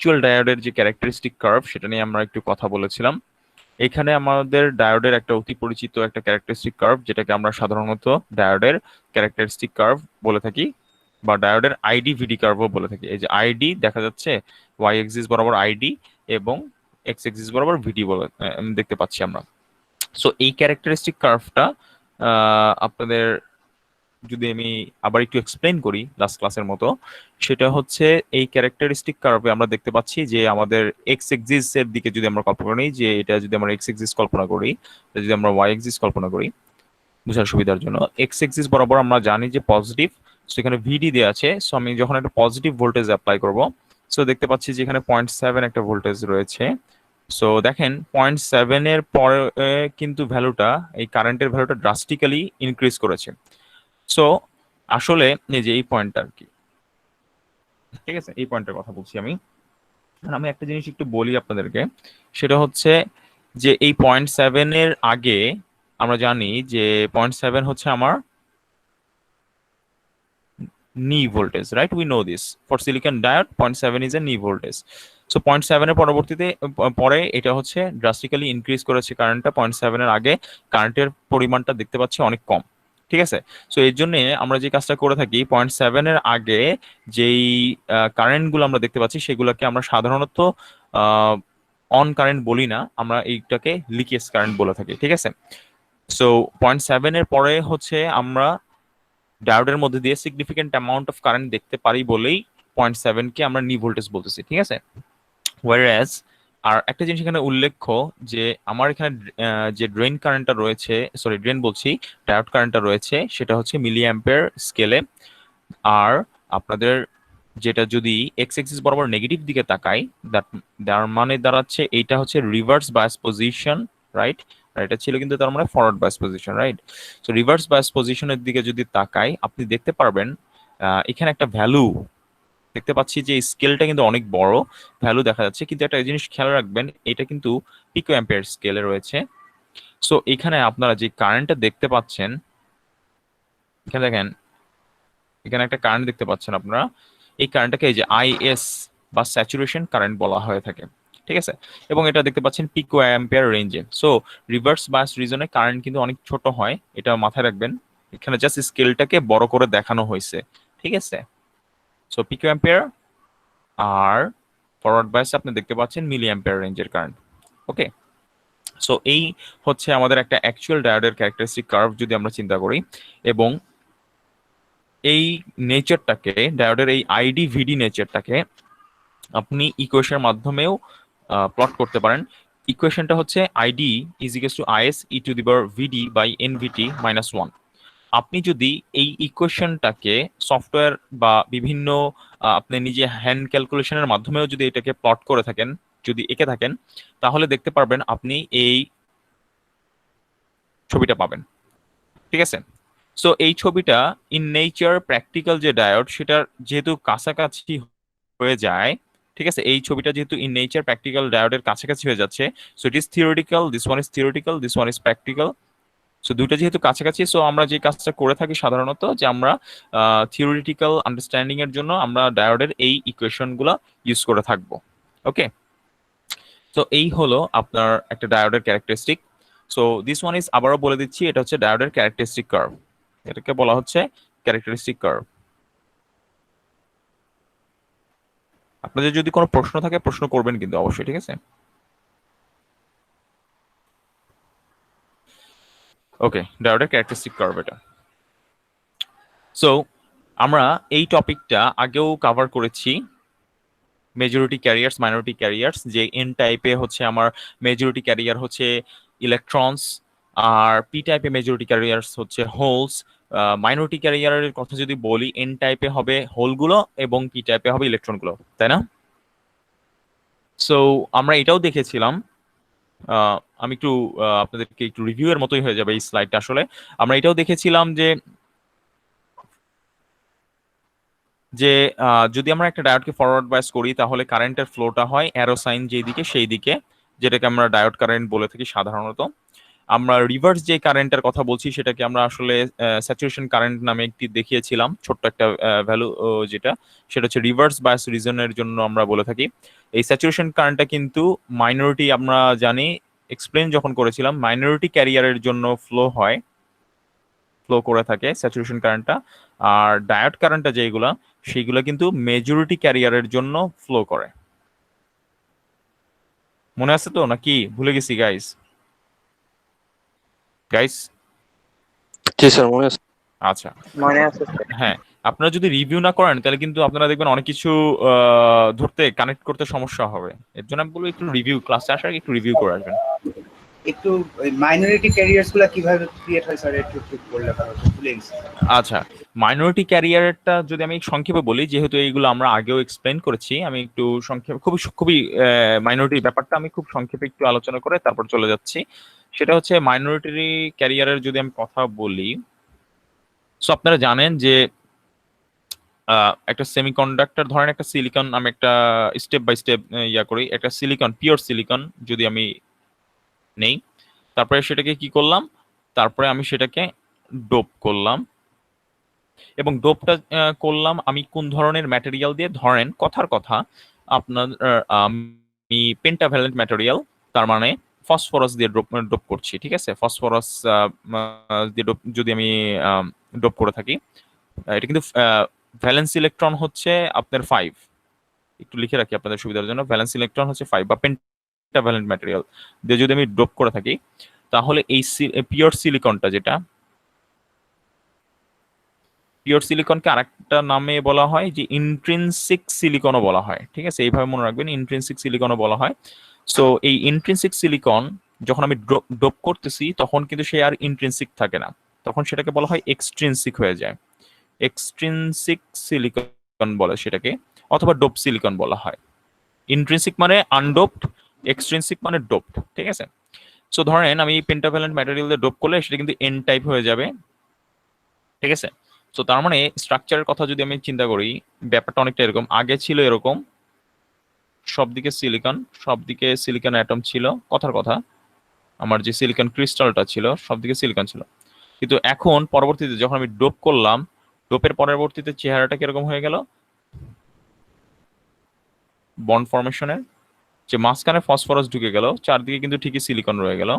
Actual ডায়োডের যে characteristic curve সেটা নিয়ে আমরা একটু কথা বলেছিলাম। এখানে আমাদের ডায়োডের একটা অতি পরিচিত একটা ক্যারেক্টারিস্টিক কার্ভ, যেটাকে আমরা সাধারণত ডায়োডের ক্যারেক্টারিস্টিক কার্ভ বলে থাকি, বা ডায়োডের আইডি ভিডি কার্ভও বলে থাকি। এই যে আইডি দেখা যাচ্ছে, ওয়াই এক্সিস বরাবর আইডি এবং এক্স এক্সিস বরাবর ভিডি বলে দেখতে পাচ্ছি আমরা। সো এই ক্যারেক্টারিস্টিক কার্ভটা আপনাদের যদি আমি আবার একটু এক্সপ্লেন করি লাস্ট ক্লাসের মতো, সেটা হচ্ছে এই ক্যারেক্টারিস্টিক কার্ভে আমরা দেখতে পাচ্ছি যে আমাদের এক্স এক্সিস এর দিকে যদি আমরা কল্পনা করি, যে এটা যদি আমরা এক্স এক্সিস কল্পনা করি, এটা যদি আমরা ওয়াই এক্সিস কল্পনা করি বোঝার সুবিধার জন্য, এক্স এক্সিস বরাবর আমরা জানি যে পজিটিভ, সেখানে ভিডি দেওয়া আছে। সো আমি যখন একটা পজিটিভ ভোল্টেজ অ্যাপ্লাই করব, সো দেখতে পাচ্ছি যে এখানে 0.7 একটা ভোল্টেজ রয়েছে। সো দেখেন 0.7 এর পরে কিন্তু ভ্যালুটা, এই কারেন্টের ভ্যালুটা ড্রাস্টিক্যালি ইনক্রিজ করেছে। সো আসলে এই যে এই পয়েন্টটা আর কি, ঠিক আছে, এই পয়েন্টের কথা বলছি আমি। আর আমি একটা জিনিস একটু বলি আপনাদেরকে, সেটা হচ্ছে যে এই 0.7 এর আগে আমরা জানি যে 0.7 হচ্ছে আমার knee voltage, right? We know this. For silicon diode, 0.7 is a knee voltage. So 0.7 এর পরবর্তীতে পরে এটা হচ্ছে ড্রাস্টিক্যালি ইনক্রিজ করেছে কারেন্টটা। 0.7 এর আগে কারেন্টের পরিমাণটা দেখতে পাচ্ছি অনেক কম, ঠিক আছে। সো এর জন্য আমরা যে কাজটা করে থাকি, 0.7 এর আগে যেই কারেন্টগুলো আমরা দেখতে পাচ্ছি সেগুলোকে আমরা সাধারণত অন কারেন্ট বলি না, আমরা এইটাকে লিকেজ কারেন্ট বলে থাকি, ঠিক আছে। সো 0.7 এর পরে হচ্ছে আমরা ডায়োডের মধ্যে দিয়ে সিগনিফিকেন্ট অ্যামাউন্ট অফ কারেন্ট দেখতে পারি বলেই 0.7 কে আমরা নি ভোল্টেজ বলতেছি, ঠিক আছে। ওয়ারেজ আর একটা জিনিস এখানে উল্লেখ্য, যে আমার এখানে যে ড্রেন কারেন্টটা রয়েছে, সরি ড্রেন বলছি, ডায়োড কারেন্টটা রয়েছে সেটা হচ্ছে মিলি অ্যাম্পিয়ার স্কেলে। আর আপনাদের যেটা যদি এক্স এক্সিস বরাবর নেগেটিভ দিকে তাকাই, তার মানে দাঁড়াচ্ছে এইটা হচ্ছে রিভার্স বায়াস পজিশন, রাইট। আর এটা ছিল কিন্তু তার মানে forward bias position, right. So reverse bias পজিশনের দিকে যদি তাকাই, আপনি দেখতে পারবেন এখানে একটা ভ্যালু দেখতে পাচ্ছি, যে স্কেলটা কিন্তু অনেক বড় ভ্যালু দেখা যাচ্ছে। কিন্তু একটা জিনিস খেয়াল রাখবেন, এটা কিন্তু পিকো অ্যাম্পিয়ার স্কেলে রয়েছে। সো এখানে আপনারা যে কারেন্টটা দেখতে পাচ্ছেন, এখানে দেখেন, এখানে একটা কারেন্ট দেখতে পাচ্ছেন আপনারা, এই কারেন্টটাকে এই যে আইএস বা স্যাচুরেশন কারেন্ট বলা হয়ে থাকে, ঠিক আছে। এবং এটা দেখতে পাচ্ছেন পিকো অ্যাম্পিয়ার রেঞ্জে। সো রিভার্স বায়াস রিজনে কারেন্ট কিন্তু অনেক ছোট হয়, এটা মাথায় রাখবেন। এখানে জাস্ট স্কেলটাকে বড় করে দেখানো হয়েছে, ঠিক আছে। সো পিকো অ্যাম্পিয়ার আর ফরওয়ার্ড বায়াসে আপনি দেখতে পাচ্ছেন মিলি অ্যাম্পিয়ার রেঞ্জের কারেন্ট, ওকে। সো এই হচ্ছে আমাদের একটা অ্যাকচুয়াল ডায়োডের ক্যারেক্টারিস্টিক কার্ভ যদি আমরা চিন্তা করি। এবং এই নেচারটাকে, ডায়োডের এই আইডি ভিডি নেচারটাকে আপনি ইকুয়েশনের মাধ্যমেও প্লট করতে পারেন। ইকুয়েশনটা হচ্ছে ID is equals to IS e to the power VD by NVT minus 1। আপনি যদি এই ইকুয়েশনটাকে সফটওয়্যার বা বিভিন্ন আপনি নিজে হ্যান্ড ক্যালকুলেশনের মাধ্যমেও যদি এটাকে প্লট করে থাকেন, যদি এঁকে থাকেন, তাহলে দেখতে পারবেন আপনি এই ছবিটা পাবেন, ঠিক আছে। সো এই ছবিটা ইন নেচার প্র্যাকটিক্যাল যে ডায়োড সেটার যেহেতু কাছাকাছি হয়ে যায়, ঠিক আছে। এই ছবিটা যেহেতু ইন নেচার প্র্যাকটিক্যাল ডায়োডের কাছাকাছি হয়ে যাচ্ছে, so it is theoretical, this one is theoretical, this one is practical. So দুইটা যেহেতু কাছাকাছি, সো আমরা যে কাজটা করে থাকি সাধারণত, যে আমরা থিওরিটিক্যাল আন্ডারস্ট্যান্ডিং এর জন্য আমরা ডায়োডের এই ইকুয়েশন গুলা ইউজ করে থাকবো, ওকে। তো এই হলো আপনার একটা ডায়োডের characteristic. So this one is, আবারও বলে দিচ্ছি, এটা হচ্ছে ডায়োডের ক্যারেক্টারিস্টিক কার্ভ, এটাকে বলা হচ্ছে ক্যারেক্টারিস্টিক কার্ভ। আপনাদের যদি কোনো প্রশ্ন থাকে প্রশ্ন করবেন কিন্তু অবশ্যই, ঠিক আছে। ওকে, ডায়োডের ক্যারেক্টারিস্টিক কার্ভ এটা। সো আমরা এই টপিকটা আগেও কভার করেছি, মেজরিটি ক্যারিয়ার্স মাইনরিটি ক্যারিয়ার্স, যে এন টাইপে হচ্ছে আমার মেজরিটি ক্যারিয়ার হচ্ছে ইলেকট্রনস, আর পি টাইপে মেজরিটি ক্যারিয়ার্স হচ্ছে হোলস। মাইনরিটি ক্যারিয়ারের কথা যদি বলি, এন টাইপে হবে হোলগুলো এবং পি টাইপে হবে ইলেকট্রনগুলো, তাই না? সো আমরা এটাও দেখেছিলাম, আমি একটু আপনাদেরকে একটু রিভিউ এর মতোই হয়ে যাবে এই স্লাইডটা। আসলে আমরা এটাও দেখেছিলাম যে যে যদি আমরা একটা ডায়োডকে ফরওয়ার্ড বায়াস করি, তাহলে কারেন্টের ফ্লোটা হয় অ্যারো সাইন যেই দিকে সেই দিকে, যেটাকে আমরা ডায়োড কারেন্ট বলে থাকি সাধারণত। আমরা রিভার্স যে কারেন্টের কথা বলছি সেটাকে আমরা আসলে স্যাচুরেশন কারেন্ট নামে একটি দেখিয়েছিলাম, ছোট্ট একটা ভ্যালু, যেটা সেটা হচ্ছে রিভার্স বায়াস রিজনের জন্য আমরা বলে থাকি। এই স্যাচুরেশন কারেন্টটা কিন্তু মাইনরিটি, আমরা জানি এক্সপ্লেন যখন করেছিলাম, মাইনরিটি ক্যারিয়ারের জন্য ফ্লো করে থাকে স্যাচুরেশন কারেন্টটা। আর ডায়োড কারেন্টটা যেগুলা, সেইগুলা কিন্তু মেজরিটি ক্যারিয়ারের জন্য ফ্লো করে। মনে আছে তো নাকি ভুলে গেছি গাইস? গাইস, জি স্যার, মনে আছে। আচ্ছা, হ্যাঁ, আপনারা যদি রিভিউ না করেন তাহলে কিন্তু আপনারা দেখবেন অনেক কিছু ধরতে কানেক্ট করতে সমস্যা হবে। এর জন্য আমি বলবো একটু রিভিউ, ক্লাসে আসার আগে একটু রিভিউ করে আসবেন। একটু মাইনরিটি ক্যারিয়ার্স গুলো কিভাবে ক্রিয়েট হয় স্যার, একটু একটু বললে ভালো হতো, ভুলে গেছি। আচ্ছা, মাইনরিটি ক্যারিয়ারটা যদি আমি সংক্ষেপে বলি, যেহেতু এইগুলো আমরা আগেও এক্সপ্লেন করেছি, আমি একটু সংক্ষেপে, খুবই খুবই মাইনরিটি ব্যাপারটা আমি খুব সংক্ষেপে একটু আলোচনা করে তারপর চলে যাচ্ছি। সেটা হচ্ছে মাইনরিটি ক্যারিয়ারের যদি আমি কথা বলি, সো আপনারা জানেন যে একটা সেমিকন্ডাক্টর, ধরেন একটা সিলিকন, আমি একটা স্টেপ বাই স্টেপ ইয়া করি, একটা সিলিকন, পিওর সিলিকন যদি আমি নেই, তারপরে সেটাকে কি করলাম, তারপরে আমি সেটাকে ডোপ করলাম। এবং ডোপটা করলাম আমি কোন ধরনের ম্যাটেরিয়াল দিয়ে, ধরেন কথার কথা আপনার আমি পেন্টাভ্যালেন্ট ম্যাটেরিয়াল, তার মানে ফসফরাস দিয়ে ডোপ করছি, ঠিক আছে? ফসফরাস দিয়ে যদি আমি ডোপ করে থাকি, এটা কিন্তু ভ্যালেন্স ইলেকট্রন হচ্ছে আপনার 5, একটু লিখে রাখি আপনাদের সুবিধার জন্য, ভ্যালেন্স ইলেকট্রন হচ্ছে 5, বা পেন্টাভ্যালেন্ট ম্যাটেরিয়াল দিয়ে যদি আমি ডোপ করে থাকি, তাহলে এই পিওর সিলিকনটা, যেটা পিওর সিলিকনকে আরেকটা নামে বলা হয় যে ইন্ট্রিনসিক সিলিকনও বলা হয়, ঠিক আছে? এইভাবে মনে রাখবেন, ইন্ট্রিনসিক সিলিকনও বলা হয়। সো এই ইন্ট্রিনসিক সিলিকন যখন আমি ডোপ করতেছি, তখন কিন্তু সে আর ইন্ট্রিনসিক থাকে না, তখন সেটাকে বলা হয় এক্সট্রিনসিক হয়ে যায়। এক্সট্রিনসিক সিলিকন বলে সেটাকে, অথবা ডোপ সিলিকন বলা হয়। ইন্ট্রিনসিক মানে আনডোপড, এক্সট্রিনসিক মানে ডোপড, ঠিক আছে? সো ধরেন আমি পেন্টাভ্যালেন্ট ম্যাটেরিয়াল দিয়ে ডোপ করলে সেটা কিন্তু এন টাইপ হয়ে যাবে, ঠিক আছে? সো তার মানে স্ট্রাকচারের কথা যদি আমি চিন্তা করি, ব্যাপারটা অনেকটা এরকম, আগে ছিল এরকম, সবদিকে সিলিকন, সবদিকে সিলিকন অ্যাটম ছিল, কথার কথা আমার যে সিলিকন ক্রিস্টালটা ছিল সবদিকে সিলিকন ছিল। কিন্তু এখন পরবর্তীতে যখন আমি ডোপ করলাম, ডোপের পরবর্তীতে চেহারাটা কিরকম হয়ে গেল, বন্ড ফরমেশনের যে মাঝখানে ফসফরাস ঢুকে গেল, চারদিকে কিন্তু ঠিকই সিলিকন রয়ে গেল।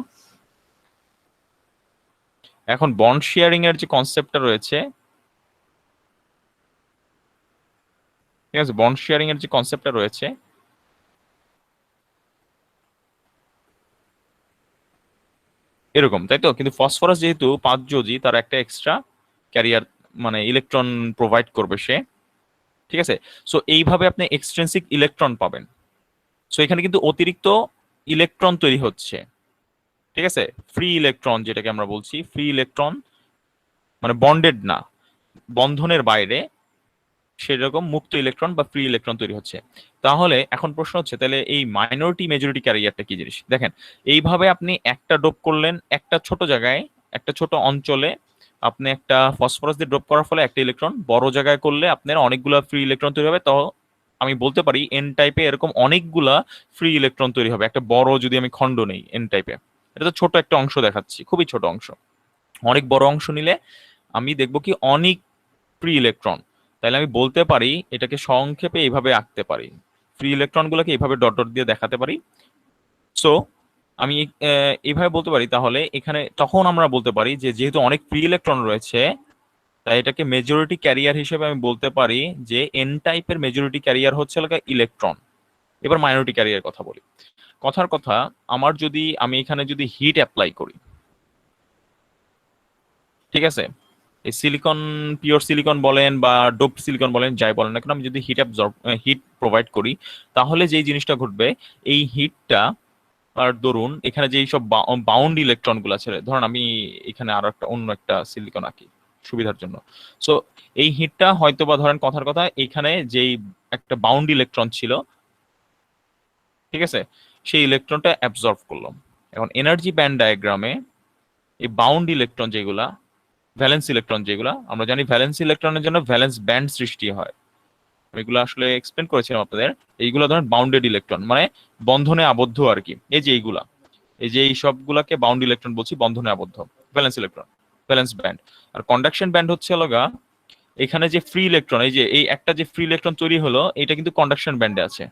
এখন বন্ড শেয়ারিং এর যে কনসেপ্টটা রয়েছে, ঠিক আছে, বন্ড শেয়ারিং এর যে কনসেপ্টটা রয়েছে এরকম, তাই তো? কিন্তু ফসফরাস যেহেতু 5 যোজি, তার একটা এক্সট্রা ক্যারিয়ার, মানে ইলেকট্রন প্রোভাইড করবে সে, ঠিক আছে? সো এইভাবে আপনি এক্সট্রিনসিক ইলেকট্রন পাবেন। সো এখানে কিন্তু অতিরিক্ত ইলেকট্রন তৈরি হচ্ছে, ঠিক আছে? ফ্রি ইলেকট্রন যেটাকে আমরা বলছি, ফ্রি ইলেকট্রন মানে বন্ডেড না, বন্ধনের বাইরে, সেরকম মুক্ত ইলেকট্রন বা ফ্রি ইলেকট্রন তৈরি হচ্ছে। তাহলে এখন প্রশ্ন হচ্ছে, তাহলে এই মাইনরিটি মেজরিটি ক্যারিয়ারটা কি জিনিস? দেখেন, এইভাবে আপনি একটা ডোপ করলেন একটা ছোট জায়গায়, একটা ছোট অঞ্চলে, আপনি একটা ফসফরাস দিয়ে ড্রপ করার ফলে একটা ইলেকট্রন, বড় জায়গায় করলে আপনার অনেকগুলো ফ্রি ইলেকট্রন তৈরি হবে। তো আমি বলতে পারি এন টাইপে এরকম অনেকগুলা ফ্রি ইলেকট্রন তৈরি হবে, একটা বড় যদি আমি খণ্ড নেই এন টাইপে। এটা তো ছোট একটা অংশ দেখাচ্ছি, খুবই ছোট অংশ। অনেক বড় অংশ নিলে আমি দেখবো কি অনেক ফ্রি ইলেকট্রন। তাহলে আমি বলতে পারি, এটাকে সংক্ষেপে এইভাবে আঁকতে পারি, ফ্রি ইলেকট্রন গুলোকে এইভাবে ডট ডট দিয়ে দেখাতে পারি। সো আমি এইভাবে বলতে পারি, তাহলে এখানে তখন আমরা বলতে পারি যে যেহেতু অনেক ফ্রি ইলেকট্রন রয়েছে, তাই এটাকে মেজরিটি ক্যারিয়ার হিসেবে আমি বলতে পারি যে এন টাইপের মেজরিটি ক্যারিয়ার হচ্ছে ইলেকট্রন। এবার মাইনরিটি ক্যারিয়ার কথা বলি। কথার কথা, আমার যদি আমি এখানে যদি হিট অ্যাপ্লাই করি, ঠিক আছে, এই সিলিকন, পিওর সিলিকন বলেন বা ডোপ সিলিকন বলেন, যাই বলেন না কেন, আমি যদি হিট প্রোভাইড করি, তাহলে যেই জিনিসটা ঘটবে, এই হিটটা আর ধরুন এখানে যেই সব বাউন্ড ইলেকট্রন গুলো আছে, ধরুন আমি এখানে আরো একটা অন্য একটা সিলিকন আঁকি সুবিধার জন্য। সো এই হিটটা হয়তো বা ধরেন কথার কথা এখানে যেই একটা বাউন্ড ইলেকট্রন ছিল, ঠিক আছে, সেই ইলেকট্রনটা অ্যাবজর্ব করলাম। এখন এনার্জি ব্যান্ড ডায়াগ্রামে এই বাউন্ড ইলেকট্রন যেগুলা, ভ্যালেন্স ইলেকট্রন যেগুলা, আমরা জানি ভ্যালেন্স ইলেকট্রনের জন্য ভ্যালেন্স ব্যান্ড সৃষ্টি হয়, এগুলো আসলে এক্সপ্লেন করেছিলাম আপনাদের। এইগুলো ধরেন বাউন্ডেড ইলেকট্রন, মানে বন্ধনে আবদ্ধ আর কি। এই যে এইগুলা, এই যে এই সবগুলাকে বাউন্ড ইলেকট্রন বলছি, বন্ধনে আবদ্ধ, ভ্যালেন্স ইলেকট্রন, ভ্যালেন্স ব্যান্ড। আর কন্ডাকশন ব্যান্ড হচ্ছে লগা এখানে যে ফ্রি ইলেকট্রন, এই যে এই একটা যে ফ্রি ইলেকট্রন তৈরি হলো, এটা কিন্তু কন্ডাকশন ব্যান্ডে আছে,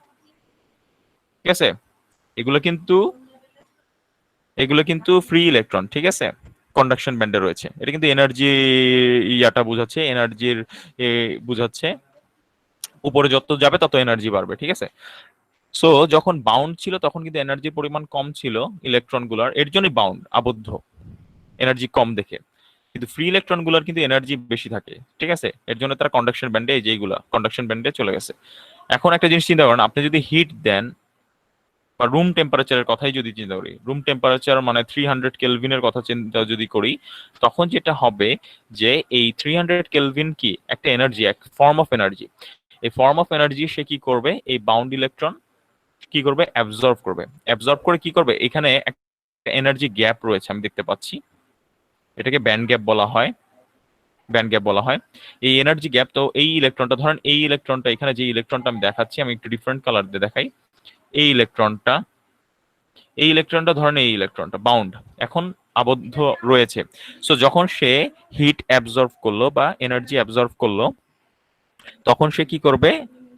ঠিক আছে? এগুলো কিন্তু এগুলো কিন্তু ফ্রি ইলেকট্রন, ঠিক আছে, কন্ডাকশন ব্যান্ডে রয়েছে। এটা কিন্তু এনার্জি ইয়াটা বোঝাচ্ছে, এনার্জির বুঝাচ্ছে, উপরে যত যাবে তত এনার্জি বাড়বে, ঠিক আছে? সো যখন বাউন্ড ছিল তখন কিন্তু এনার্জির পরিমাণ কম ছিল ইলেকট্রন গুলার, এর জন্যই বাউন্ড, আবদ্ধ, এনার্জি কম দেখে। কিন্তু ফ্রি ইলেকট্রন গুলার কিন্তু এনার্জি বেশি থাকে, ঠিক আছে, এর জন্য তারা কন্ডাকশন ব্যান্ডে, এই যেগুলা কন্ডাকশন ব্যান্ডে চলে গেছে। এখন একটা জিনিস চিন্তা করেন, আপনি যদি হিট দেন বা রুম টেম্পারেচারের কথাই যদি চিন্তা করি, রুম টেম্পারেচার মানে 300 কেলভিনের কথা চিন্তা যদি করি, তখন যেটা হবে যে এই 300 কেলভিন কি একটা এনার্জি, এক ফর্ম অফ এনার্জি। এই ফর্ম অফ এনার্জি সে কি করবে, এই বাউন্ড ইলেকট্রন কি করবে, অ্যাবজর্ব করবে। অ্যাবজর্ব করে কি করবে, এখানে একটা এনার্জি গ্যাপ রয়েছে আমি দেখতে পাচ্ছি, এটাকে ব্যান্ড গ্যাপ বলা হয়, ব্যান্ড গ্যাপ বলা হয়। এই এনার্জি গ্যাপ, তো এই ইলেকট্রনটা ধরেন, এই ইলেকট্রনটা এখানে যে ইলেকট্রনটা আমি দেখাচ্ছি, আমি একটু ডিফারেন্ট কালার দিয়ে দেখাই। এই ইলেকট্রনটা, এই ইলেকট্রনটা ধরেন, এই ইলেকট্রনটা বাউন্ড, এখন আবদ্ধ রয়েছে। সো যখন সে হিট অ্যাবজর্ব করলো বা এনার্জি অ্যাবজর্ব করলো, তখন সে কি করবে,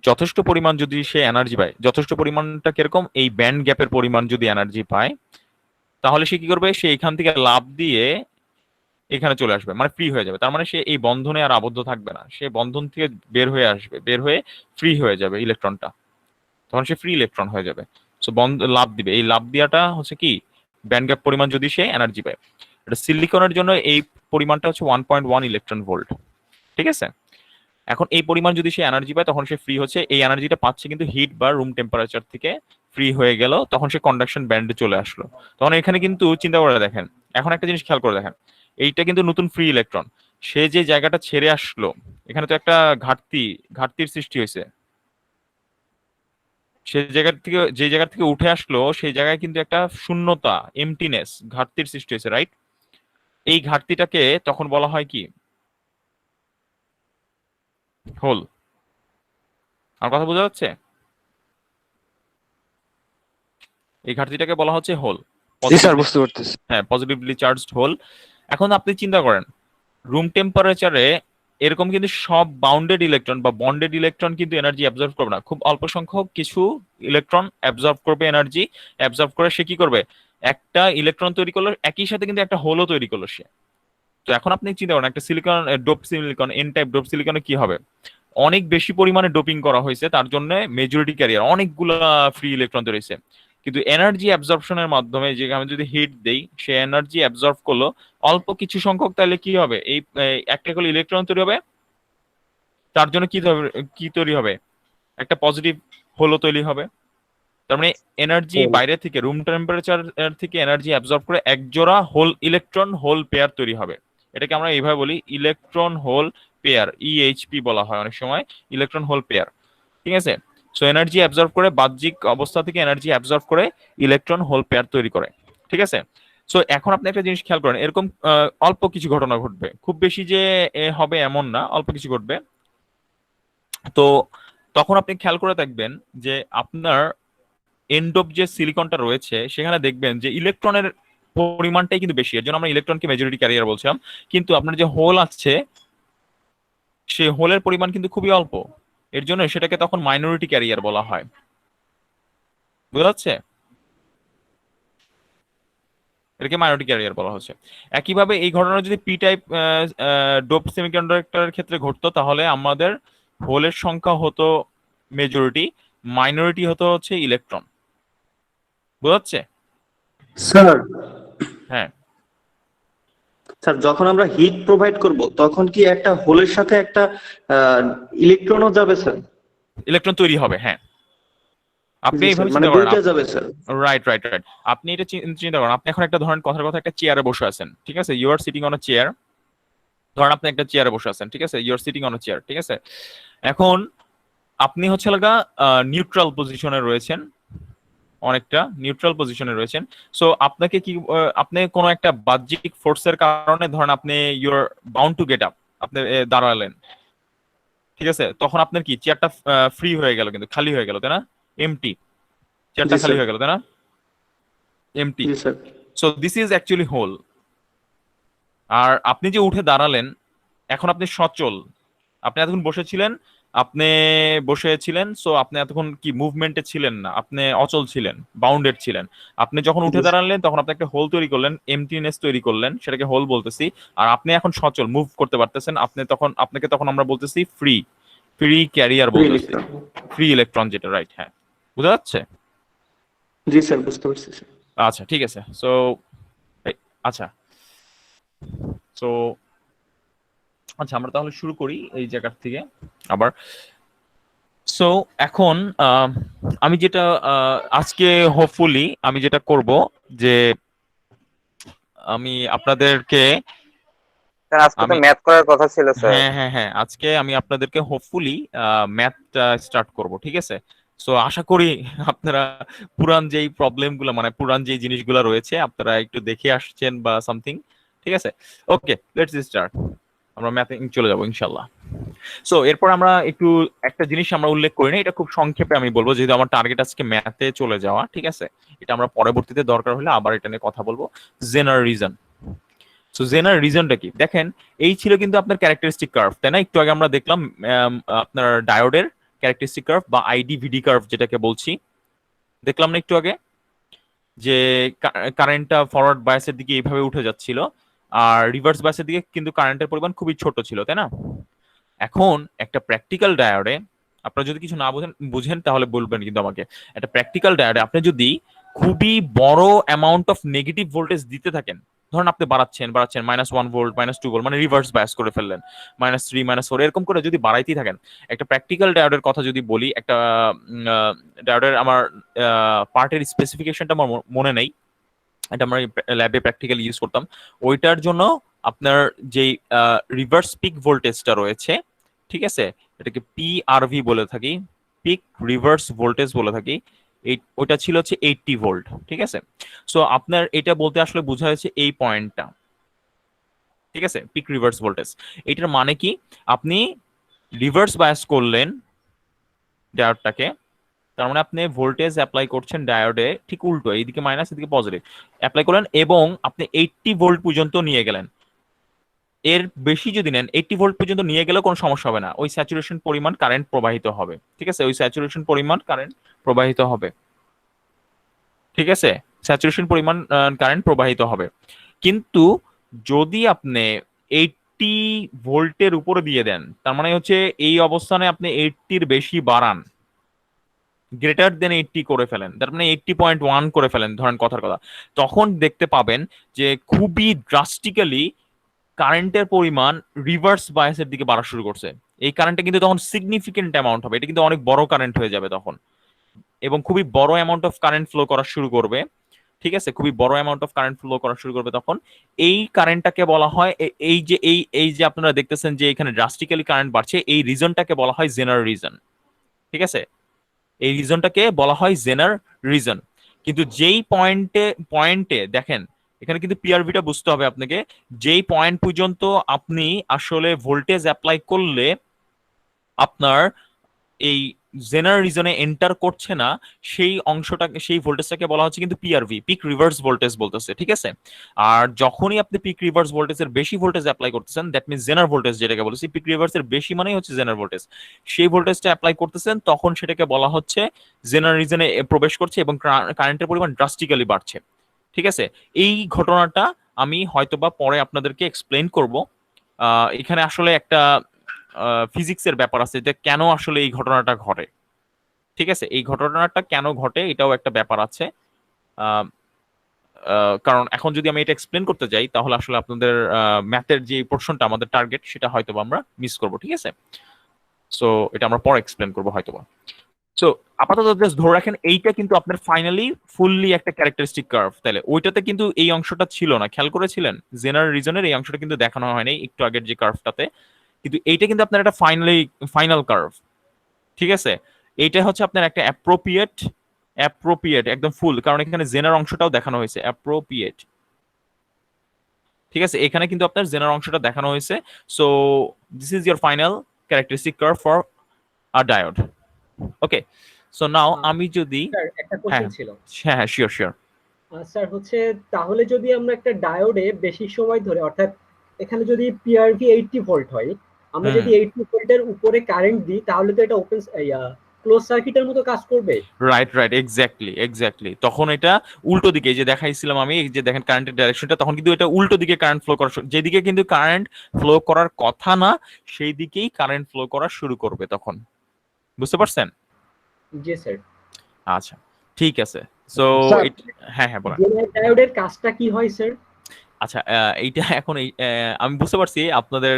যথেষ্ট পরিমাণ যদি সে এনার্জি পায়, যথেষ্ট পরিমাণটা কিরকম, এই ব্যান্ড গ্যাপের পরিমাণ যদি এনার্জি পায়, তাহলে সে কি করবে, সে এখান থেকে লাফ দিয়ে এখানে চলে আসবে, মানে ফ্রি হয়ে যাবে। তার মানে সে এই বন্ধনে আর আবদ্ধ থাকবে না, সে বন্ধন থেকে বের হয়ে আসবে, বের হয়ে ফ্রি হয়ে যাবে ইলেকট্রনটা, তখন সে ফ্রি ইলেকট্রন হয়ে যাবে। সো বন্ধ লাভ দিবে, এই লাভ দিয়াটা হচ্ছে কি ব্যান্ড গ্যাপ পরিমাণ যদি সে এনার্জি পায়। এটা সিলিকনের জন্য এই পরিমাণটা হচ্ছে 1.1 ইলেকট্রন ভোল্ট, ঠিক আছে? এখন এই পরিমাণ যদি সে এনার্জি পায়, তখন সে ফ্রি হচ্ছে, এই এনার্জিটা পাচ্ছে কিন্তু হিট বা রুম টেম্পারেচার থেকে, ফ্রি হয়ে গেল, তখন সে কন্ডাকশন ব্যান্ডে চলে আসলো। তখন এখানে কিন্তু চিন্তা করে দেখেন, এখন একটা জিনিস খেয়াল করে দেখেন, এইটা কিন্তু নতুন ফ্রি ইলেকট্রন, সে যে জায়গাটা ছেড়ে আসলো, এখানে তো একটা ঘাটতির সৃষ্টি হয়েছে। সে জায়গা থেকে, যে জায়গা থেকে উঠে আসলো, সেই জায়গায় কিন্তু একটা শূন্যতা, এমটিনেস, ঘাটতির সৃষ্টি হয়েছে, রাইট? এই ঘাটতিটাকে তখন বলা হয় কি, হোল। আমার কথা বোঝা যাচ্ছে? এই ঘাটতিটাকে বলা হচ্ছে হোল, জি স্যার, পজিটিভলি, বুঝতে পারতেছি। হ্যাঁ, পজিটিভলি চার্জড হোল। এখন আপনি চিন্তা করেন, রুম টেম্পারেচারে এরকম কিন্তু সব বাউন্ডেড ইলেকট্রন বা বন্ডেড ইলেকট্রন কিন্তু এনার্জি অ্যাবজর্ব করবে না, খুব অল্প সংখ্যক কিছু ইলেকট্রন অ্যাবজর্ব করবে এনার্জি। অ্যাবজর্ব করে সে কি করবে, একটা ইলেকট্রন তৈরি করলো, একই সাথে কিন্তু একটা হোলও তৈরি করলো সে। তো এখন আপনি চিন্তা করেন, একটা silicon dope silicon, N type dope সিলিকনে কি হবে, অনেক বেশি পরিমাণে ডোপিং করা হয়েছে, তার জন্য মেজরিটি ক্যারিয়ার অনেকগুলা ফ্রি ইলেকট্রন তৈরি হয়েছে। কিন্তু এনার্জি অ্যাবজর্পশনের মাধ্যমে, যে আমি যদি হিট দেই, সে এনার্জি অ্যাবজর্ব করলো অল্প কিছু সংখ্যক, তাহলে কি হবে, এই একটা করে ইলেকট্রন তৈরি হবে, তার জন্য কি তৈরি হবে, একটা পজিটিভ হোলও তৈরি হবে। তার মানে এনার্জি বাইরে থেকে, রুম টেম্পারেচার থেকে এনার্জি অ্যাবজর্ব করে একজোড়া হোল ইলেকট্রন হোল পেয়ার তৈরি হবে। এটাকে আমরা এইভাবে বলি ইলেকট্রন হোল পেয়ার, ইএইচপি বলা হয় অনেক সময়, ইলেকট্রন হোল পেয়ার, ঠিক আছে? সো এনার্জি অ্যাবজর্ব করে, বাহ্যিক অবস্থা থেকে এনার্জি অ্যাবজর্ব করে ইলেকট্রন হোল পেয়ার তৈরি করে, ঠিক আছে? সো এখন আপনি একটা জিনিস খেয়াল করেন, এরকম অল্প কিছু ঘটনা ঘটবে, খুব বেশি যে হবে এমন না, অল্প কিছু ঘটবে। তো তখন আপনি খেয়াল করে দেখবেন যে আপনার এন্ড অফ যে সিলিকনটা রয়েছে, সেখানে দেখবেন যে ইলেকট্রনের পরিমাণটাই কিন্তু বেশি, এর জন্য আমরা ইলেকট্রনকে মেজরিটি ক্যারিয়ার বলছিলাম। কিন্তু আপনার যে হোল আছে, সেই হোলের পরিমাণ কিন্তু খুবই অল্প, এর জন্য সেটাকে তখন মাইনরিটি ক্যারিয়ার বলা হয়। বুঝা যাচ্ছে? এটাকে মাইনরিটি ক্যারিয়ার বলা হচ্ছে। একইভাবে এই ঘটনা যদি পি টাইপ ডোপ সেমিকন্ডাক্টরের ক্ষেত্রে ঘটতো, তাহলে আমাদের হোলের সংখ্যা হতো মেজরিটি, মাইনরিটি হতো হচ্ছে ইলেকট্রন। বুঝা যাচ্ছে? স্যার, হ্যাঁ, স্যার যখন আমরা হিট প্রোভাইড করব, তখন কি একটা হোলের সাথে একটা ইলেকট্রনও যাবে স্যার? ইলেকট্রন তৈরি হবে, হ্যাঁ। আপনি জি স্যার, এইভাবে মানে চিন্তা করেন, দুইটা যাবে স্যার। Right right right. আপনি এটা চিন্তা করেন, আপনি এখন একটা ধরেন, কথার কথা, একটা চেয়ারে বসে আছেন, ঠিক আছে, you are sitting on a chair. ধরেন আপনি একটা চেয়ারে বসে আছেন, ঠিক আছে, you are sitting on a chair, ঠিক আছে। এখন আপনি হচ্ছে লাগা নিউট্রাল পজিশনে রয়েছেন, অনেকটা নিউট্রাল পজিশনে রয়েছেন। সো আপনাকে কি আপনি কোনো একটা বাহ্যিক ফোর্সের কারণে, ধরেন আপনি you are bound to get up, আপনি দাঁড়ালেন, ঠিক আছে, তখন আপনার কি চেয়ারটা ফ্রি হয়ে গেল, কিন্তু খালি হয়ে গেল, তাই না? এমটি, চেয়ারটা জি খালি স্যার। হয়ে গেল, তাই না? এমটি। জি sir. So this is actually hole. আর আপনি যে উঠে দাঁড়ালেন, এখন আপনি সচল। আপনি এতক্ষণ বসেছিলেন, আপনি বসেছিলেন, সো আপনি এতক্ষণ কি মুভমেন্টে ছিলেন না, আপনি অচল ছিলেন, বাউন্ডেড ছিলেন। আপনি যখন উঠে জি দাঁড়ালেন তখন আপনি একটা হোল তৈরি করলেন, এমটিনেস তৈরি করলেন, সেটাকে হোল বলতেছি। আর আপনি এখন সচল, মুভ করতে পারতেছেন। আপনাকে তখন আমরা বলতেছি ফ্রি, ফ্রি ক্যারিয়ার ফ্রি বলতেছি, ইলেকট্রন। ফ্রি ইলেকট্রন যেটা, রাইট? হ্যাঁ, বোঝা যাচ্ছে? জি স্যার, বুঝতে পারছি স্যার। আচ্ছা, ঠিক আছে। সো আচ্ছা, সো আচ্ছা, আমরা তাহলে শুরু করি এই জায়গা থেকে আবার। সো এখন আমি যেটা আজকে হোপফুলি আমি যেটা করব যে আমি আপনাদেরকে স্যার আজকে তো আমি ম্যাথ করার কথা ছিল স্যার। হ্যাঁ, হ্যাঁ, হ্যাঁ, আজকে আমি আপনাদেরকে হোপফুলি ম্যাথটা স্টার্ট করব, ঠিক আছে? সো আশা করি আপনারা পুরান যেই প্রবলেমগুলো, মানে পুরান যেই জিনিসগুলো রয়েছে আপনারা একটু দেখে আসছেন বা সামথিং, ঠিক আছে? ওকে, লেটস স্টার্ট। আমরা ম্যাথে চলে যাব ইনশাল্লাহ। সো এরপর আমরা একটু একটা জিনিস আমরা উল্লেখ করি না, এটা খুব সংক্ষেপে আমি বলবো, যেহেতু আমার টার্গেট আজকে ম্যাথে চলে যাওয়া, ঠিক আছে? এটা আমরা পরবর্তীতে দরকার হলে আবার এটা নিয়ে কথা বলবো। জেনার রিজন। সো জেনার রিজনটা কি দেখেন, এই ছিল কিন্তু আপনার ক্যারেক্টারিস্টিক কার্ভ, তাই না? একটু আগে আমরা দেখলাম আপনার ডায়োডের ক্যারেক্টারিস্টিক কার্ভ বা আইডিভিডি কার্ভ যেটাকে বলছি, দেখলাম না একটু আগে, যে কারেন্টটা ফরওয়ার্ড বায়াসের দিকে এইভাবে উঠে যাচ্ছিল, আর রিভার্স বায়াসের দিকে কিন্তু কারেন্টের পরিমাণ খুবই ছোট ছিল, তাই না? এখন একটা প্র্যাকটিক্যাল ডায়োডে আপনারা যদি কিছু না বুঝেন তাহলে বলবেন কিন্তু আমাকে। একটা প্র্যাকটিক্যাল ডায়োডে আপনি যদি খুবই বড় অ্যামাউন্ট অফ নেগেটিভ ভোল্টেজ দিতে থাকেন, ধরুন আপনি বাড়াচ্ছেন বাড়াচ্ছেন, -1 ভোল্ট, -2 ভোল্ট, মানে রিভার্স বায়াস করে ফেললেন, -3, -4 এরকম করে যদি বাড়াইতেই থাকেন। একটা প্র্যাকটিক্যাল ডায়োডের কথা যদি বলি, একটা ডায়োডের আমার পার্টের স্পেসিফিকেশনটা আমার মনে নেই, এটা আমরা ল্যাবে প্র্যাকটিক্যাল ইউজ করতাম। ওইটার জন্য আপনার যেই রিভার্স পিক ভোল্টেজটা রয়েছে, ঠিক আছে, এটাকে পিআরভি বলে থাকি, পিক রিভার্স ভোল্টেজ বলে থাকি, ওইটা ছিল হচ্ছে 80 ভোল্ট, ঠিক আছে? সো আপনার এটা বলতে আসলে বোঝা হয়েছে এই পয়েন্টটা, ঠিক আছে, পিক রিভার্স ভোল্টেজ। এটার মানে কি, আপনি রিভার্স বায়াস করলেন ডায়োডটাকে, তার মানে আপনি ভোল্টেজ অ্যাপ্লাই করছেন ডায়োডে ঠিক উল্টো, এইদিকে মাইনাস এদিকে পজিটিভ অ্যাপ্লাই করলেন, এবং আপনি 80 ভোল্ট পর্যন্ত নিয়ে গেলেন। এর বেশি যদি নেন, 80 ভোল্ট পর্যন্ত নিয়ে গেলেও কোনো সমস্যা হবে না, ওই স্যাচুরেশন পরিমাণ কারেন্ট প্রবাহিত হবে, ঠিক আছে? ওই স্যাচুরেশন পরিমাণ কারেন্ট প্রবাহিত হবে, ঠিক আছে? স্যাচুরেশন পরিমাণ কারেন্ট প্রবাহিত হবে। কিন্তু যদি আপনি 80 ভোল্টের উপরে দিয়ে দেন, তার মানে হচ্ছে এই অবস্থানে আপনি 80-র বেশি বাড়ান, গ্রেটার দেন 80 করে ফেলেন, তার মানে 80.1 করে ফেলেন, ধরেন কথার কথা, তখন দেখতে পাবেন যে খুবই ড্রাস্টিক্যালি কারেন্টের পরিমাণ রিভার্স বায়াসের দিকে বাড়া শুরু করছে। এই কারেন্টটা কিন্তু তখন সিগনিফিকেন্ট অ্যামাউন্ট হবে, এটা কিন্তু অনেক বড় কারেন্ট হয়ে যাবে তখন, এবং খুবই বড় অ্যামাউন্ট অফ কারেন্ট ফ্লো করা শুরু করবে, ঠিক আছে? খুবই বড় অ্যামাউন্ট অফ কারেন্ট ফ্লো করা শুরু করবে তখন। এই কারেন্টটাকে বলা হয়, এই যে আপনারা দেখতেছেন যে এখানে ড্রাস্টিক্যালি কারেন্ট বাড়ছে, এই রিজনটাকে বলা হয় জেনার রিজন, ঠিক আছে? এই রিজনটাকে বলা হয় জেনার রিজন। কিন্তু যেই পয়েন্টে দেখেন, এখানে কিন্তু পিআরভিটা বুঝতে হবে আপনাকে, যেই পয়েন্ট পর্যন্ত আপনি আসলে ভোল্টেজ অ্যাপ্লাই করলে আপনার এই জেনার রিজনে এন্টার করছে না, সেই অংশটাকে, সেই ভোল্টেজটাকে বলা হচ্ছে কিন্তু পিআরভি, পিক রিভার্স ভোল্টেজ বলতেছে, ঠিক আছে? আর যখনই আপনি পিক রিভার্স ভোল্টেজের বেশি ভোল্টেজ অ্যাপ্লাই করতেছেন, দ্যাট মিনস জেনার ভোল্টেজ যেটাকে বলেছি, পিক রিভার্সের বেশি মানেই হচ্ছে জেনার ভোল্টেজ, সেই ভোল্টেজটা অ্যাপ্লাই করতেছেন, তখন সেটাকে বলা হচ্ছে জেনার রিজনে প্রবেশ করছে এবং কারেন্টের পরিমাণ ড্রাস্টিক্যালি বাড়ছে, ঠিক আছে? এই ঘটনাটা আমি হয়তোবা পরে আপনাদেরকে এক্সপ্লেইন করব। এখানে আসলে একটা ফিজিক্সের ব্যাপার আছে, যে কেন আসলে এই ঘটনাটা ঘটে, ঠিক আছে? এই ঘটনাটা কেন ঘটে এটাও একটা ব্যাপার আছে। আহ, কারণ এখন যদি আমি এটা এক্সপ্লেন করতে যাই তাহলে আসলে আপনাদের ম্যাথের যে পোর্শনটা আমাদের টার্গেট, সেটা হয়তো আমরা মিস করব, ঠিক আছে? সো এটা আমরা পরে এক্সপ্লেন করবো হয়তোবা। সো আপাতত জাস্ট ধরে রাখেন, এইটা কিন্তু আপনার ফাইনালি ফুললি একটা ক্যারেক্টারিস্টিক কার্ভ, তাহলে ওইটাতে কিন্তু এই অংশটা ছিল না, খেয়াল করেছিলেন? জেনারেল রিজনের এই অংশটা কিন্তু দেখানো হয়নি একটু আগের যে কার্ভটাতে, কিন্তু এইটা কিন্তু আপনার একটা ফাইনাল কার্ভ, ঠিক আছে? এইটা হচ্ছে আপনার একটা অ্যাপ্রোপ্রিয়েট একদম ফুল, কারণ এখানে জেনার অংশটাও দেখানো হয়েছে, অ্যাপ্রোপ্রিয়েট, ঠিক আছে? এখানে কিন্তু আপনার জেনার অংশটা দেখানো হয়েছে। So this is your final characteristic curve for a diode. Okay, so now আমি যদি, স্যার একটা হ্যাঁ কোশ্চেন ছিল। হ্যাঁ হ্যাঁ, শিওর শিওর। স্যার হচ্ছে, তাহলে যদি আমরা একটা ডায়োডে বেশি সময় ধরে, অর্থাৎ এখানে যদি পিআরভি 80 ভোল্ট হয়, আমরা হুম যদি 80 ভোল্টের উপরে কারেন্ট দিই তাহলে তো এটা ওপেন ক্লোজ সার্কিটের মতো কাজ করবে। রাইট রাইট, এক্স্যাক্টলি এক্স্যাক্টলি, তখন এটা উল্টো দিকে, এই যে দেখাইছিলাম আমি, এই যে দেখেন কারেন্টের ডাইরেকশনটা, তখন কিন্তু এটা উল্টো দিকে কারেন্ট ফ্লো করা যেদিকে কিন্তু কারেন্ট ফ্লো করার কথা না সেই দিকেই কারেন্ট ফ্লো করা শুরু করবে তখন। বুঝতে পারছেন? জি স্যার। আচ্ছা, ঠিক আছে। সো স্যার হ্যাঁ হ্যাঁ বলেন। জেনারেল ডায়োডের কাজটা কি হয় স্যার? আচ্ছা, এইটা এখন আমি বুঝতে পারছি আপনাদের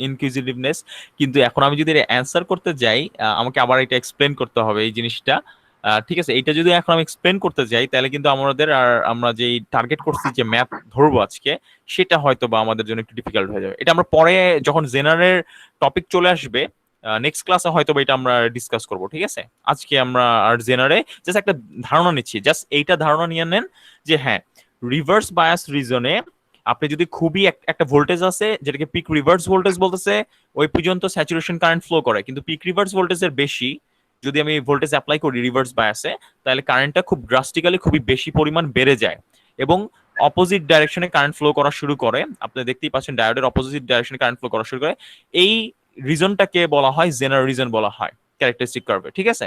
ইনকুইজিটিভনেস, কিন্তু এখন আমি যদি অ্যান্সার করতে যাই, আমাকে আবার এটা এক্সপ্লেন করতে হবে এই জিনিসটা। ঠিক আছে, এইটা যদি এখন আমি এক্সপ্লেন করতে যাই তাহলে কিন্তু আমাদের আর আমরা যেই টার্গেট করছি যে ম্যাথ ধরবো আজকে, সেটা হয়তো বা আমাদের জন্য একটু ডিফিকাল্ট হয়ে যাবে। এটা আমরা পরে যখন জেনারেল টপিক চলে আসবে নেক্সট ক্লাসে হয়তো বা এটা আমরা ডিসকাস করব, ঠিক আছে? আজকে আমরা আর জেনারে জাস্ট একটা ধারণা নিচ্ছি, জাস্ট এইটা ধারণা নিয়ে নেন যে হ্যাঁ, রিভার্স বায়াস রিজনে আপনি যদি খুবই একটা ভোল্টেজ আছে যেটাকে পিক রিভার্স ভোল্টেজ বলতেছে, ওই পর্যন্ত স্যাচুরেশন কারেন্ট ফ্লো করে, কিন্তু পিক রিভার্স ভোল্টেজের বেশি যদি আমি ভোল্টেজ অ্যাপ্লাই করি রিভার্স বায়াসে, তাহলে কারেন্টটা খুব ড্রাস্টিক্যালি খুবই বেশি পরিমাণ বেড়ে যায় এবং অপোজিট ডাইরেকশনে কারেন্ট ফ্লো করা শুরু করে। আপনি দেখতেই পাচ্ছেন ডায়োডের অপোজিট ডাইরেকশনে কারেন্ট ফ্লো করা শুরু করে। এই রিজনটাকে বলা হয় জেনার রিজন বলা হয় ক্যারেক্টারিস্টিক কার্ভে, ঠিক আছে?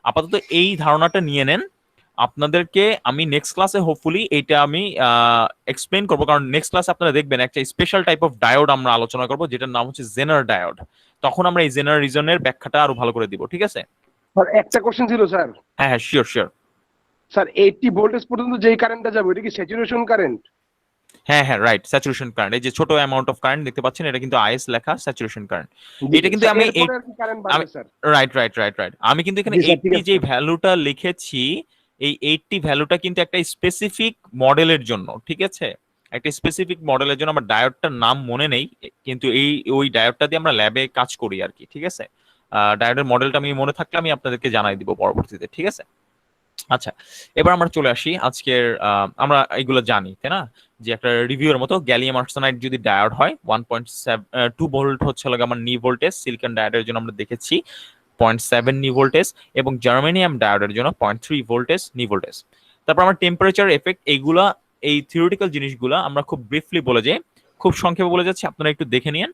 আপাতত এই ধারণাটা নিয়ে নেন। আপনাদেরকে আমি নেক্সট ক্লাসে হোপফুলি এটা আমি এক্সপ্লেন করবো, কারণ নেক্সট ক্লাসে আপনারা দেখবেন একটা স্পেশাল টাইপ অফ ডায়োড আমরা আলোচনা করবো যেটার নাম হচ্ছে জেনার ডায়োড। তখন আমরা এই জেনার রিজনের ব্যাখ্যাটা আরো ভালো করে দিব, ঠিক আছে? স্যার একটা কোশ্চেন ছিল স্যার। হ্যাঁ হ্যাঁ, শিওর শিওর। স্যার 80 ভোল্টেজ পর্যন্ত যেই কারেন্টটা যাবে ওটা কি স্যাচুরেশন কারেন্ট? হ্যাঁ হ্যাঁ, রাইট, স্যাচুরেশন কারেন্ট। এই যে ছোট অ্যামাউন্ট অফ কারেন্ট দেখতে পাচ্ছেন, এটা কিন্তু আইএস লেখা, স্যাচুরেশন কারেন্ট। এটা কিন্তু আমি এরপরে আর কি কারেন্ট বাড়বে sir? Right right right right, আমি কিন্তু এখানে জি স্যার, ঠিক 80 আছে যে স্যার। ভ্যালুটা লিখেছি, এই 80 ভ্যালুটা কিন্তু একটা স্পেসিফিক মডেলের জন্য, ঠিক আছে? একটা স্পেসিফিক মডেলের জন্য আমার ডায়োডটার নাম মনে নেই, কিন্তু ওই ডায়োডটা দিয়ে আমরা ল্যাবে কাজ করি আর কি, ঠিক আছে? ডায়োডের মডেলটা আমি মনে থাকলে আমি আপনাদেরকে জানাই দিব পরবর্তীতে, ঠিক আছে? আচ্ছা, এবার আমরা চলে আসি আজকের আমরা এগুলো জানি তাই না, যে একটা রিভিউর মতো গ্যালিয়াম আর্সেনাইড যদি ডায়োড হয় 1.2 ভোল্ট হচ্ছে লাগে আমার নি ভোল্টেজ, সিলিকন ডায়োডের জন্য আমরা দেখেছি 0.7 নি ভোল্টেজ, এবং জার্মেনিয়াম ডায়োডের জন্য 0.3 ভোল্টেজ নি ভোল্টেজ। তারপর আমরা টেম্পারেচার এফেক্ট, এইগুলা এই থিওরিটিক্যাল জিনিসগুলা আমরা খুব ব্রিফলি বলে যাই, খুব সংক্ষেপে বলে যাচ্ছি, আপনারা একটু দেখে নিন।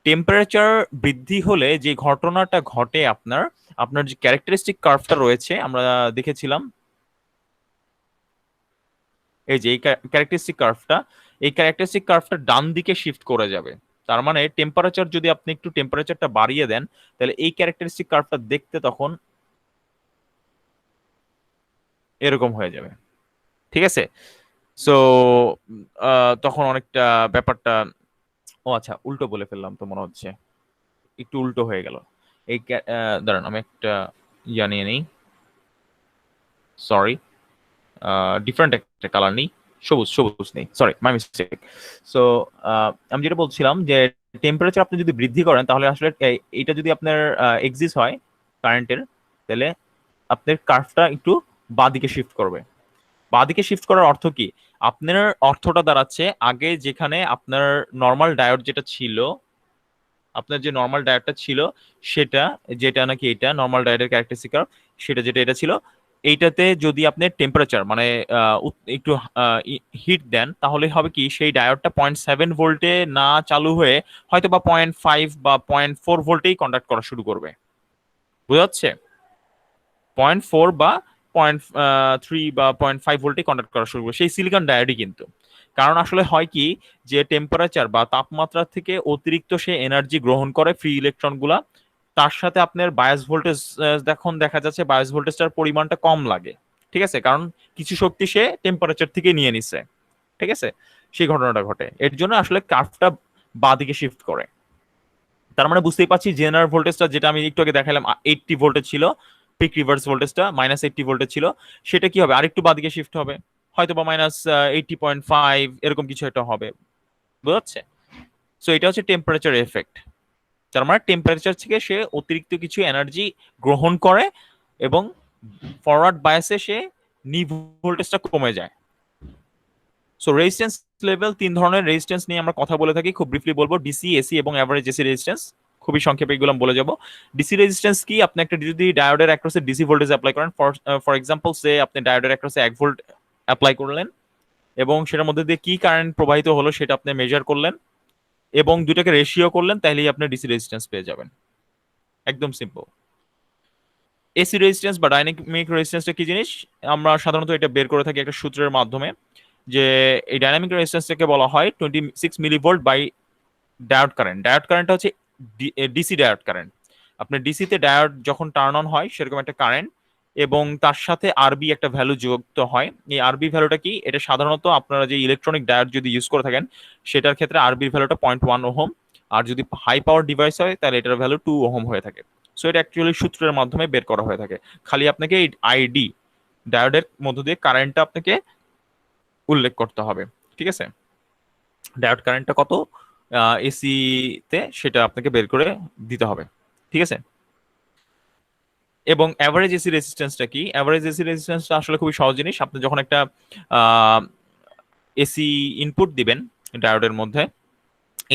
টেম্পারেচার বৃদ্ধি হলে যে ঘটনাটা ঘটে, আপনার আপনার যে ক্যারেক্টারিস্টিক কার্ভটা রয়েছে আমরা দেখেছিলাম, এই যে এই ক্যারেক্টারিস্টিক কার্ভটা ডান দিকে শিফট করে যাবে। তার মানে টেম্পারেচার যদি আপনি একটু টেম্পারেচারটা বাড়িয়ে দেন, তাহলে এই ক্যারেক্টারিস্টিক কার্ভটা দেখতে তখন এরকম হয়ে যাবে, ঠিক আছে? সো তখন অনেকটা ব্যাপারটা, ও আচ্ছা উল্টো বলে ফেললাম তো মনে হচ্ছে, একটু উল্টো হয়ে গেল। এই দাঁড়ান আমি একটা জানিয়ে নেই, সরি, ডিফারেন্ট একটা কালার নেই, সবুজ সবুজ নেই, সরি মাই মিস্টেক। সো আমি যেটা বলছিলাম যে টেম্পারেচার আপনি যদি বৃদ্ধি করেন তাহলে আসলে এটা যদি আপনার এক্সিস্ট হয় কারেন্টের, তাহলে আপনার কার্ভটা একটু বাঁদিকে শিফট করবে। বাঁদিকে শিফট করার অর্থ কি? আপনার অর্থটা দাঁড়াচ্ছে আগে যেখানে আপনার নর্মাল ডায়োড যেটা ছিল, আপনার যে নর্মাল ডায়োডটা ছিল সেটা, যেটা নাকি এটা নর্মাল ডায়োডের ক্যারেক্টারিস্টিক কার্ভ, সেটা যেটা এটা ছিল, এইটাতে যদি আপনি টেম্পারেচার মানে একটু হিট দেন, তাহলে হবে কি সেই ডায়োডটা 0.7 ভোল্টে না চালু হয়ে হয়তো বা 0.5 বা 0.4 ভোল্টেই কন্ডাক্ট করা শুরু করবে। বোঝা যাচ্ছে? 0.4 বা 0.3 বা 0.5 ভোল্টে কন্ডাক্ট করা শুরু করবে সেই সিলিকন ডায়োডই কিন্তু। কারণ আসলে হয় কি, যে টেম্পারেচার বা তাপমাত্রা থেকে অতিরিক্ত সে এনার্জি গ্রহণ করে ফ্রি ইলেকট্রন গুলা, তার সাথে আপনার বায়াস ভোল্টেজ, এখন দেখা যাচ্ছে বায়াস ভোল্টেজটার পরিমাণটা কম লাগে, ঠিক আছে? কারণ কিছু শক্তি সে টেম্পারেচার থেকে নিয়ে নিছে, ঠিক আছে? সেই ঘটনাটা ঘটে, এর জন্য আসলে কার্ভটা বাঁদিকে শিফট করে। তার মানে বুঝতেই পারছি জেনারেল ভোল্টেজটা যেটা আমি একটু আগে দেখালাম 80 ভোল্টেজ ছিল, পিক রিভার্স ভোল্টেজটা -80 ভোল্টেজ ছিল, সেটা কি হবে আরেকটু বাঁদিকে শিফট হবে, হয়তো বা -80.5 এরকম কিছু একটা হবে। বুঝাচ্ছে? সো এটা হচ্ছে টেম্পারেচার এফেক্ট। তার মানে টেম্পারেচার থেকে সে অতিরিক্ত কিছু এনার্জি গ্রহণ করে এবং ফরওয়ার্ড বায়াসে সে নি ভোল্টেজটা কমে যায়। সো রেজিস্ট্যান্স লেভেল, 3 ধরনের রেজিস্ট্যান্স নিয়ে আমরা কথা বলে থাকি, খুব ব্রিফলি বলবো ডিসি, এসি এবং এভারেজ এসি রেজিস্ট্যান্স। খুবই সংক্ষেপে এগুলো বলে যাব। ডিসি রেজিস্ট্যান্স কি? আপনি একটা যদি ডায়োডের অ্যাক্রসে ডিসি ভোল্টেজ অ্যাপ্লাই করেন, ফর এক্সাম্পল সে আপনি ডায়োডের অ্যাক্রসে 1 ভোল্ট অ্যাপ্লাই করলেন এবং সেটার মধ্যে দিয়ে কি কারেন্ট প্রবাহিত হলো সেটা আপনি মেজার করলেন এবং দুইটাকে রেশিও করলেন, তাহলেই আপনি ডিসি রেজিস্ট্যান্স পেয়ে যাবেন। একদম সিম্পল। এসি রেজিস্ট্যান্স বা ডাইনামিক রেজিস্ট্যান্সটা কি জিনিস, আমরা সাধারণত এটা বের করে থাকি একটা সূত্রের মাধ্যমে, যে এই ডাইনামিক রেজিস্ট্যান্সটাকে বলা হয় 26 millivolt by diode current. Diode কারেন্টটা হচ্ছে ডিসি ডায়োড কারেন্ট। আপনার ডিসিতে ডায়োড যখন টার্ন অন হয় সেরকম একটা কারেন্ট, এবং তার সাথে আরবি একটা ভ্যালু যুক্ত হয়। এই আরবি ভ্যালুটা কি, এটা সাধারণত আপনারা যে ইলেকট্রনিক ডায়োড যদি ইউজ করে থাকেন সেটার ক্ষেত্রে আরবির ভ্যালুটা 0.1 ওহম, আর যদি হাই পাওয়ার ডিভাইস হয় তাহলে এটার ভ্যালু 2 ওহম হয়ে থাকে। সো এটা অ্যাকচুয়ালি সূত্রের মাধ্যমে বের করা হয়ে থাকে। খালি আপনাকে এই আইডি ডায়োডের মধ্য দিয়ে কারেন্টটা আপনাকে উল্লেখ করতে হবে, ঠিক আছে? ডায়োড কারেন্টটা কত এসি তে সেটা আপনাকে বের করে দিতে হবে, ঠিক আছে? এবং অ্যাভারেজ এসি রেজিস্ট্যান্সটা কি? অ্যাভারেজ এসি রেজিস্ট্যান্সটা আসলে খুবই সহজ জিনিস। আপনি যখন একটা এসি ইনপুট দিবেন ডায়োডের মধ্যে,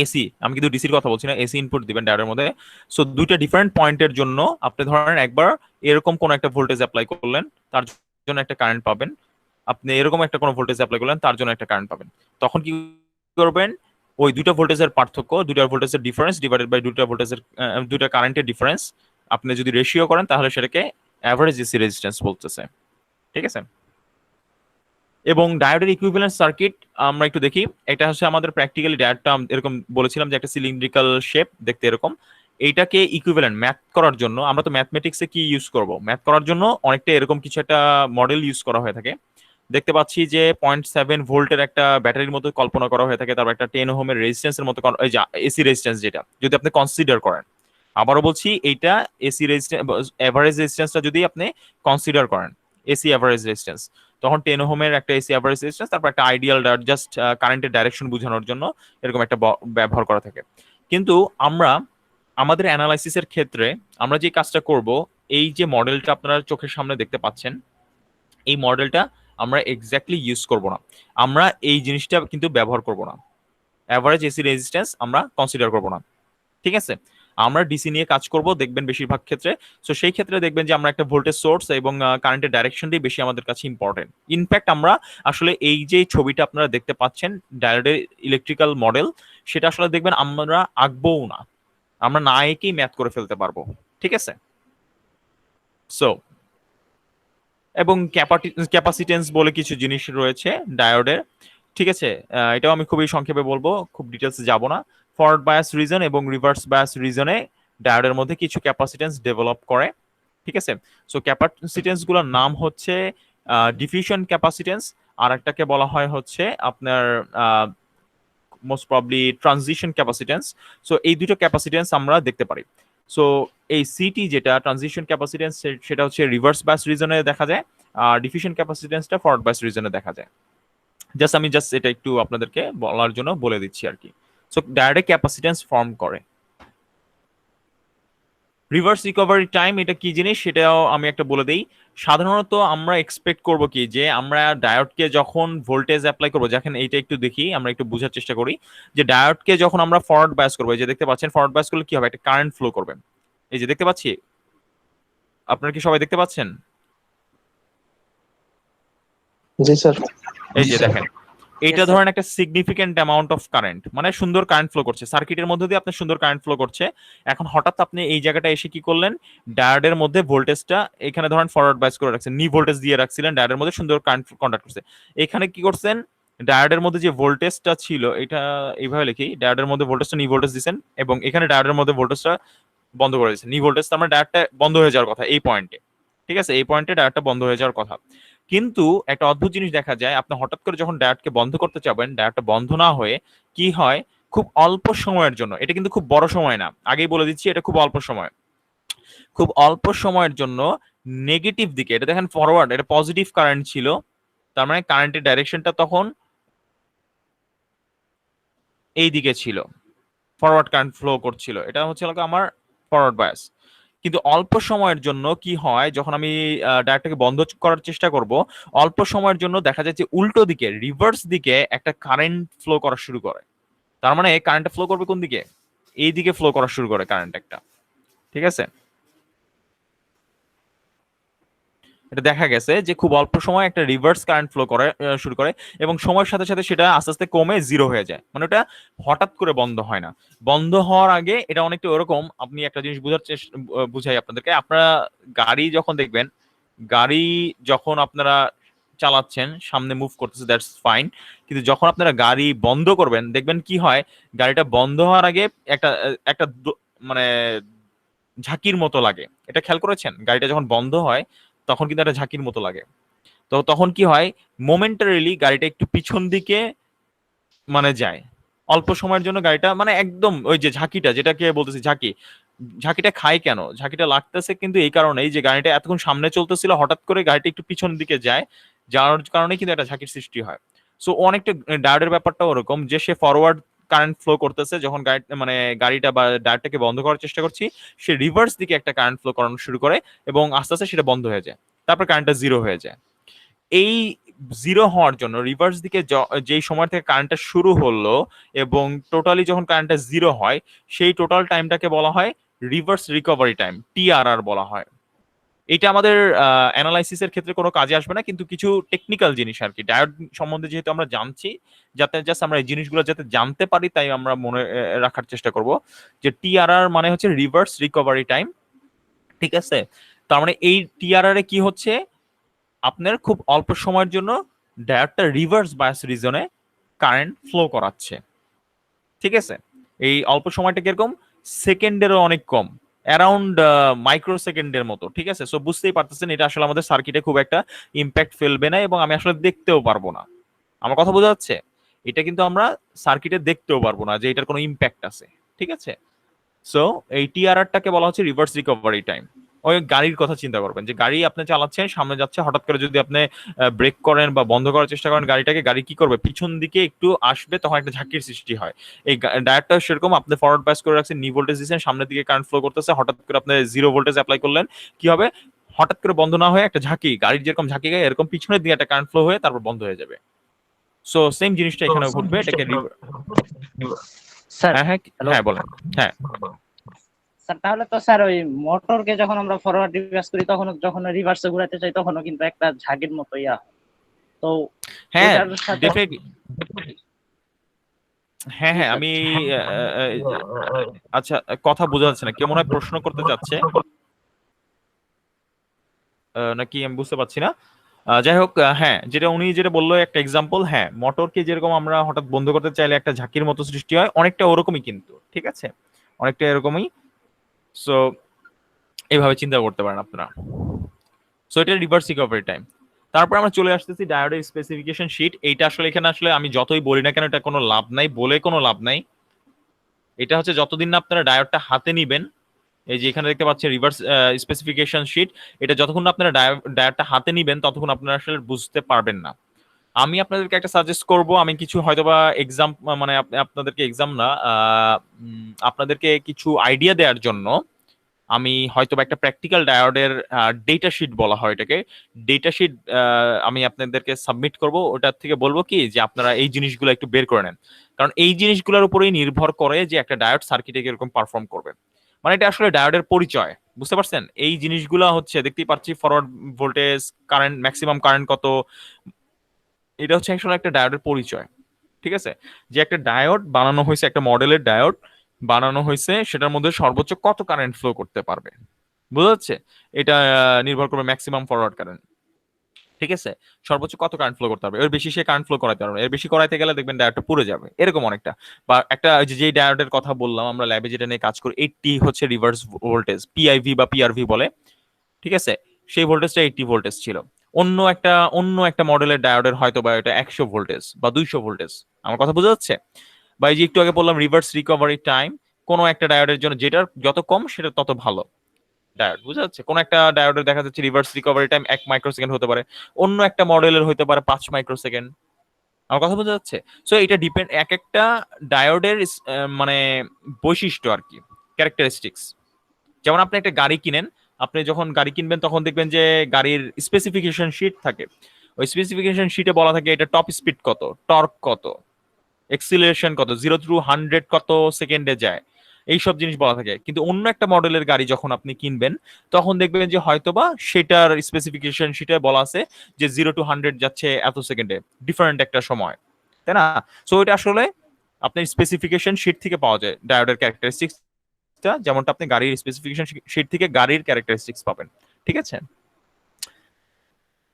এসি, আমি কিন্তু ডিসির কথা বলছি না, এসি ইনপুট দিবেন ডায়োডের মধ্যে। সো দুইটা ডিফারেন্ট পয়েন্টের জন্য আপনি ধরেন একবার এরকম কোন একটা ভোল্টেজ অ্যাপ্লাই করলেন, তার জন্য একটা কারেন্ট পাবেন। আপনি এরকম একটা কোনো ভোল্টেজ অ্যাপ্লাই করলেন, তার জন্য একটা কারেন্ট পাবেন। তখন কি করবেন, ওই দুইটা ভোল্টেজের পার্থক্য, দুইটা ভোল্টেজের ডিফারেন্স ডিভাইডেড বাই দুইটা কারেন্টের ডিফারেন্স আপনি যদি রেশিও করেন তাহলে সেটাকে অ্যাভারেজ এসি রেজিস্ট্যান্স বলতেছে, ঠিক আছে? এবং ডায়োডের ইকুইভ্যালেন্ট সার্কিট আমরা একটু দেখি। এটা হচ্ছে আমাদের প্র্যাকটিক্যালি ডায়োডটা এরকম বলেছিলাম যে একটা সিলিন্ড্রিক্যাল শেপ দেখতে এরকম। এইটাকে ইকুইভ্যালেন্ট ম্যাথ করার জন্য আমরা তো ম্যাথমেটিক্সে কি ইউজ করব, ম্যাথ করার জন্য অনেকটা এরকম কিছু একটা মডেল ইউজ করা হয়ে থাকে। দেখতে পাচ্ছি যে 0.7 ভোল্টের একটা ব্যাটারির মতো কল্পনা করা হয়ে থাকে, তারপর একটা 10 ওহমের রেজিস্ট্যান্সের মতো এসি রেজিস্ট্যান্স, যেটা যদি আপনি কনসিডার করেন। আবারও বলছি, এইটা এসি রেজিস্ট্যান্স এভারেজ রেজিস্ট্যান্সটা যদি আপনি কনসিডার করেন, এসি এভারেজ রেজিস্ট্যান্স, তখন 10 ওহমের একটা এসি এভারেজ রেজিস্ট্যান্স, তারপর একটা আইডিয়াল ডায়োড জাস্ট কারেন্টের ডাইরেকশন বোঝানোর জন্য এরকম একটা ব্যবহার করা থাকে। কিন্তু আমরা আমাদের অ্যানালাইসিসের ক্ষেত্রে আমরা যে কাজটা করব, এই যে মডেলটা আপনারা চোখের সামনে দেখতে পাচ্ছেন, এই মডেলটা আমরা এক্স্যাক্টলি ইউজ করব না। আমরা এই জিনিসটা কিন্তু ব্যবহার করব না, অ্যাভারেজ এসি রেজিস্ট্যান্স আমরা কনসিডার করব না, ঠিক আছে? আমরা ডিসি নিয়ে কাজ করব দেখবেন বেশিরভাগ ক্ষেত্রে। সো সেই ক্ষেত্রে দেখবেন যে আমরা একটা ভোল্টেজ সোর্স এবং কারেন্টের ডাইরেকশনটাই বেশি আমাদের কাছে ইম্পর্টেন্ট। ইনফ্যাক্ট আমরা আসলে এই যে ছবিটা আপনারা দেখতে পাচ্ছেন ডায়োডের ইলেকট্রিক্যাল মডেল, সেটা আসলে দেখবেন আমরা আঁকবও না, আমরা না এঁকেই ম্যাথ করে ফেলতে পারবো, ঠিক আছে? সো এবং ক্যাপাসিটেন্স বলে কিছু জিনিস রয়েছে ডায়োডের, ঠিক আছে? এটাও আমি খুবই সংক্ষেপে বলবো, খুব ডিটেলসে যাব না। ফরওয়ার্ড বায়াস রিজন এবং রিভার্স বায়াস রিজনে ডায়োডের মধ্যে কিছু ক্যাপাসিটেন্স ডেভেলপ করে, ঠিক আছে? সো ক্যাপাসিটেন্স গুলোর নাম হচ্ছে ডিফিউশন ক্যাপাসিটেন্স, আর একটাকে বলা হয় হচ্ছে আপনার most probably transition capacitance. So এই দুটো ক্যাপাসিটেন্স আমরা দেখতে পারি। সো এই সিটি যেটা ট্রানজিশন ক্যাপাসিটেন্স, সেটা হচ্ছে রিভার্স বায়াস রিজনে দেখা যায়, আর ডিফিউশন ক্যাপাসিটেন্সটা ফরওয়ার্ড বায়াস রিজনে দেখা যায়। আমি এটা একটু আপনাদেরকে বলার জন্য বলে দিচ্ছি আর কি। সো ডায়োডে ক্যাপাসিটেন্স ফর্ম করে। রিভার্স রিকভারি টাইম এটা কি জিনিস সেটাও আমি একটা বলে দেই। সাধারণত আমরা এক্সপেক্ট করব কি, যে আমরা ডায়োডকে যখন ভোল্টেজ অ্যাপ্লাই করবো, যখন এইটা একটু দেখি, আমরা একটু বোঝার চেষ্টা করি যে ডায়োডকে যখন আমরা ফরওয়ার্ড বায়াস করবো, এই যে দেখতে পাচ্ছেন ফরওয়ার্ড বায়াস করলে কি হবে, একটা কারেন্ট ফ্লো করবে। এই যে দেখতে পাচ্ছি, আপনারা কি সবাই দেখতে পাচ্ছেন? জি স্যার। এই যে দেখেন, এইটা ধরেন একটা সিগনিফিকেন্ট অ্যামাউন্ট অফ কারেন্ট, মানে সুন্দর কারেন্ট ফ্লো করছে, সার্কিটের মধ্যে দিয়ে আপনার সুন্দর কারেন্ট ফ্লো করছে। এখন হঠাৎ আপনি এই জায়গাটা এসে কি করলেন, ডায়োডের মধ্যে ভোল্টেজটা এখানে ধরেন ফরওয়ার্ড বায়াস করে রাখছেন, নি ভোল্টেজ দিয়ে রাখছিলেন, ডায়োডের মধ্যে সুন্দর কারেন্ট কন্ডাক্ট করছে। এখানে কি করছেন, ডায়োডের মধ্যে যে ভোল্টেজটা ছিল, এটা এইভাবে লিখি, ডায়োডের মধ্যে ভোল্টেজটা নি ভোল্টেজ দিচ্ছেন, এবং এখানে ডায়োডের মধ্যে ভোল্টেজটা বন্ধ করে দিচ্ছেন। নি ভোল্টেজ তার মানে ডায়োডটা বন্ধ হয়ে যাওয়ার কথা এই পয়েন্টে, ঠিক আছে? এই পয়েন্টে ডায়োডটা বন্ধ হয়ে যাওয়ার কথা। কিন্তু একটা অদ্ভুত জিনিস দেখা যায়, আপনি হঠাৎ করে যখন ডায়োডকে বন্ধ করতে চাবেন, ডায়োডটা বন্ধ না হয়ে কি হয়, খুব অল্প সময়ের জন্য, এটা কিন্তু খুব বড় সময় না, আগেই বলে দিচ্ছি, এটা খুব অল্প সময়, খুব অল্প সময়ের জন্য নেগেটিভ দিকে, এটা দেখেন ফরওয়ার্ড, এটা পজিটিভ কারেন্ট ছিল, তার মানে কারেন্টের ডাইরেকশনটা তখন এই দিকে ছিল, ফরওয়ার্ড কারেন্ট ফ্লো করছিল, এটা হচ্ছে আমার ফরওয়ার্ড বায়াস। কিন্তু অল্প সময়ের জন্য কি হয়, যখন আমি ডায়োডটাকে বন্ধ করার চেষ্টা করব, অল্প সময়ের জন্য দেখা যায় যে উল্টো দিকে, রিভার্স দিকে একটা কারেন্ট ফ্লো করা শুরু করে। তার মানে কারেন্টটা ফ্লো করবে কোন দিকে, এই দিকে ফ্লো করা শুরু করে কারেন্ট একটা, ঠিক আছে? এটা দেখা গেছে যে খুব অল্প সময় একটা রিভার্স কারেন্ট ফ্লো করে শুরু করে এবং সময়ের সাথে সাথে সেটা আস্তে আস্তে কমে জিরো হয়ে যায়, মানে ওটা হঠাৎ করে বন্ধ হয় না। বন্ধ হওয়ার আগে এটা অনেকটা ওরকম, আপনি একটা জিনিস বোঝার চেষ্টা বুঝাই আপনাদেরকে, আপনারা গাড়ি যখন দেখবেন, গাড়ি যখন আপনারা চালাচ্ছেন সামনে মুভ করতেছে দ্যাটস ফাইন, কিন্তু যখন আপনারা গাড়ি বন্ধ করবেন দেখবেন কি হয়, গাড়িটা বন্ধ হওয়ার আগে একটা একটা মানে ঝাঁকির মতো লাগে। এটা খেয়াল করেছেন? গাড়িটা যখন বন্ধ হয় তখন কিন্তু একটা ঝাঁকির মতো লাগে। তো তখন কি হয়, মোমেন্টারিলি গাড়িটা একটু পিছন দিকে মানে যায়, অল্প সময়ের জন্য গাড়িটা মানে একদম ওই যে ঝাঁকিটা, যেটাকে বলতেছি ঝাঁকি, ঝাঁকিটা খায় কেন, ঝাঁকিটা লাগতেছে কিন্তু এই কারণেই যে গাড়িটা এতক্ষণ সামনে চলতেছিল, হঠাৎ করে গাড়িটা একটু পিছন দিকে যায়, যার কারণে কিন্তু একটা ঝাঁকির সৃষ্টি হয়। সো অনেকটা ডায়োডের ব্যাপারটা ওরকম, যে সে ফরওয়ার্ড কারেন্ট ফ্লো করতেছে, যখন গাড়ি মানে গাড়িটা বা ডায়োডটাকে বন্ধ করার চেষ্টা করছি, সে রিভার্স দিকে একটা কারেন্ট ফ্লো করানো শুরু করে এবং আস্তে আস্তে সেটা বন্ধ হয়ে যায়, তারপর কারেন্টটা জিরো হয়ে যায়। এই জিরো হওয়ার জন্য রিভার্স দিকে যেই সময় থেকে কারেন্টটা শুরু হলো এবং টোটালি যখন কারেন্টটা জিরো হয়, সেই টোটাল টাইমটাকে বলা হয় রিভার্স রিকভারি টাইম, টিআরআর বলা হয়। এটা আমাদের অ্যানালাইসিসের ক্ষেত্রে কোনো কাজে আসবে না, কিন্তু কিছু টেকনিক্যাল জিনিস আর কি ডায়োড সম্বন্ধে যেহেতু আমরা জানছি, যাতে জাস্ট আমরা এই জিনিসগুলো যাতে জানতে পারি, তাই আমরা মনে রাখার চেষ্টা করব যে টিআরআর মানে হচ্ছে রিভার্স রিকভারি টাইম। ঠিক আছে, তার মানে এই টিআরআর এ কি হচ্ছে, আপনার খুব অল্প সময়ের জন্য ডায়োডটা রিভার্স বায়াস রিজনে কারেন্ট ফ্লো করাচ্ছে। ঠিক আছে, এই অল্প সময়টা কিরকম, সেকেন্ডেরও অনেক কম, অ্যারাউন্ড মাইক্রো সেকেন্ডের মতো। ঠিক আছে, সো বুঝতেই পারতেছেন এটা আসলে আমাদের সার্কিটে খুব একটা ইম্প্যাক্ট ফেলবে না এবং আমি আসলে দেখতেও পারবো না। আমার কথা বোঝা যাচ্ছে? এটা কিন্তু আমরা সার্কিটে দেখতেও পারবো না যে এটার কোনো ইম্প্যাক্ট আছে। ঠিক আছে, সো এই টিআরআরটাকে বলা হচ্ছে রিভার্স রিকভারি টাইম। ওই গাড়ির কথা চিন্তা করবেন যে গাড়ি আপনি চালাচ্ছেন, সামনে যাচ্ছে, হঠাৎ করে যদি আপনি ব্রেক করেন বা বন্ধ করার চেষ্টা করেন গাড়িটাকে, গাড়ি কি করবে, পিছন দিকে একটু আসবে, তখন একটা ঝাঁকির সৃষ্টি হয়। এই ডায়োডটা সেরকম, আপনি ফরওয়ার্ড পাস করে রাখছেন, নি ভোল্টেজ দিচ্ছেন, সামনের দিকে কারেন্ট ফ্লো করতেছে, হঠাৎ করে আপনি জিরো ভোল্টেজ অ্যাপ্লাই করলেন, কি হবে, হঠাৎ করে বন্ধ না হয়ে একটা ঝাঁকি, গাড়ির যেরকম ঝাঁকি গায়ে এরকম পিছনের দিকে একটা কারেন্ট ফ্লো হয়ে তারপর বন্ধ হয়ে যাবে। সো সেম জিনিসটা এখানে ঘটবে, এটাকে স্যার, হ্যাঁ হ্যাঁ হ্যালো হ্যাঁ বলেন। হ্যাঁ স্যার, তাহলে তো স্যার ওই মোটরকে যখন আমরা ফরওয়ার্ড রিভার্স করি তখন যখন রিভার্সে ঘোরাতে চাই তখনও কিন্তু একটা ঝাঁকির মতো ইয়া হয়। তো হ্যাঁ এটার সাথে ডেফিনেটলি, হ্যাঁ হ্যাঁ আমি আচ্ছা, কথা বোঝা যাচ্ছে না, কেউ মনে হয় প্রশ্ন করতে চাচ্ছে নাকি আমি বুঝতে পারছি না। যাই হোক, হ্যাঁ যেটা উনি যেটা বললো একটা এক্সাম্পল, হ্যাঁ মোটরকে যেরকম আমরা হঠাৎ বন্ধ করতে চাইলে একটা ঝাঁকির মতো সৃষ্টি হয়, অনেকটা ওরকমই কিন্তু। ঠিক আছে, অনেকটা এরকমই। সো এইভাবে চিন্তা করতে পারেন আপনারা। সো এটা রিভার্স রিকভারি টাইম। তারপর আমরা চলে আসতেছি ডায়োডের স্পেসিফিকেশন শিট। এইটা আসলে এখানে আসলে আমি যতই বলি না কেন এটা কোনো লাভ নাই, বলে কোনো লাভ নাই। এটা হচ্ছে যতদিন না আপনারা ডায়োডটা হাতে নিবেন, এই যে এখানে দেখতে পাচ্ছেন রিভার্স স্পেসিফিকেশন শিট, এটা যতক্ষণ না আপনারা ডায়োডটা হাতে নিবেন ততক্ষণ আপনারা আসলে বুঝতে পারবেন না। আমি আপনাদেরকে একটা সাজেস্ট করব, আমি কিছু হয়তোবা এক্সাম মানে আপনাদেরকে এক্সাম না, আপনাদেরকে কিছু আইডিয়া দেওয়ার জন্য আমি হয়তো একটা প্র্যাকটিক্যাল ডায়োডের ডেটা শিট বলা হয় এটাকে, ডেটা শিট আমি আপনাদেরকে সাবমিট করব, ওটার থেকে বলবো কি যে আপনারা এই জিনিসগুলো একটু বের করে নেন, কারণ এই জিনিসগুলোর উপরেই নির্ভর করে যে একটা ডায়োড সার্কিটে কিরকম পারফর্ম করবে। মানে এটা আসলে ডায়োডের পরিচয়, বুঝতে পারছেন? এই জিনিসগুলো হচ্ছে দেখতেই পাচ্ছি, forward voltage, current, maximum current কত, এটা হচ্ছে আসলে একটা ডায়োডের পরিচয়। ঠিক আছে, যে একটা ডায়োড বানানো হয়েছে, একটা মডেলের ডায়োড বানানো হয়েছে, সেটার মধ্যে সর্বোচ্চ কত কারেন্ট ফ্লো করতে পারবে, বুঝা যাচ্ছে? এটা নির্ভর করবে ম্যাক্সিমাম ফরওয়ার্ড কারেন্ট। ঠিক আছে, সর্বোচ্চ কত কারেন্ট ফ্লো করতে পারবে, এর বেশি সে কারেন্ট ফ্লো করাতে পারবে, এর বেশি করাইতে গেলে দেখবেন ডায়োডটা পুড়ে যাবে, এরকম অনেকটা। বা একটা যে ডায়োডের কথা বললাম আমরা ল্যাবে যেটা নিয়ে কাজ করি, 80 হচ্ছে রিভার্স ভোল্টেজ, পিআইভি বা পিআরভি বলে। ঠিক আছে, সেই ভোল্টেজটা 80 ভোল্টেজ ছিল। অন্য একটা মডেলের ডায়োডের হয়তো বা এটা 100 ভোল্টেজ বা 200 ভোল্টেজ। আমার কথা বোঝা যাচ্ছে? বা এই যে একটু আগে বললাম রিভার্স রিকভারি টাইম, কোনো একটা ডায়োডের জন্য যেটার যত কম সেটা তত ভালো ডায়োড, বুঝা যাচ্ছে? কোন একটা ডায়োডের দেখা যাচ্ছে রিভার্স রিকভারি টাইম 1 মাইক্রোসেকেন্ড হতে পারে, অন্য একটা মডেলের হতে পারে 5 মাইক্রোসেকেন্ড। আমার কথা বোঝা যাচ্ছে? সো এটা ডিপেন্ড এক একটা ডায়োডের মানে বৈশিষ্ট্য আর কি, ক্যারেক্টারিস্টিক্স। যেমন আপনি একটা গাড়ি কিনেন, আপনি যখন গাড়ি কিনবেন তখন দেখবেন যে গাড়ির স্পেসিফিকেশন শিট থাকে, ওই স্পেসিফিকেশন শিটে বলা থাকে এটা টপ স্পিড কত, টর্ক কত, এক্সিলারেশন কত, 0 to 100 কত সেকেন্ডে যায়, এইসব জিনিস বলা থাকে। কিন্তু অন্য একটা মডেলের গাড়ি যখন আপনি কিনবেন তখন দেখবেন যে হয়তোবা সেটার স্পেসিফিকেশন সেটা বলা আছে যে 0 to 100 যাচ্ছে এত সেকেন্ডে, ডিফারেন্ট একটা সময়, তাই না? সো এটা আসলে আপনার স্পেসিফিকেশন শিট থেকে পাওয়া যায় ডায়োডের ক্যারেক্টারিস্টিক্সটা, যেমনটা আপনি গাড়ির স্পেসিফিকেশন শিট থেকে গাড়ির ক্যারেক্টারিস্টিক্স পাবেন, ঠিক আছে?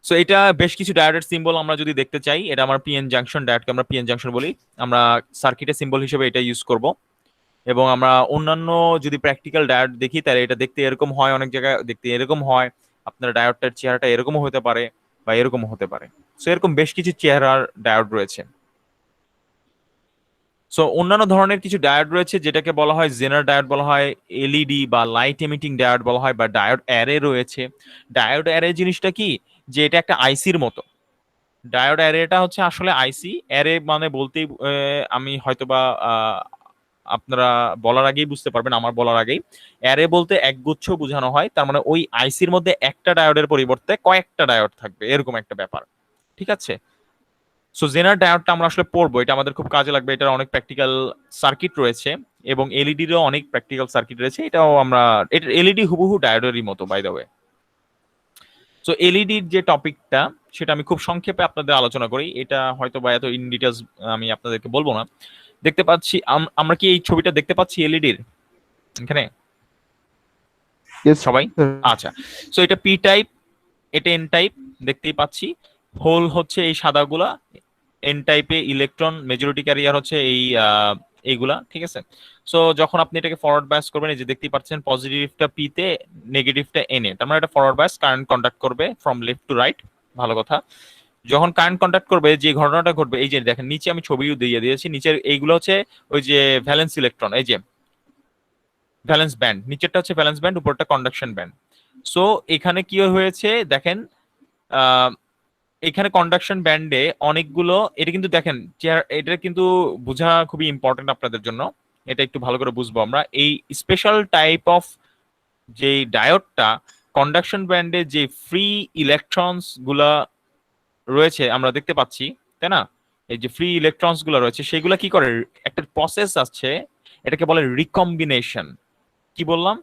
সো এটা বেশ কিছু ডায়োডের সিম্বল আমরা যদি দেখতে চাই, এটা আমার পিএন জাংশন ডায়োডকে আমরা পিএন জাংশন বলি, আমরা সার্কিটের সিম্বল হিসেবে এটা ইউজ করব। এবং আমরা অন্যান্য যদি প্র্যাকটিক্যাল ডায়োড দেখি তাহলে এটা দেখতে এরকম হয়, অনেক জায়গায় দেখতে এরকম হয়, আপনার ডায়োডটার চেহারাটা এরকমও হতে পারে বা এরকমও হতে পারে। সো এরকম বেশ কিছু চেহারার ডায়োড রয়েছে। সো অন্যান্য ধরনের কিছু ডায়োড রয়েছে যেটাকে বলা হয় জেনার ডায়োড বলা হয়, এলইডি বা লাইট এমিটিং ডায়োড বলা হয়, বা ডায়োড অ্যারে রয়েছে। ডায়োড অ্যারে জিনিসটা কি, যে এটা একটা আইসির মতো। ডায়োড অ্যারেটা হচ্ছে আসলে আইসি অ্যারে মানে বলতেই আমি হয়তোবা আপনারা বলার আগেই বুঝতে পারবেন, আমার বলার আগেই, অ্যারে বলতে একগুচ্ছ বোঝানো হয়, তার মানে ওই আইসির মধ্যে একটা ডায়োডের পরিবর্তে কয়েকটা ডায়োড থাকবে, এরকম একটা ব্যাপার, ঠিক আছে? সো জেনার ডায়োডটা আমরা আসলে পড়বো, এটা আমাদের খুব কাজে লাগবে, এটার অনেক প্র্যাকটিক্যাল সার্কিট রয়েছে এবং এলইডিরও অনেক প্র্যাকটিক্যাল সার্কিট রয়েছে। এটাও আমরা, এটা এলইডি হুবহু ডায়োডেরই মতো বাই দ্য ওয়ে। সো এলইডির যে টপিকটা সেটা আমি খুব সংক্ষেপে আপনাদের আলোচনা করি, এটা হয়তো বা এত ইন ডিটেলস আমি আপনাদেরকে বলবো না। দেখতে পাচ্ছি আমরা কি এই ছবিটা দেখতে পাচ্ছি এলইডির এখানে সবাই? আচ্ছা, সো এটা পি টাইপ, এটা এন টাইপ, দেখতেই পাচ্ছি। হোল হচ্ছে এই সাদাগুলা, এন টাইপে ইলেকট্রন, মেজরিটি ক্যারিয়ার হচ্ছে এইগুলা, ঠিক আছে? সো যখন আপনি এটাকে ফরওয়ার্ড বায়াস করবেন, এই যে দেখতেই পাচ্ছেন পজিটিভটা পি তে, নেগেটিভটা এন এ, তার মানে এটা ফরওয়ার্ড বায়াস, কারেন্ট কন্ডাক্ট করবে ফ্রম লেফট টু রাইট, ভালো কথা। যখন কারেন্ট কন্ডাক্ট করবে যে ঘটনাটা ঘটবে, এই যে দেখেন নিচে আমি ছবিও দিয়ে দিয়েছি, নিচের এইগুলো হচ্ছে ওই যে ভ্যালেন্স ইলেকট্রন, এই যে ভ্যালেন্স ব্যান্ড, নিচেরটা হচ্ছে ভ্যালেন্স ব্যান্ড, উপরটা কন্ডাকশন ব্যান্ড। সো এখানে কি হয়েছে দেখেন, এখানে কন্ডাকশন ব্যান্ডে অনেকগুলো, এটা কিন্তু দেখেন এটা কিন্তু বোঝা খুবই ইম্পর্টেন্ট আপনাদের জন্য, এটা একটু ভালো করে বুঝবো আমরা। এই স্পেশাল টাইপ অফ যে ডায়োডটা, কন্ডাকশন ব্যান্ডে যে ফ্রি ইলেকট্রনস গুলা রয়েছে আমরা দেখতে পাচ্ছি, তাই না? এই যে ফ্রি ইলেকট্রনস গুলো রয়েছে সেগুলা কি করে, একটা প্রসেস আছে, এটাকে বলে রিকম্বিনেশন। কি বললাম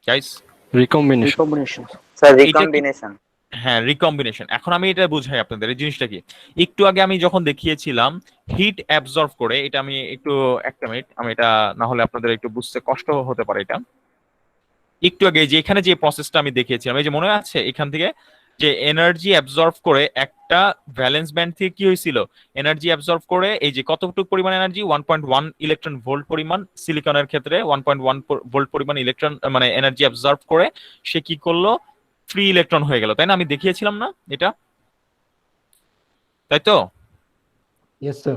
গাইস? রিকম্বিনেশন। স্যার এইটা কি? রিকম্বিনেশন। হ্যাঁ, রিকম্বিনেশন। এখন আমি এটা বুঝাই আপনাদের এই জিনিসটা কি। একটু আগে আমি যখন দেখিয়েছিলাম হিট অ্যাবজর্ব করে, এটা আমি একটু, একটা মিনিট, আমি এটা না হলে আপনাদের একটু বুঝতে কষ্ট হতে পারে এটা। একটু আগে যে এখানে যে প্রসেসটা আমি দেখিয়েছিলাম, এই যে মনে আছে এখান থেকে যে এনার্জি অ্যাবজর্ব করে একটা ভ্যালেন্স ব্যান্ড থেকে কি হয়েছিল, এনার্জি অ্যাবজর্ব করে এই যে কতটুকু পরিমাণ এনার্জি, 1.1 ইলেকট্রন ভোল্ট পরিমাণ, সিলিকনের ক্ষেত্রে 1.1 ভোল্ট পরিমাণ ইলেকট্রন মানে এনার্জি অ্যাবজর্ব করে সে কি করলো, ফ্রি ইলেকট্রন হয়ে গেল, তাই না? আমি দেখিয়েছিলাম না এটা, তাই তো? Yes sir.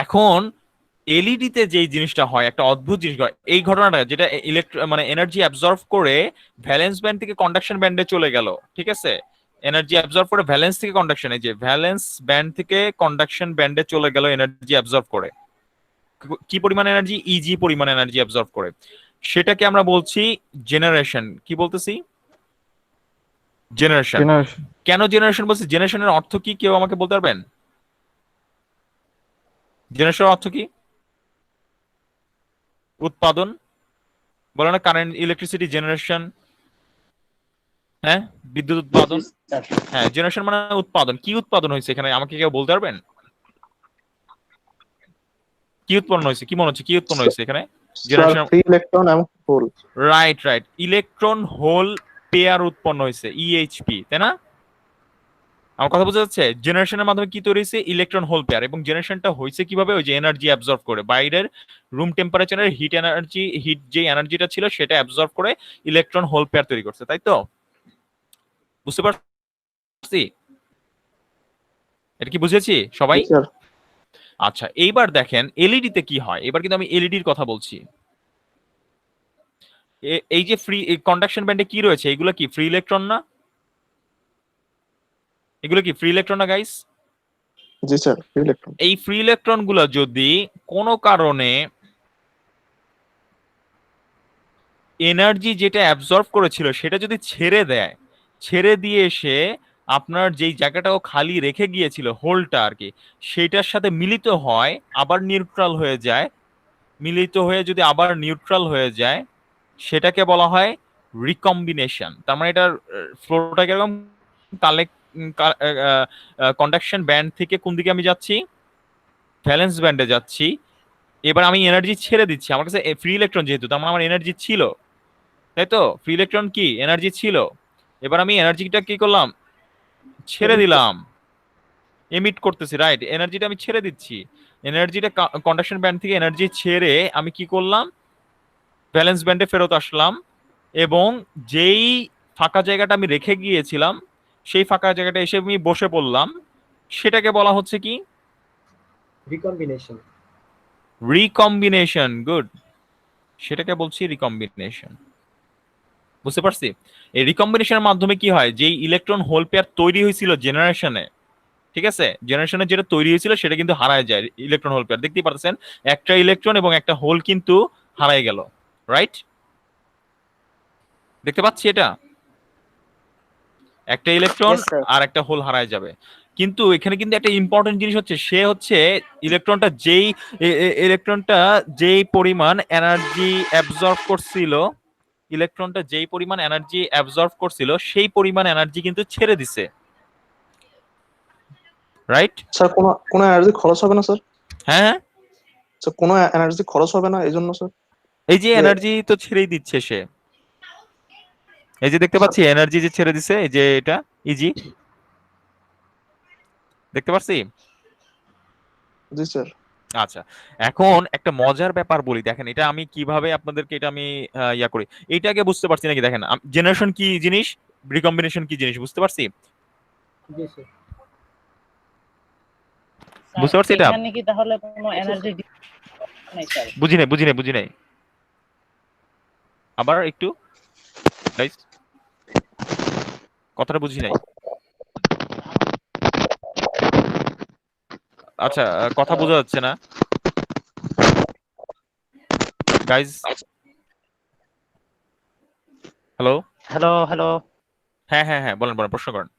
এখন এলইডি তে যে জিনিসটা হয়, একটা অদ্ভুত জিনিস হয়, এই ঘটনাটা যেটা মানে এনার্জি অ্যাবজর্ব করে ভ্যালেন্স ব্যান্ড থেকে কন্ডাকশন ব্যান্ডে চলে গেল, ঠিক আছে? এনার্জি অ্যাবজর্ব করে ভ্যালেন্স থেকে কন্ডাকশন, এই যে ভ্যালেন্স ব্যান্ড থেকে কন্ডাকশন ব্যান্ডে চলে গেল এনার্জি অ্যাবজর্ব করে, কি পরিমাণ এনার্জি, ইজি পরিমাণ এনার্জি অ্যাবজর্ব করে, সেটাকে আমরা বলছি জেনারেশন। কি বলতেছি? জেনারেশন। কেন জেনারেশন বলছি? জেনারেশনের অর্থ কি কেউ আমাকে বলতে পারবেন? জেনারেশনের অর্থ কি? উৎপাদন, বলে না কারেন্ট, ইলেকট্রিসিটি জেনারেশন, হ্যাঁ, বিদ্যুৎ উৎপাদন। হ্যাঁ, জেনারেশন মানে উৎপাদন। কি উৎপাদন হয়েছে এখানে আমাকে কেউ বলতে পারবেন? কি উৎপন্ন হয়েছে, কি মনে হচ্ছে কি উৎপন্ন হয়েছে এখানে? জেনারেশন, ফ্রি ইলেকট্রন এবং hole. Right right, electron hole pair উৎপন্ন হয়েছে, ইএইচপি, তাই না? আমার কথা বোঝা যাচ্ছে? জেনারেশনের মাধ্যমে কি তৈরি হয়েছে, ইলেকট্রন হোল পেয়ার। এবং জেনারেশনটা হয়েছে কিভাবে, ওই যে এনার্জি অ্যাবজর্ব করে বাইরের রুম টেম্পারেচারের হিট এনার্জি, হিট যে এনার্জিটা ছিল সেটা অ্যাবজর্ব করে ইলেকট্রন হোল পেয়ার তৈরি করছে, তাই তো? বুঝতে পারছি? এটা কি বুঝেছি সবাই? স্যার। আচ্ছা, এইবার দেখেন এলইডি তে কি হয়। এবার কিন্তু আমি এলইডির কথা বলছি। এই যে ফ্রি কন্ডাকশন ব্যান্ডে কি রয়েছে, এগুলো কি ফ্রি ইলেকট্রন না? এগুলো কি ফ্রি ইলেকট্রন না গাইস? জি স্যার, ফ্রি ইলেকট্রন। এই ফ্রি ইলেকট্রন গুলো যদি কোনো কারণে এনার্জি যেটা অ্যাবজর্ব করেছিল সেটা যদি ছেড়ে দেয়, ছেড়ে দিয়ে এসে আপনার যেই জায়গাটাও খালি রেখে গিয়েছিল হোলটা আর কি, সেটার সাথে মিলিত হয় আবার নিউট্রাল হয়ে যায়, মিলিত হয়ে যদি আবার নিউট্রাল হয়ে যায় সেটাকে বলা হয় রিকম্বিনেশন। তার মানে এটার ফ্লোটা কিরকম, কন্ডাকশন ব্যান্ড থেকে কোন দিকে আমি যাচ্ছি, ভ্যালেন্স ব্যান্ডে যাচ্ছি। এবার আমি এনার্জি ছেড়ে দিচ্ছি, আমার কাছে ফ্রি ইলেকট্রন যেহেতু, তার মানে আমার এনার্জি ছিল, তাই তো? ফ্রি ইলেকট্রন কি এনার্জি ছিল, এবার আমি এনার্জিটা কি করলাম, ছেড়ে দিলাম, এমিট করতেছি, রাইট? এনার্জিটা আমি ছেড়ে দিচ্ছি, এনার্জিটা কন্ডাকশন ব্যান্ড থেকে এনার্জি ছেড়ে আমি কি করলাম, ভ্যালেন্স ব্যান্ডে ফেরত আসলাম, এবং যেই ফাঁকা জায়গাটা আমি রেখে গিয়েছিলাম সেই ফাঁকা জায়গাটা এসে আমি বসে পড়লাম, সেটাকে বলা হচ্ছে কি, রিকম্বিনেশন। রিকম্বিনেশন। গুড, সেটাকে বলছি রিকম্বিনেশন। বুঝতে পারছি? এই রিকম্বিনেশনের মাধ্যমে কি হয়, যেই ইলেকট্রন হোল পেয়ার তৈরি হয়েছিল জেনারেশনে, ঠিক আছে, জেনারেশনে যেটা তৈরি হয়েছিল সেটা কিন্তু হারায় যায়, ইলেকট্রন হোল পেয়ার। দেখতেই পাচ্ছেন একটা ইলেকট্রন এবং একটা হোল কিন্তু হারায় গেল, রাইট? দেখতে পাচ্ছি এটা, একটা ইলেকট্রন Yes, sir. আর একটা হোল হারায় যাবে। কিন্তু এখানে কিন্তু একটা ইম্পর্টেন্ট জিনিস হচ্ছে, সে হচ্ছে ইলেকট্রনটা যেই পরিমাণ এনার্জি অ্যাবজর্ব করছিল, ইলেকট্রনটা যেই পরিমাণ এনার্জি অ্যাবজর্ব করছিল সেই পরিমাণ এনার্জি কিন্তু ছেড়ে দিছে, রাইট? স্যার কোনো এনার্জি খরচ হবে না স্যার? হ্যাঁ হ্যাঁ, স্যার কোনো এনার্জি খরচ হবে না এই জন্য স্যার? এই যে এনার্জি তো ছেড়েই দিচ্ছে সে, এই যে দেখতে পাচ্ছি এনার্জি যে ছেড়ে দিছে, এই যে এটা ইজি, দেখতে পাচ্ছি। জি স্যার। আচ্ছা, এখন একটা মজার ব্যাপার বলি, দেখেন এটা আমি কিভাবে আপনাদেরকে এটা আমি ইয়া করি, এইটাকে বুঝতে পারছি নাকি? দেখেন জেনারেশন কি জিনিস, রিকম্বিনেশন কি জিনিস, বুঝতে পারছি? জি স্যার। বুঝতে পারছি এটা? এখানে কি তাহলে কোনো এনার্জি নাই স্যার? বুঝি নাই আবার একটু গাইস, কথাটা বুঝি নাই। আচ্ছা, কথা বোঝা যাচ্ছে না গাইস। Hello hello hello. হ্যাঁ বলেন প্রশ্ন করেন।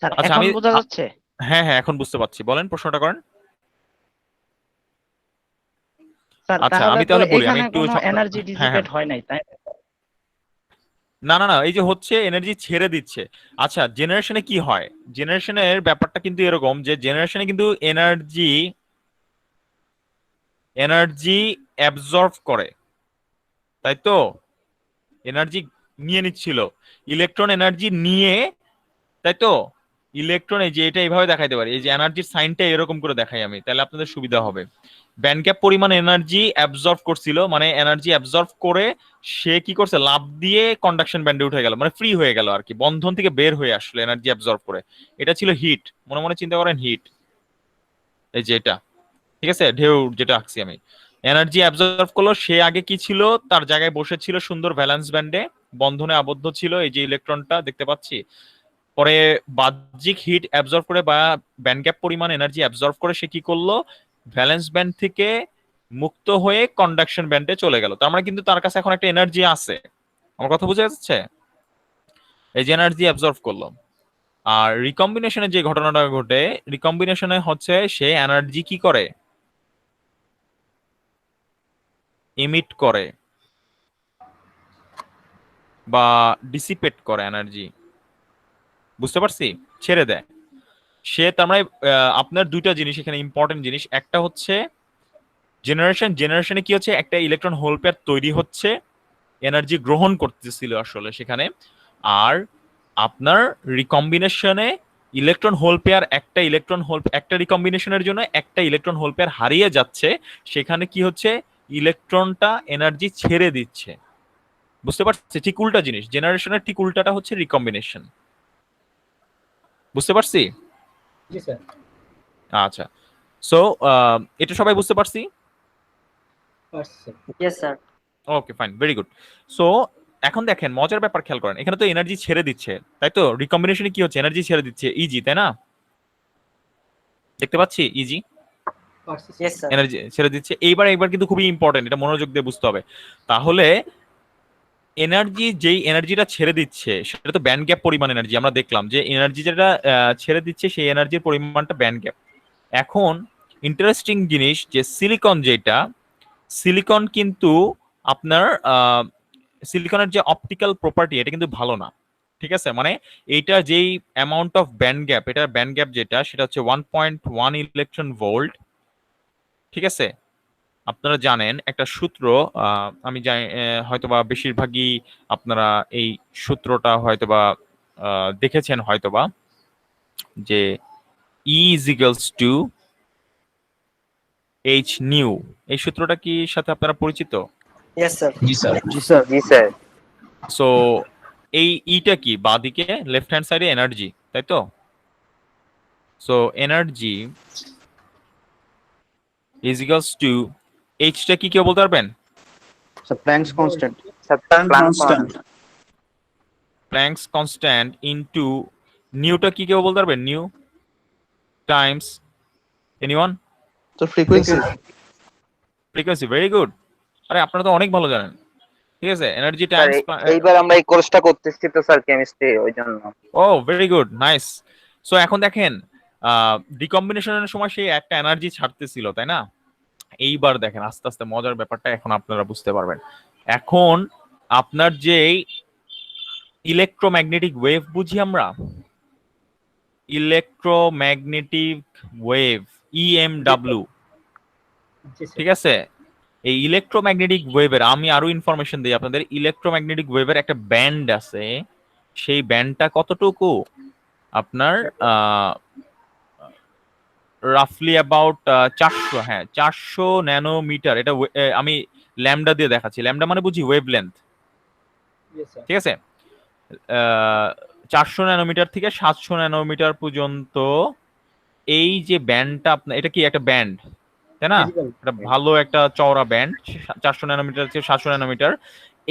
স্যার আচ্ছা, এখন বোঝা যাচ্ছে? হ্যাঁ এখন বুঝতে পারছি, বলেন প্রশ্নটা করেন। স্যার আচ্ছা, আমি তাহলে বলি, আমি এখানে একটু কোনো এনার্জি হ্যাঁ ডিসিপেট হয় নাই, তাই? না, এই যে হচ্ছে এনার্জি ছেড়ে দিচ্ছে। আচ্ছা, জেনারেশনে কি হয়, জেনারেশনের ব্যাপারটা কিন্তু এরকম যে জেনারেশনে কিন্তু এনার্জি অ্যাবজর্ব করে, তাই তো? এনার্জি নিয়ে নিচ্ছিল, ইলেকট্রন এনার্জি নিয়ে, তাই তো? ইলেকট্রন, এই যে এটা এইভাবে দেখাইতে পারি, এই যে এনার্জির সাইনটা এরকম করে দেখাই আমি, তাহলে আপনাদের সুবিধা হবে। ব্যান্ড গ্যাপ পরিমাণ এনার্জি অ্যাবজর্ব করছিল, মানে এনার্জি অ্যাবজর্ব করে সে কি করছে, লাফ দিয়ে কন্ডাকশন ব্যান্ডে উঠে গেল, মানে ফ্রি হয়ে গেল আর কি, বন্ধন থেকে বের হয়ে আসলো এনার্জি অ্যাবজর্ব করে। এটা ছিল হিট, মনে চিন্তা করেন হিট, এই যে এটা, ঠিক আছে, ঢেউ যেটা আঁকছি আমি। এনার্জি অ্যাবজর্ব করলো, সে আগে কি ছিল, তার জায়গায় বসেছিল সুন্দর ভ্যালেন্স ব্যান্ডে, বন্ধনে আবদ্ধ ছিল, এই যে ইলেকট্রনটা দেখতে পাচ্ছি। পরে বাহ্যিক হিট অ্যাবজর্ব করে বা ব্যান্ড গ্যাপ পরিমাণ এনার্জি অ্যাবজর্ব করে সে কি করলো, ভ্যালেন্স ব্যান্ড থেকে মুক্ত হয়ে কন্ডাকশন ব্যান্ডে চলে গেল। তার মানে কিন্তু তার কাছে এখন একটা এনার্জি আছে, আমার কথা বুঝে যাচ্ছে? এই যে এনার্জি অ্যাবজর্ব করলো। আর রিকম্বিনেশনে যে ঘটনাটা ঘটে, রিকম্বিনেশনে হচ্ছে সে এনার্জি কি করে, ইমিট করে বা ডিসিপেট করে এনার্জি, বুঝতে পারছি, ছেড়ে দেয় সে। তার মানে আপনার দুইটা জিনিস এখানে ইম্পর্টেন্ট জিনিস, একটা হচ্ছে জেনারেশনে কি হচ্ছে, একটা ইলেকট্রন হোল পেয়ার তৈরি হচ্ছে, এনার্জি গ্রহণ করতেছিল আসলে সেখানে। আর আপনার রিকম্বিনেশনে ইলেকট্রন হোল পেয়ার, একটা রিকম্বিনেশনের জন্য একটা ইলেকট্রন হোল পেয়ার হারিয়ে যাচ্ছে, সেখানে কি হচ্ছে, ইলেকট্রনটা এনার্জি ছেড়ে দিচ্ছে, বুঝতে পারছি? ঠিক উল্টা জিনিস, জেনারেশনের ঠিক উল্টাটা হচ্ছে রিকম্বিনেশন, বুঝতে পারছি? জি স্যার। আচ্ছা, সো এটা সবাই বুঝতে পারছি? পারছি sir. Yes sir. Okay fine, very good. So এখন দেখেন মজার ব্যাপার খেয়াল করেন, এখানে তো এনার্জি ছেড়ে দিচ্ছে, তাই তো? রিকম্বিনেশনে কি হচ্ছে, এনার্জি ছেড়ে দিচ্ছে, ইজি, তাই না? দেখতে পাচ্ছি ইজি, পারছি ইয়েস স্যার। এনার্জি ছেড়ে দিচ্ছে। এইবার কিন্তু খুবই ইম্পর্টেন্ট, এটা মনোযোগ দিয়ে বুঝতে হবে। তাহলে এনার্জি যেই এনার্জিটা ছেড়ে দিচ্ছে সেটা তো ব্যান্ড গ্যাপ পরিমাণ এনার্জি। আমরা দেখলাম যে এনার্জি যেটা ছেড়ে দিচ্ছে সেই এনার্জির পরিমাণটা ব্যান্ড গ্যাপ। এখন ইন্টারেস্টিং জিনিস যে সিলিকন যেটা, সিলিকন কিন্তু আপনার সিলিকনের যে অপটিক্যাল প্রপার্টি এটা কিন্তু ভালো না। ঠিক আছে, মানে এইটা যেই অ্যামাউন্ট অফ ব্যান্ড গ্যাপ, এটার ব্যান্ড গ্যাপ যেটা সেটা হচ্ছে 1.1 ইলেকট্রন ভোল্ট। ঠিক আছে, আপনারা জানেন একটা সূত্র, আমি জানি হয়তোবা বেশিরভাগই আপনারা এই সূত্রটা হয়তোবা দেখেছেন হয়তোবা, যে E is equals to H nu। এই সূত্রটা কি সাথে আপনারা পরিচিত? Yes sir. জি স্যার। জি স্যার। সো এই ইটা কি বাঁদিকে লেফট হ্যান্ড সাইডে এনার্জি, তাই তো? So energy is equals to এইচটা কি কেউ বলতে পারবেন? Sir Planck's constant. Sir Planck Planck's constant into নিউটা কি কেউ বলতে পারবেন? Nu times anyone? Sir frequency. Frequency, very good. আরে আপনারা তো অনেক ভালো জানেন। ঠিক আছে, এনার্জি স্যার টাইমস। এইবার আমরা এই কোর্সটা করতেছি তো স্যার কেমিস্ট্রি, ওই জন্য। ও ভেরি গুড, নাইস। সো এখন দেখেন ডিকম্বিনেশনের সময় সেই একটা এনার্জি ছাড়তেছিল, তাই না? এইবার দেখেন আস্তে আস্তে মজার ব্যাপারটা এখন আপনারা বুঝতে পারবেন। এখন আপনার যে ইলেকট্রোম্যাগনেটিক ওয়েভ বুঝি আমরা, ইলেকট্রোম্যাগনেটিক ওয়েভ ইএমডব্লিউ, জি স্যার। ঠিক আছে? এই ইলেকট্রোম্যাগনেটিক ওয়েভের আমি আরো ইনফরমেশন দিই আপনাদের। ইলেকট্রোম্যাগনেটিক ওয়েভের একটা ব্যান্ড আছে, সেই ব্যান্ডটা কতটুকু আপনার রাফলি অ্যাবাউট 400, হ্যাঁ 400 ন্যানোমিটার। এটা আমি ল্যামডা দিয়ে দেখাচ্ছি। ল্যামডা মানে বুঝি ওয়েভ লেন্থ, ইয়েস স্যার। ঠিক আছে? 400 ন্যানোমিটার থেকে 700 ন্যানোমিটার পর্যন্ত এই যে ব্যান্ডটা আপনার, এটা কি একটা ব্যান্ড, তাই না? Visible. এটা ভালো একটা চওড়া ব্যান্ড, 400 ন্যানোমিটার থেকে 700 ন্যানোমিটার।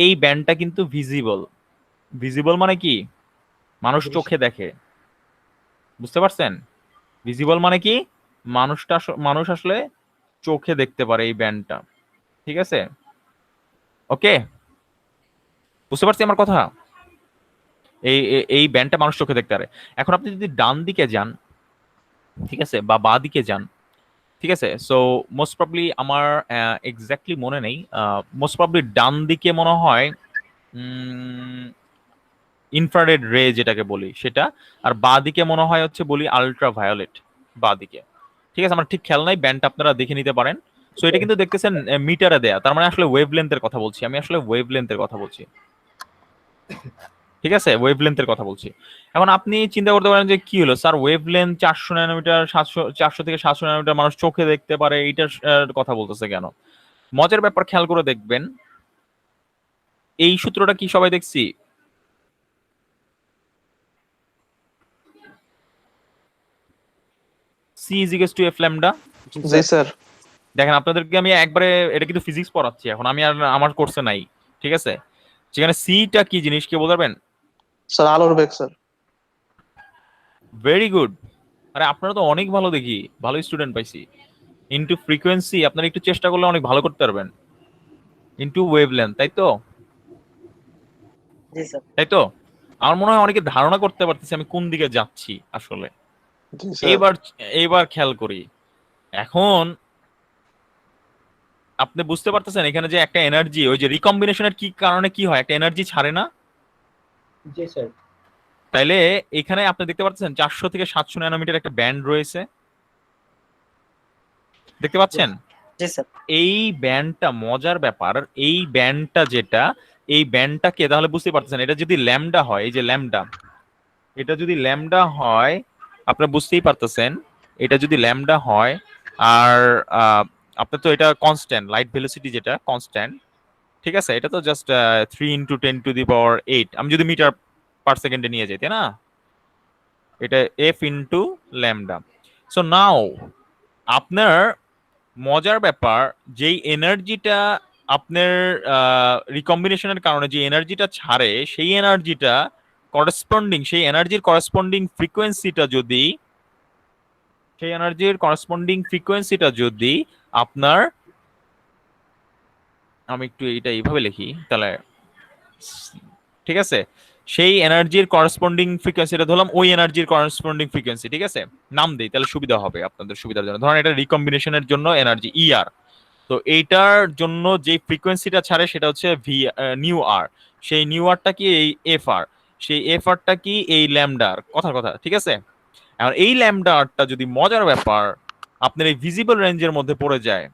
এই ব্যান্ডটা কিন্তু ভিজিবল। ভিজিবল মানে কি? মানুষ চোখে দেখে, বুঝতে পারছেন? ভিজিবল মানে কি? মানুষ আসলে চোখে দেখতে পারে এই ব্যান্ডটা, ঠিক আছে? ওকে, বুঝতে পারছি আমার কথা? এই ব্যান্ডটা মানুষ চোখে দেখতে পারে। এখন আপনি যদি ডান দিকে যান, ঠিক আছে, বা বাঁ দিকে যান, ঠিক আছে, সো মোস্ট প্রবলি আমার এক্স্যাক্টলি মনে নেই, মোস্ট প্রবলি ডান দিকে মনে হয় ইনফ্রারেড রে যেটাকে বলি সেটা, আর বাঁ দিকে মনে হয় হচ্ছে বলি আলট্রা ভায়োলেট, বাঁ দিকে। ঠিক আছে, আমার ঠিক খেয়াল নাই, ব্যান্ডটা আপনারা দেখে নিতে পারেন। সো এটা কিন্তু দেখতেছেন মিটারে দেয়া, তার মানে আসলে ওয়েভ লেন্থের কথা বলছি আমি, আসলে ওয়েভ লেন্থের কথা বলছি, ঠিক আছে? ওয়েভ লেন্থের কথা বলছি। এখন আপনি চিন্তা করতে পারেন যে কি হলো স্যার, ওয়েভ লেন্থ 400 ন্যানোমিটার, 400 থেকে 700 ন্যানোমিটার মানুষ চোখে দেখতে পারে, এইটার কথা বলতেছে কেন? মজার ব্যাপার খেয়াল করে দেখবেন, এই সূত্রটা কি সবাই দেখছি? C is equals to F lambda। G sir. দেখেন আপনাদেরকে আমি একবারে, এটা কিন্তু ফিজিক্স পড়াচ্ছি এখন আমি, আর আমার কোর্সে নাই, ঠিক আছে? সেখানে সিটা কি জিনিস কেউ বলতে পারবেন? স্যার আলোর বেগ স্যার। Very good. আরে আপনারা তো অনেক ভালো, দেখি ভালো স্টুডেন্ট পাইছি। ইনটু ফ্রিকোয়েন্সি আপনারা একটু চেষ্টা করলে অনেক ভালো করতে পারবেন। ইনটু ওয়েভ লেন্থ, তাই তো? জি স্যার। তাই তো? আমার মনে হয় অনেকে ধারণা করতে পারতেছে আমি কোন দিকে যাচ্ছি আসলে। জি স্যার। এইবার খেয়াল করি। এখন আপনি বুঝতে পারতেছেন এখানে যে একটা এনার্জি, ওই যে রিকম্বিনেশনের কি কারণে কি হয়, একটা এনার্জি ছাড়ে না? জি স্যার। তাইলে এখানে আপনি দেখতে পাচ্ছেন 400 থেকে 700 ন্যানোমিটার একটা ব্যান্ড রয়েছে, দেখতে পাচ্ছেন? জি স্যার। এই ব্যান্ডটা মজার ব্যাপার, এই ব্যান্ডটা যেটা, এই ব্যান্ডটাকে তাহলে বুঝতে পারতেছেন এটা যদি ল্যামডা হয়, এই যে ল্যামডা, এটা যদি ল্যামডা হয় আপনারা বুঝতেই পারতেছেন, এটা যদি ল্যামডা হয় আর আপনার তো এটা কনস্ট্যান্ট, লাইট ভেলোসিটি যেটা কনস্ট্যান্ট, ঠিক আছে? এটা তো জাস্ট 3 × 10⁸ আমি যদি মিটার পার সেকেন্ডে নিয়ে যাই, তাই না? এটা f × ল্যামডা। সো নাও আপনার মজার ব্যাপার, যেই এনার্জিটা আপনার রিকম্বিনেশনের কারণে যে এনার্জিটা ছাড়ে, সেই এনার্জিটা করেসপন্ডিং, সেই এনার্জির করেসপন্ডিং ফ্রিকোয়েন্সিটা যদি, সেই এনার্জির করেসপন্ডিং ফ্রিকোয়েন্সিটা যদি আপনার, আমি একটু এইটা এইভাবে লিখি তাহলে ঠিক আছে, সেই এনার্জির করেসপন্ডিং ফ্রিকোয়েন্সিটা ধরলাম ওই এনার্জির করেসপন্ডিং ফ্রিকোয়েন্সি, ঠিক আছে, নাম দেই তাহলে সুবিধা হবে আপনাদের সুবিধার জন্য। ধরেন এটা রিকম্বিনেশনের জন্য এনার্জি ইআর, তো এইটার জন্য যে ফ্রিকোয়েন্সিটা ছাড়ে সেটা হচ্ছে ভি নিউ আর, সেই নিউ আরটা কি এই এফ আর, সেই এফ আরটা কি এই ল্যামডার কথার কথা, ঠিক আছে। এখন এই ল্যামডা আরটা যদি মজার ব্যাপার আপনার এই ভিজিবল রেঞ্জের মধ্যে পড়ে যায়,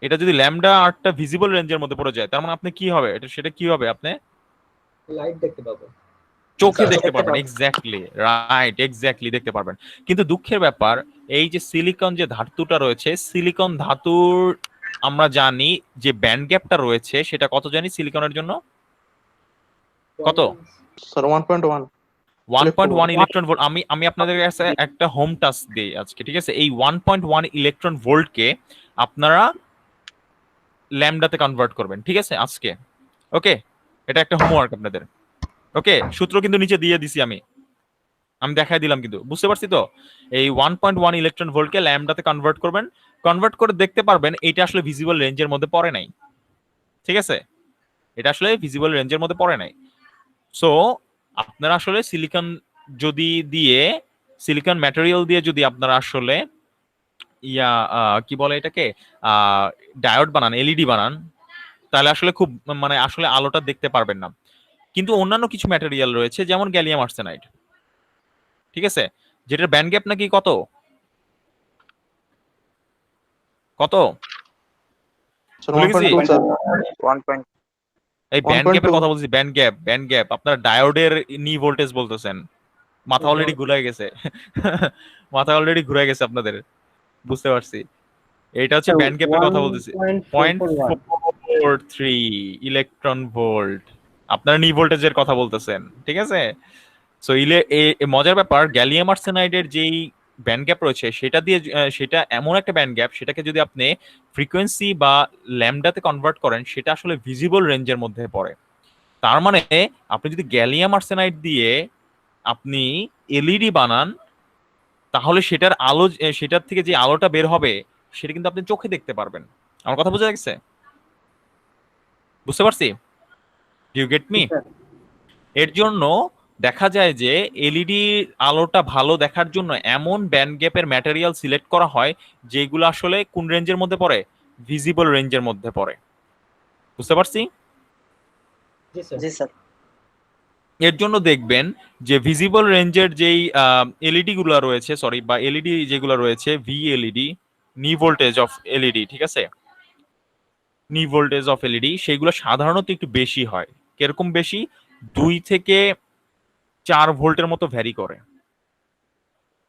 এটা যদি ল্যামডা আরটা ভিজিবল রেঞ্জের মধ্যে পড়ে যায় তার মানে আপনি কি হবে, এটা সেটা কি হবে, আপনি লাইট দেখতে পাবো। চোখে আচ্ছা, দেখতে দেখতে পারবেন, পাবো। এক্স্যাক্টলি রাইট, এক্স্যাক্টলি দেখতে পারবেন। কিন্তু দুঃখের ব্যাপার এই যে সিলিকন যে ধাতুটা রয়েছে, সিলিকন ধাতুর আমরা জানি যে ব্যান্ড গ্যাপটা রয়েছে সেটা কত জানি সিলিকনের জন্য, কত? Sir 1.1 1.1 electron volt. আমি আমি আপনাদের কাছে একটা হোম টাস্ক দিই আজকে, ঠিক আছে, এই 1.1 ইলেকট্রন ভোল্টকে আপনারা ল্যামডাতে কনভার্ট করবেন, ঠিক আছে আজকে। ওকে, এটা একটা হোমওয়ার্ক আপনাদের। ওকে, সূত্র কিন্তু নিচে দিয়ে দিছি আমি আমি দেখাই দিলাম, কিন্তু বুঝতে পারছি তো। এই 1.1 ইলেকট্রন ভোল্টকে ল্যামডাতে কনভার্ট করবেন, কনভার্ট করে দেখতে পারবেন এটা আসলে ভিজিবল রেঞ্জের মধ্যে পড়ে নাই, ঠিক আছে, এটা আসলে ভিজিবল রেঞ্জের মধ্যে পড়ে নাই। সো আপনারা আসলে সিলিকন যদি দিয়ে, সিলিকন ম্যাটেরিয়াল দিয়ে যদি আপনারা আসলে ইয়া কি বলে এটাকে ডায়োড বানান, এলইডি বানান, তাহলে আসলে খুব মানে আসলে আলোটা দেখতে পারবেন না। কিন্তু অন্যান্য কিছু ম্যাটেরিয়াল রয়েছে যেমন গ্যালিয়াম আর্সেনাইড, ঠিক আছে, যেটার ব্যান্ড গ্যাপ নাকি কত কত স্যার ভুলে গেছি। 1.2 স্যার 1. এই ব্যান্ড গ্যাপের 1.2 কথা বলছি, ব্যান্ড গ্যাপ আপনার ডায়োডের নি ভোল্টেজ বলতেছেন, মাথা অলরেডি ঘুরে গেছে মাথা অলরেডি ঘুরে গেছে আপনাদের, বুঝতে পারছি। এটা হচ্ছে ব্যান্ড গ্যাপের কথা বলতেছি, 0.43 ইলেকট্রন ভোল্ট, আপনারা নি ভোল্টেজের কথা বলতেছেন, ঠিক আছে। সো মজার ব্যাপার গ্যালিয়াম আর্সেনাইডের যেই ব্যান্ড গ্যাপ রয়েছে সেটা দিয়ে সেটা এমন একটা ব্যান্ড গ্যাপ, সেটাকে যদি আপনি ফ্রিকোয়েন্সি বা ল্যামডাতে কনভার্ট করেন সেটা আসলে ভিজিবল রেঞ্জের মধ্যে পড়ে। তার মানে আপনি যদি গ্যালিয়াম আর্সেনাইড দিয়ে আপনি এলইডি বানান তাহলে সেটার আলো সেটার থেকে যে আলোটা বের হবে সেটা কিন্তু আপনি চোখে দেখতে পারবেন। আমার কথা বোঝা গেছে? বুঝতে পারছি? You get me? এর জন্য দেখা যায় যে এলইডি আলোটা ভালো দেখার জন্য এমন ব্যান্ড গ্যাপের ম্যাটেরিয়াল সিলেক্ট করা হয় যেগুলো আসলে কোন রেঞ্জের মধ্যে পড়ে, ভিজিবল রেঞ্জের মধ্যে পড়ে। বুঝতে পারছি? জি স্যার। জি স্যার। এর জন্য দেখবেন যে ভিজিবল রেঞ্জের যেই এলইডি গুলো রয়েছে, সরি বা এলইডি যেগুলো রয়েছে ভিএলইডি, নি ভোল্টেজ অফ এলইডি, ঠিক আছে, নি ভোল্টেজ অফ এলইডি সেগুলো সাধারণত একটু বেশি হয়। কিরকম বেশি? 2 থেকে 4 ভোল্টের মতো ভ্যারি করে,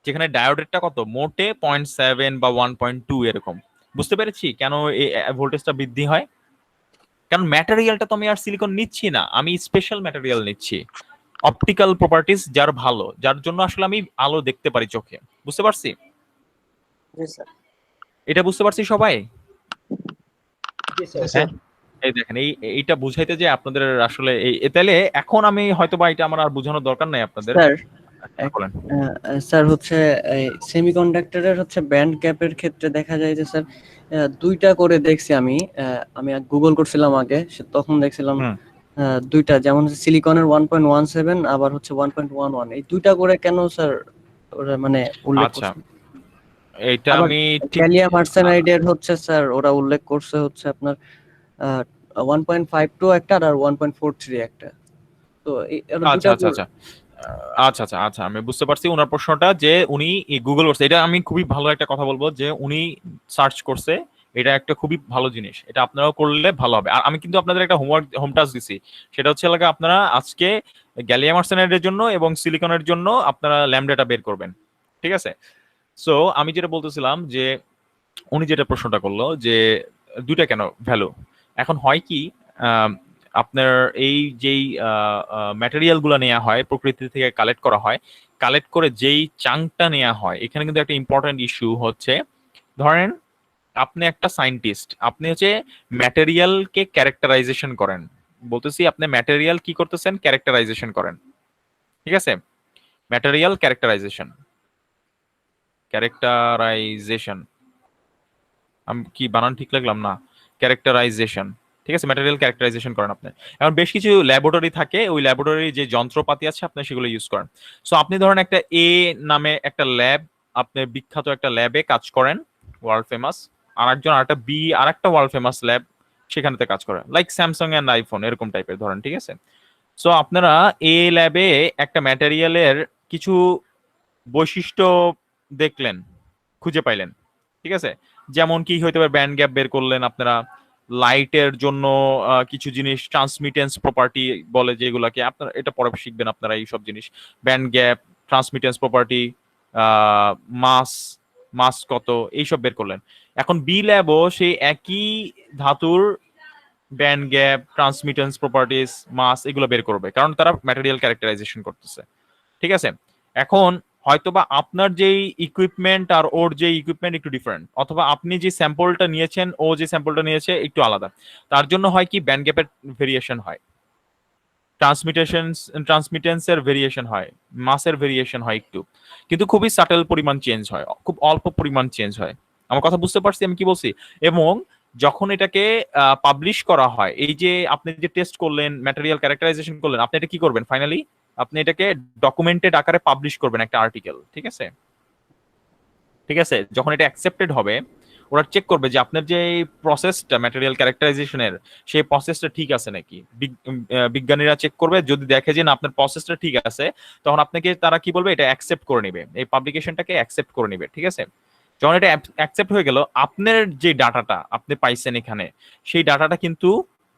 যেখানে ডায়োডেরটা কত মোটে 0.7 বা 1.2 এরকম। বুঝতে পেরেছি কেন এই ভোল্টেজটা বৃদ্ধি হয়? কারণ ম্যাটেরিয়ালটা তো আমি আর সিলিকন নিচ্ছি না, আমি স্পেশাল ম্যাটেরিয়াল নিচ্ছি, অপটিক্যাল প্রপার্টিজ যার ভালো, যার জন্য আসলে আমি আলো দেখতে পারি চোখে। বুঝতে পারছি? জি স্যার। এটা বুঝতে পারছি সবাই? জি স্যার। স্যার এই দেখেন এইটা বুঝাইতে যে আপনাদের আসলে তাহলে এখন আমি হয়তো বা এটা আমার আর বোঝানোর দরকার নাই আপনাদের। স্যার বলেন। স্যার হচ্ছে সেমিকন্ডাক্টরের হচ্ছে ব্যান্ড গ্যাপের ক্ষেত্রে দেখা যায় যে স্যার দুইটা করে দেখছি আমি আমি গুগল করছিলাম আগে, তখন দেখছিলাম দুইটা, যেমন হচ্ছে সিলিকনের 1.17 আবার হচ্ছে 1.11, এই দুইটা করে কেন স্যার ওরা মানে উল্লেখ আচ্ছা, করছে? এইটা আবার আমি গ্যালিয়াম আর্সেনাইডের হচ্ছে স্যার ওরা উল্লেখ করছে হচ্ছে আপনার 1.52 একটা আর 1.43 একটা, তো এরা আচ্ছা দুইটা আচ্ছা আচ্ছা আচ্ছা আচ্ছা আচ্ছা আমি বুঝতে পারছি ওনার প্রশ্নটা, যে উনি গুগল করছে। এটা আমি খুবই ভালো একটা কথা বলবো যে উনি সার্চ করছে, এটা একটা খুবই ভালো জিনিস, এটা আপনারাও করলে ভালো হবে। আর আমি কিন্তু আপনাদের একটা হোম টাস্ক দিছি, সেটা হচ্ছে লাগে আপনারা আজকে গ্যালিয়াম আর্সেনাইডের জন্য এবং সিলিকনের জন্য আপনারা ল্যামডাটা বের করবেন, ঠিক আছে। সো আমি যেটা বলতেছিলাম যে উনি যেটা প্রশ্নটা করলো যে দুইটা কেন ভ্যালু, এখন হয় কি আপনার এই যেই ম্যাটেরিয়াল গুলো নেওয়া হয় প্রকৃতি থেকে কালেক্ট করা হয়, কালেক্ট করে যেই চাংটা নেওয়া হয়, এখানে কিন্তু একটা ইম্পর্টেন্ট ইস্যু হচ্ছে, ধরেন আপনি একটা সায়েন্টিস্ট, আপনি হচ্ছে ম্যাটেরিয়ালকে ক্যারেক্টারাইজেশন করেন, বলতেছি আপনি ম্যাটেরিয়াল কি করতেছেন, ক্যারেক্টারাইজেশন করেন, ঠিক আছে, ম্যাটেরিয়াল ক্যারেক্টারাইজেশন, ক্যারেক্টারাইজেশন আমি কি বানান ঠিক লাগলাম না, ক্যারেক্টারাইজেশন, ঠিক ঠিক আছে, ম্যাটেরিয়াল ক্যারেক্টারাইজেশন করেন আপনি। এখন বেশ কিছু ল্যাবরেটরি থাকে, ওই ল্যাবরেটরি যে যন্ত্রপাতি আছে আপনি সেগুলো ইউজ করেন। সো আপনি ধরেন একটা এ নামে একটা ল্যাব, আপনি বিখ্যাত একটা ল্যাবে কাজ করেন, ওয়ার্ল্ড ফেমাস, আর একজন আরেকটা বি আর একটা ওয়ার্ল্ড ফেমাস ল্যাব সেখানেতে কাজ করে, লাইক স্যামসাং এন্ড আইফোন এরকম টাইপের ধরেন, ঠিক আছে। সো আপনারা এ ল্যাবে একটা ম্যাটেরিয়ালের কিছু বৈশিষ্ট্য দেখলেন, খুঁজে পাইলেন, ঠিক আছে। যেমন কি হইতে পারে, ব্যান্ড গ্যাপ বের করলেন আপনারা, লাইটের জন্য কিছু জিনিস ট্রান্সমিটেন্স প্রপার্টি বলে যেগুলাকে আপনারা এটা পরে শিখবেন আপনারা, এই সব জিনিস ব্যান্ড গ্যাপ, ট্রান্সমিটেন্স প্রপার্টি, মাস কত, এইসব বের করলেন। এখন বি ল্যাবও সেই একই ধাতুর ব্যান্ড গ্যাপ, ট্রান্সমিটেন্স প্রপার্টিজ, মাস এগুলো বের করবে, কারণ তারা ম্যাটেরিয়াল ক্যারেক্টারাইজেশন করতেছে, ঠিক আছে। এখন হয়তোবা আপনার যেই ইকুইপমেন্ট আর ওর যে ইকুইপমেন্ট একটু ডিফারেন্ট, অথবা আপনি যে স্যাম্পলটা নিয়েছেন ও যে স্যাম্পলটা নিয়েছে একটু আলাদা, তার জন্য হয় কি ব্যান্ড গ্যাপের ভেরিয়েশন হয়, ট্রান্সমিটেন্সের ভেরিয়েশন হয়, মাসের ভেরিয়েশন হয় একটু, কিন্তু খুবই সাটেল পরিমাণ চেঞ্জ হয়, খুব অল্প পরিমাণ চেঞ্জ হয়। আমার কথা বুঝতে পারছি আমি কি বলছি? এবং যখন এটাকে পাবলিশ করা হয়, এই যে আপনি যে টেস্ট করলেন, ম্যাটেরিয়াল ক্যারেক্টারাইজেশন করলেন, আপনি এটা কি করবেন ফাইনালি? আপনি এটাকে ডকুমেন্টেড আকারে পাবলিশ করবেন একটা আর্টিকেল, ঠিক আছে। ঠিক আছে, যখন এটা অ্যাকসেপ্টেড হবে ওরা চেক করবে যে আপনার যে প্রসেসটা ম্যাটেরিয়াল ক্যারেক্টারাইজেশনের সেই প্রসেসটা ঠিক আছে নাকি। বিজ্ঞানীরা চেক করবে, যদি দেখে যে না আপনার প্রসেসটা ঠিক আছে, তখন আপনাকে তারা কি বলবে, এটা অ্যাকসেপ্ট করে নেবে, এই পাবলিকেশনটাকে অ্যাকসেপ্ট করে নেবে, ঠিক আছে। যখন এটা অ্যাকসেপ্ট হয়ে গেল, আপনার যে ডাটাটা আপনি পাইছেন এখানে, সেই ডাটাটা কিন্তু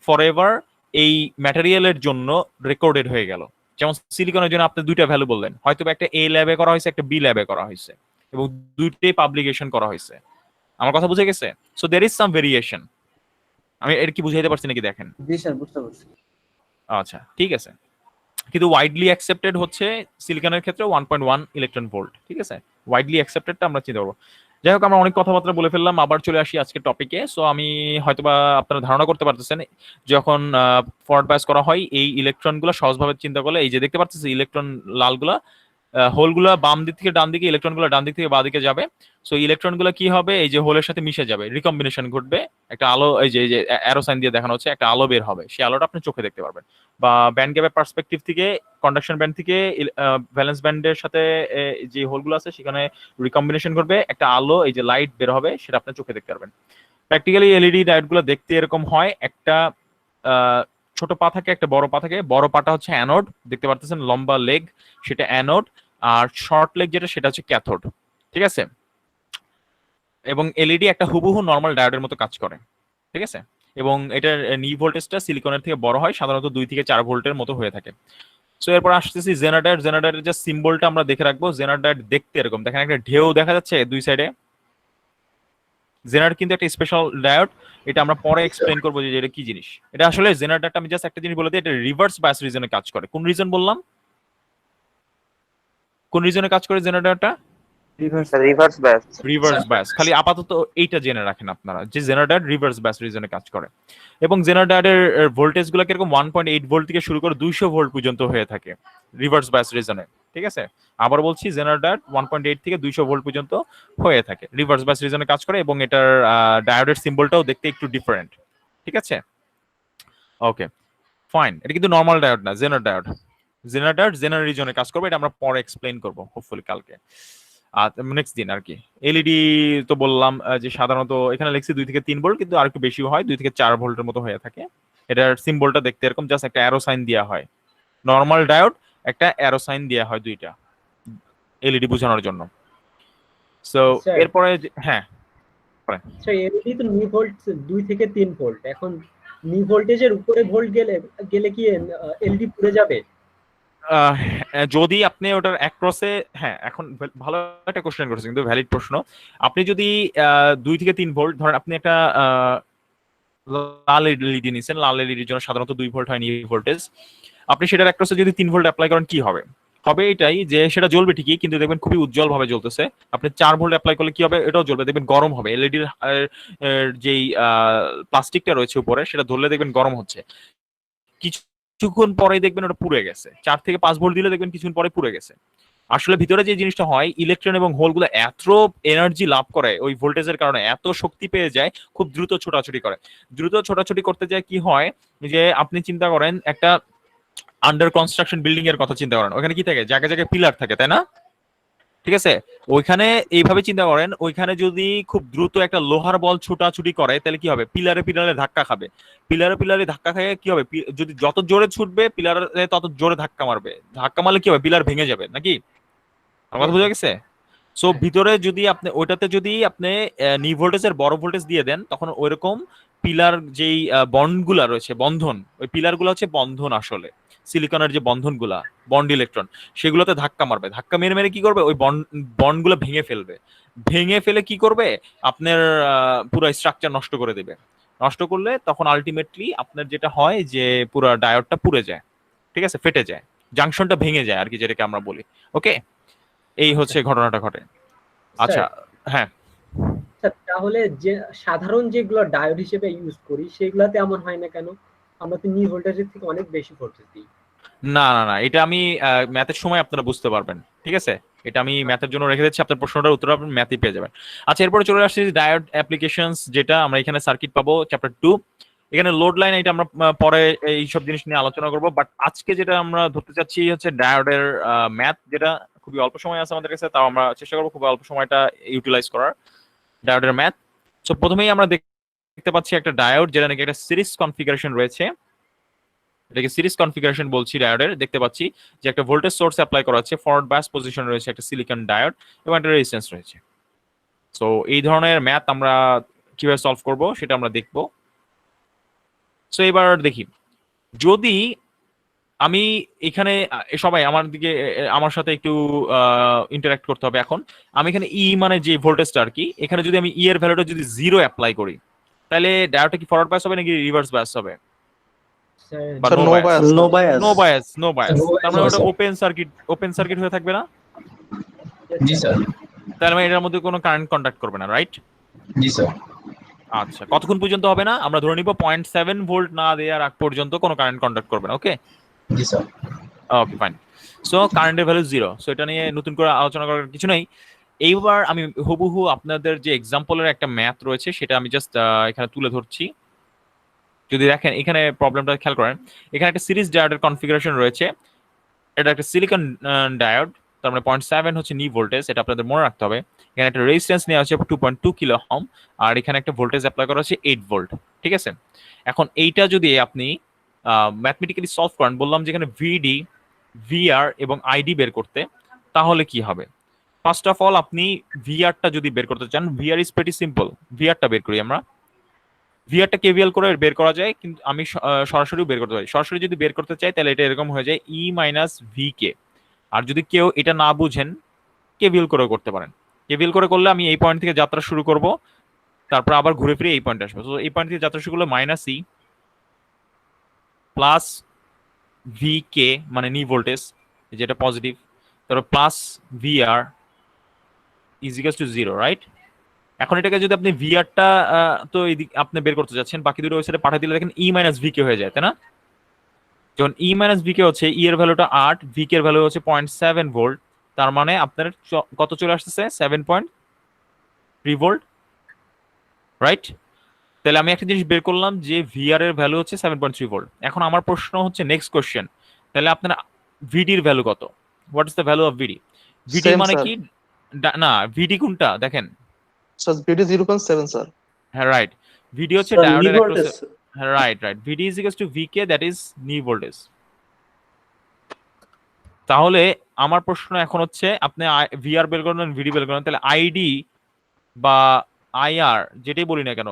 ফরএভার এই ম্যাটেরিয়ালের জন্য রেকর্ডেড হয়ে গেল। যেমন সিলিকনের জন্য আপনি দুইটা ভ্যালু বললেন, হয়তো একটা এ ল্যাবে করা হয়েছে, একটা বি ল্যাবে করা হয়েছে, এবং দুইটাই পাবলিকেশন করা হয়েছে। আমার কথা বুঝে গেছে? So there is some variation. আমি এর কি বুঝাইতে পারছি নাকি দেখেন? জি স্যার, বুঝতে পারছি। আচ্ছা, ঠিক আছে। কিন্তু ওয়াইডলি অ্যাকসেপ্টেড হচ্ছে সিলিকনের ক্ষেত্রে 1.1 ইলেকট্রন ভোল্ট, ঠিক আছে। ওয়াইডলি অ্যাকসেপ্টেডটা আমরা চিন্তা করবো। যাই হোক, আমরা অনেক কথাবার্তা বলে ফেললাম, আবার চলে আসি আজকের টপিকে। সো আমি হয়তোবা আপনারা ধারণা করতে পারতেছেন, যখন ফরওয়ার্ড বায়াস করা হয়, এই ইলেকট্রনগুলো সহজভাবে চিন্তা করলে, এই যে দেখতে পাচ্ছেন ইলেকট্রন লালগুলা, হোলগুলা বাম দিক থেকে ডান দিকে, ইলেকট্রনগুলো ডান দিক থেকে বাঁ দিকে যাবে। সো ইলেকট্রনগুলো কি হবে, এই যে হোলের সাথে মিশে যাবে, রিকম্বিনেশন ঘটবে, একটা আলো, এই যে অ্যারো সাইন দিয়ে দেখানো হচ্ছে, একটা আলো বের হবে, সেই আলোটা আপনি চোখে দেখতে পারবেন। বা ব্যান্ড গ্যাপের পার্সপেক্টিভ থেকে, কন্ডাকশন ব্যান্ড থেকে ভ্যালেন্স ব্যান্ডের সাথে যে হোলগুলো আছে সেখানে রিকম্বিনেশন ঘটবে, একটা আলো, এই যে লাইট বের হবে, সেটা আপনি চোখে দেখতে পারবেন। প্র্যাকটিক্যালি এলইডি ডায়োডগুলো দেখতে এরকম হয়, একটা ছোট পা থাকে, একটা বড় পা থাকে। বড় পাটা হচ্ছে অ্যানোড, দেখতে পারতেছেন লম্বা লেগ, সেটা অ্যানোড, আর শর্ট লেগ যেটা সেটা হচ্ছে ক্যাথোড, ঠিক আছে। এবং এলইডি একটা হুবহু নর্মাল ডায়োডের মতো কাজ করে, ঠিক আছে। এবং এটার নি ভোল্টেজটা সিলিকনের থেকে বড় হয়, সাধারণত 2 থেকে 4 ভোল্টের মতো হয়ে থাকে। সো এরপর আসতেছি জেনার ডায়োড। জেনার ডায়োডের যে সিম্বলটা আমরা দেখে রাখবো, জেনার ডায়োড দেখতে এরকম, দেখেন একটা ঢেউ দেখা যাচ্ছে দুই সাইডে। জেনার কিন্তু একটা স্পেশাল ডায়োড, এটা আমরা পরে এক্সপ্লেইন করবো যে এটা কি জিনিস। এটা আসলে জেনার ডায়োডটা আমি জাস্ট একটা জিনিস বলে দিই, এটা রিভার্স বায়াস রিজনে কাজ করে। কোন রিজন বললাম? কোন রিজনে কাজ করে জেনার ডায়োডটা? Reverse bias. Reverse bias. খালি আপাতত এইটা জেনে রাখেন আপনারা, যে জেনার ডায়োড রিভার্স বায়াস রিজনে কাজ করে। এবং জেনার ডায়োডের ভোল্টেজ গুলো কিরকম 1.8 ভোল্ট থেকে শুরু করে 200 ভোল্ট পর্যন্ত হয়ে থাকে রিভার্স বায়াস রিজনে, ঠিক আছে। আবার বলছি, জেনার ডায়োড 1.8 থেকে 200 ভোল্ট পর্যন্ত হয়ে থাকে, রিভার্স বায়াস রিজনে কাজ করে, এবং এটার ডায়োডের সিম্বলটাও দেখতে একটু ডিফারেন্ট, ঠিক আছে। ওকে, ফাইন। এটা কিন্তু নরমাল ডায়োড না, জেনার ডায়োড। জেনার ডায়োড জেনার রিজনে কাজ করবে, এটা আমরা পরে এক্সপ্লেইন করব হোপফুলি কালকে, নেক্সট দিন আর কি। এলইডি তো বললাম যে সাধারণত এখানে লিখছি 2 থেকে 3 ভোল্ট, কিন্তু আর একটু বেশিও হয়, 2 থেকে 4 ভোল্টের মতো হয়ে থাকে। এটার সিম্বলটা দেখতে এরকম, জাস্ট একটা অ্যারো সাইন দেওয়া হয়। নরমাল ডায়োড একটা অ্যারো সাইন দেওয়া হয় দুইটা, এলইডি বোঝানোর জন্য। So sir. এরপরে হ্যাঁ, আচ্ছা, এলইডি তো নি ভোল্ট 2 থেকে 3 ভোল্ট, এখন নি ভোল্টেজের উপরে ভোল্ট গেলে কি এলইডি পুড়ে যাবে? যদি আপনি ওটার অ্যাক্রসে, হ্যাঁ, এখন ভালো একটা কোশ্চেন করেছেন, কিন্তু ভ্যালিড প্রশ্ন। আপনি যদি 2 থেকে 3 ভোল্ট ধরেন, আপনি একটা লাল এলইডি নিছেন, লাল এলইডির জন্য সাধারণত 2 ভোল্ট হয় নি ভোল্টেজ। আপনি সেটার অ্যাক্রসে যদি 3 ভোল্ট অ্যাপ্লাই করেন, কি হবে? হবে এটাই যে সেটা জ্বলবে ঠিকই, কিন্তু দেখবেন খুবই উজ্জ্বল ভাবে জ্বলতেছে। আপনি 4 ভোল্ট অ্যাপ্লাই করলে কি হবে? এটাও জ্বলবে, দেখবেন গরম হবে। এলইডির যেই প্লাস্টিকটা রয়েছে উপরে, সেটা ধরলে দেখবেন গরম হচ্ছে। কিছুক্ষণ পরেই দেখবেন ওটা পুড়ে গেছে। 4 থেকে 5 ভোল্ট দিলে দেখবেন কিছুক্ষণ পরে পুড়ে গেছে। আসলে ভিতরে যে জিনিসটা হয়, ইলেকট্রন এবং হোলগুলো এত এনার্জি লাভ করে ওই ভোল্টেজের কারণে, এত শক্তি পেয়ে যায়, খুব দ্রুত ছোটাছুটি করে। দ্রুত ছোটাছুটি করতে যায় কি হয়, যে আপনি চিন্তা করেন একটা আন্ডার কনস্ট্রাকশন বিল্ডিং এর কথা চিন্তা করেন, ওখানে কি থাকে, জায়গায় জায়গায় পিলার থাকে, তাই না? ঠিক আছে, ওইখানে এইভাবে চিন্তা করেন, ওইখানে যদি খুব দ্রুত একটা লোহার বল ছুটাছুটি করে তাহলে কি হবে, পিলারে পিলারে ধাক্কা খাবে, পিলারে পিলারে ধাক্কা খেয়ে কি হবে, যদি যত জোরে ছুটবে পিলারে তত জোরে ধাক্কা মারবে, ধাক্কা মারলে কি হবে, পিলার ভেঙে যাবে নাকি? আমার কথা বোঝা গেছে? সো ভিতরে যদি আপনি ওইটাতে যদি আপনি নি ভোল্টেজের বড় ভোল্টেজ দিয়ে দেন, তখন ওইরকম পিলার যেই বন্ড গুলা রয়েছে, বন্ধন, ওই পিলার গুলা হচ্ছে বন্ধন, আসলে সিলিকনের যে বন্ধন গুলা, বন্ড ইলেকট্রন, সেগুলোতে ধাক্কা মারবে, ধাক্কা মেরে মেরে কি করবে, ওই বন্ড গুলো ভেঙে ফেলবে, ভেঙে ফেলে কি করবে, আপনার পুরো স্ট্রাকচার নষ্ট করে দেবে। নষ্ট করলে তখন আলটিমেটলি আপনার যেটা হয় যে পুরো ডায়োডটা পুড়ে যায়, ঠিক আছে, ফেটে যায়, জাংশনটা ভেঙে যায় আর কি, যেটাকে আমরা বলি। ওকে, এই হচ্ছে ঘটনাটা ঘটে। আচ্ছা, হ্যাঁ স্যার, তাহলে যে সাধারণ যেগুলো ডায়োড হিসেবে ইউজ করি সেগুলাতে এমন হয় না কেন? আমরা তো নি ভোল্টেজের থেকে অনেক বেশি ভোল্টেজ দিই। না না না, এটা আমি ম্যাথের সময় আপনারা বুঝতে পারবেন, ঠিক আছে, এটা আমি ম্যাথের জন্য রেখে দিচ্ছি, আপনার প্রশ্নটার উত্তর আপনি ম্যাথই পেয়ে যাবেন। আচ্ছা, এরপরে চলে আসছি ডায়োড অ্যাপ্লিকেশনস, যেটা আমরা এখানে সার্কিট পাবো চ্যাপ্টার 2। এখানে লোড লাইন, এটা আমরা পরে এইসব জিনিস নিয়ে আলোচনা করবো, বাট আজকে যেটা আমরা ধরতে চাচ্ছি হচ্ছে ডায়োডের ম্যাথ, যেটা খুবই অল্প সময় আছে আমাদের কাছে, তাও আমরা চেষ্টা করবো খুব অল্প সময়টা ইউটিলাইজ করার ডায়োডের ম্যাথ। সো প্রথমেই আমরা দেখতে পাচ্ছি একটা ডায়োড, যেটা নাকি একটা সিরিজ কনফিগারেশন রয়েছে, এটাকে সিরিজ কনফিগারেশন বলছি ডায়োডের। দেখতে পাচ্ছি যে একটা ভোল্টেজ সোর্স অ্যাপ্লাই করা আছে, ফরওয়ার্ড বায়াস পজিশন রয়েছে একটা সিলিকন ডায়োড, এবং একটা রেজিস্ট্যান্স রয়েছে। সো এই ধরনের ম্যাথ আমরা কিভাবে সলভ করব সেটা আমরা দেখব। সো এবার দেখি, যদি আমি এখানে সবাই আমার দিকে আমার সাথে একটু ইন্টারঅ্যাক্ট করতে হবে। এখন আমি এখানে ই মানে যে ভোল্টেজটা আর কি, এখানে যদি আমি ই এর ভ্যালুটা যদি 0 অ্যাপ্লাই করি, তাহলে ডায়োডটা কি ফরওয়ার্ড বায়াস হবে নাকি রিভার্স বায়াস হবে? বা Sir, no no bias? bias. No bias. No bias, no bias, No bias, তার মানে no ওটা bias. ওপেন সার্কিট হয়ে থাকবে না? জি স্যার। তাহলে মানে এটার মধ্যে কোনো কারেন্ট কন্ডাক্ট করবে না, রাইট? জি স্যার। আচ্ছা, কতক্ষণ পর্যন্ত হবে না? আমরা ধরে নিব 0.7 ভোল্ট না দেওয়ার আগ পর্যন্ত কোনো কারেন্ট কন্ডাক্ট করবে না। ওকে, জি স্যার। Okay fine. সো কারেন্টের ভ্যালু 0, সো এটা নিয়ে নতুন করে আলোচনা করার কিছু নেই। এইবার আমি হুবহু আপনাদের যে এক্সাম্পলের একটা ম্যাথ রয়েছে সেটা আমি জাস্ট এখানে তুলে ধরছি। যদি দেখেন এখানে প্রবলেমটা খেয়াল করেন, এখানে একটা সিরিজ ডায়োডের কনফিগারেশন রয়েছে, এটা একটা সিলিকন ডায়োড, তার মানে 0.7 হচ্ছে নি ভোল্টেজ, এটা আপনাদের মনে রাখতে হবে। এখানে একটা রেজিস্ট্যান্স নেওয়া হচ্ছে 2.2 কিলো ওহম, আর এখানে একটা ভোল্টেজ অ্যাপ্লাই করা হচ্ছে 8 ভোল্ট, ঠিক আছে। এখন এইটা যদি আপনি ম্যাথমেটিক্যালি সলভ করেন, বললাম যে এখানে ভিডি, ভিআর এবং আইডি বের করতে, তাহলে কি হবে? ফার্স্ট অফ অল আপনি ভিআরটা যদি বের করতে চান, ভিআর ইজ প্রিটি সিম্পল, ভিআরটা বের করি আমরা। ভিআরটা কেভিএল করে বের করা যায়, কিন্তু আমি সরাসরি বের করতে পারি। সরাসরি যদি বের করতে চাই তাহলে এটা এরকম হয়ে যায় ই মাইনাস ভি কে। আর যদি কেউ এটা না বুঝেন, কেভিএল করে করতে পারেন। কেভিএল করে করলে আমি এই পয়েন্ট থেকে যাত্রা শুরু করব, তারপর আবার ঘুরে ফিরে এই পয়েন্টে আসবো। তো এই পয়েন্ট থেকে যাত্রা শুরু করলে minus E plus V K মানে নি ভোল্টেজ, যেটা পজিটিভ, তারপর plus VR is equals two 0, right? এখন এটাকে যদি আপনি ভিআরটা তো আপনি বের করতে যাচ্ছেন, বাকি দুটো ওই সাইডে পাঠিয়ে দিলে দেখেন ই মাইনাস ভি কে হয়ে যায়, তাই না? যখন ই মাইনাস ভি কে হচ্ছে, ই এর ভ্যালুটা 8, ভি কে এর ভ্যালু হচ্ছে 0.7 ভোল্ট, তার মানে আপনার কত চলে আসতেছে? 7.3 ভোল্ট, রাইট? তাহলে আমি একটা জিনিস বের করলাম যে ভিআর এর ভ্যালু হচ্ছে 7.3 ভোল্ট। এখন আমার প্রশ্ন হচ্ছে নেক্সট কোশ্চেন, তাহলে আপনার ভিডির ভ্যালু কত? What is the value of VD? VD Same, মানে sir. কি? না, ভিডি কোনটা দেখেন? Sir, VD 0.7, sir. হ্যাঁ, রাইট, ভিডি হচ্ছে স্যার, নি ডায়োডের voltage. Across, right right, VD is equals to VK, that is knee voltage. তাহলে আমার প্রশ্ন এখন হচ্ছে, আপনি ভিআর বের করবেন, ভিডি বের করবেন, তাহলে আইডি বা আইআর যেটাই বলি না কেন